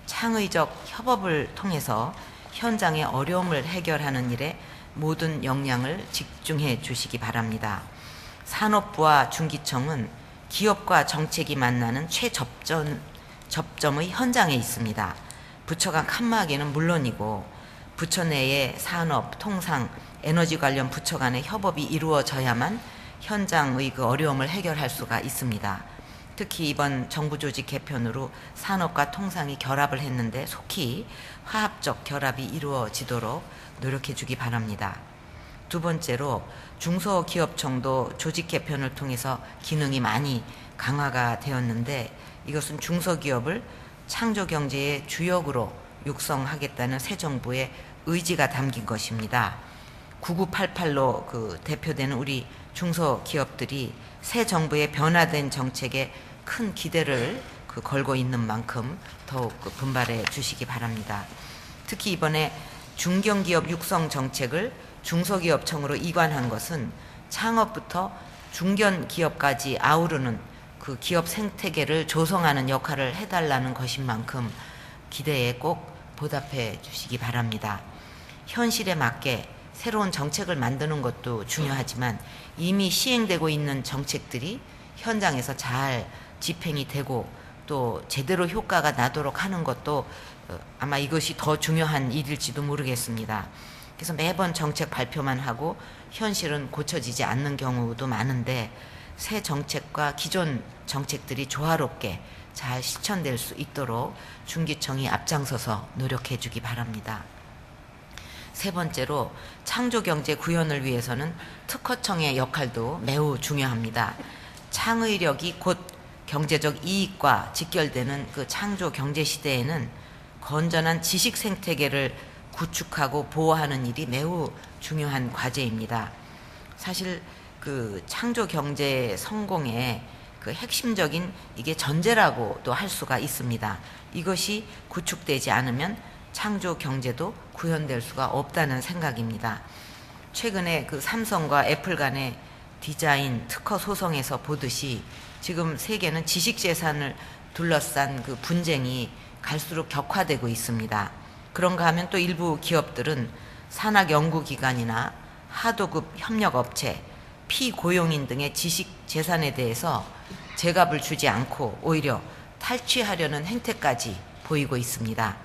창의적 협업을 통해서 현장의 어려움을 해결하는 일에 모든 역량을 집중해 주시기 바랍니다. 산업부와 중기청은 기업과 정책이 만나는 최접점의 현장에 있습니다. 부처가 칸막이는 물론이고 부처 내의 산업, 통상, 에너지 관련 부처 간의 협업이 이루어져야만 현장의 그 어려움을 해결할 수가 있습니다. 특히 이번 정부 조직 개편으로 산업과 통상이 결합을 했는데 속히 화합적 결합이 이루어지도록 노력해 주기 바랍니다. 두 번째로 중소기업청도 조직 개편을 통해서 기능이 많이 강화가 되었는데 이것은 중소기업을 창조경제의 주역으로 육성하겠다는 새 정부의 의지가 담긴 것입니다. 9988로 그 대표되는 우리 중소기업들이 새 정부의 변화된 정책에 큰 기대를 걸고 있는 만큼 더욱 분발해 주시기 바랍니다. 특히 이번에 중견기업 육성 정책을 중소기업청으로 이관한 것은 창업부터 중견기업까지 아우르는 그 기업 생태계를 조성하는 역할을 해달라는 것인 만큼 기대에 꼭 보답해 주시기 바랍니다. 현실에 맞게 새로운 정책을 만드는 것도 중요하지만 이미 시행되고 있는 정책들이 현장에서 잘 집행이 되고 또 제대로 효과가 나도록 하는 것도 아마 이것이 더 중요한 일일지도 모르겠습니다. 그래서 매번 정책 발표만 하고 현실은 고쳐지지 않는 경우도 많은데 새 정책과 기존 정책들이 조화롭게 잘 실천될 수 있도록 중기청이 앞장서서 노력해 주기 바랍니다. 세 번째로 창조경제 구현을 위해서는 특허청의 역할도 매우 중요합니다. 창의력이 곧 경제적 이익과 직결되는 그 창조 경제 시대에는 건전한 지식 생태계를 구축하고 보호하는 일이 매우 중요한 과제입니다. 사실 그 창조 경제 성공의 그 핵심적인 이게 전제라고도 할 수가 있습니다. 이것이 구축되지 않으면 창조 경제도 구현될 수가 없다는 생각입니다. 최근에 그 삼성과 애플 간의 디자인 특허 소송에서 보듯이 지금 세계는 지식재산을 둘러싼 그 분쟁이 갈수록 격화되고 있습니다. 그런가 하면 또 일부 기업들은 산학연구기관이나 하도급 협력업체, 피고용인 등의 지식재산에 대해서 제값을 주지 않고 오히려 탈취하려는 행태까지 보이고 있습니다.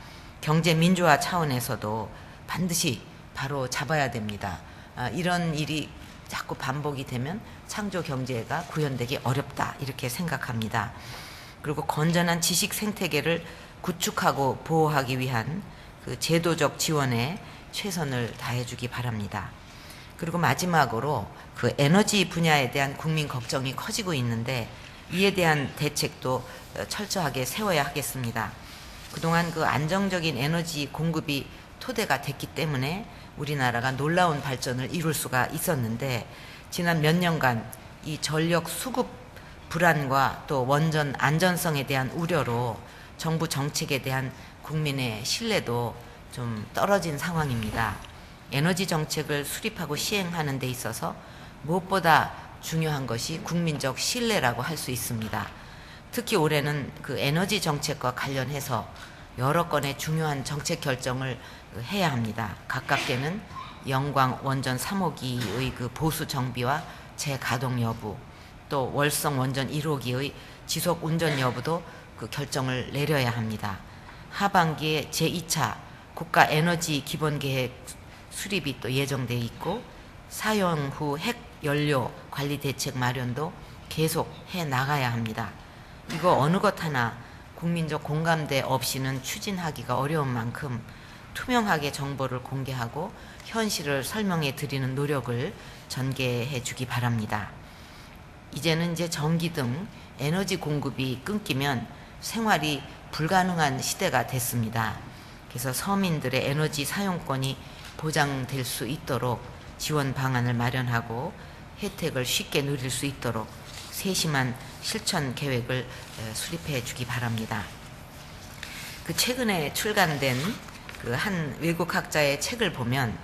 경제 민주화 차원에서도 반드시 바로 잡아야 됩니다. 이런 일이 자꾸 반복이 되면 창조 경제가 구현되기 어렵다 이렇게 생각합니다. 그리고 건전한 지식 생태계를 구축하고 보호하기 위한 그 제도적 지원에 최선을 다해주기 바랍니다. 그리고 마지막으로 그 에너지 분야에 대한 국민 걱정이 커지고 있는데 이에 대한 대책도 철저하게 세워야 하겠습니다. 그동안 그 안정적인 에너지 공급이 토대가 됐기 때문에 우리나라가 놀라운 발전을 이룰 수가 있었는데 지난 몇 년간 이 전력 수급 불안과 또 원전 안전성에 대한 우려로 정부 정책에 대한 국민의 신뢰도 좀 떨어진 상황입니다. 에너지 정책을 수립하고 시행하는 데 있어서 무엇보다 중요한 것이 국민적 신뢰라고 할 수 있습니다. 특히 올해는 그 에너지 정책과 관련해서 여러 건의 중요한 정책 결정을 해야 합니다. 가깝게는 영광 원전 3호기의 그 보수 정비와 재가동 여부, 또 월성 원전 1호기의 지속 운전 여부도 그 결정을 내려야 합니다. 하반기에 제2차 국가 에너지 기본계획 수립이 또 예정돼 있고 사용 후 핵 연료 관리 대책 마련도 계속 해 나가야 합니다. 이거 어느 것 하나 국민적 공감대 없이는 추진하기가 어려운 만큼 투명하게 정보를 공개하고 현실을 설명해 드리는 노력을 전개해 주기 바랍니다. 이제는 이제 전기 등 에너지 공급이 끊기면 생활이 불가능한 시대가 됐습니다. 그래서 서민들의 에너지 사용권이 보장될 수 있도록 지원 방안을 마련하고 혜택을 쉽게 누릴 수 있도록 세심한 실천 계획을 수립해 주기 바랍니다. 그 최근에 출간된 그 한 외국 학자의 책을 보면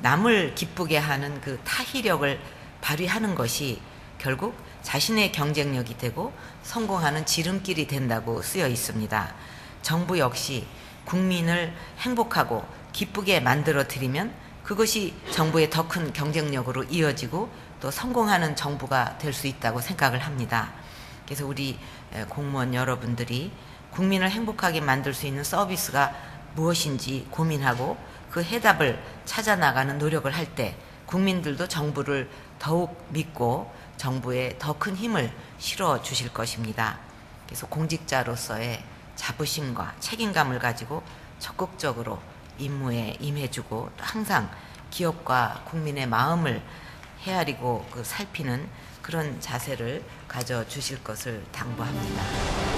남을 기쁘게 하는 그 타희력을 발휘하는 것이 결국 자신의 경쟁력이 되고 성공하는 지름길이 된다고 쓰여 있습니다. 정부 역시 국민을 행복하고 기쁘게 만들어 드리면 그것이 정부의 더 큰 경쟁력으로 이어지고 또 성공하는 정부가 될 수 있다고 생각을 합니다. 그래서 우리 공무원 여러분들이 국민을 행복하게 만들 수 있는 서비스가 무엇인지 고민하고 그 해답을 찾아 나가는 노력을 할 때 국민들도 정부를 더욱 믿고 정부에 더 큰 힘을 실어 주실 것입니다. 그래서 공직자로서의 자부심과 책임감을 가지고 적극적으로 임무에 임해주고 또 항상 기업과 국민의 마음을 헤아리고 그 살피는 그런 자세를 가져주실 것을 당부합니다.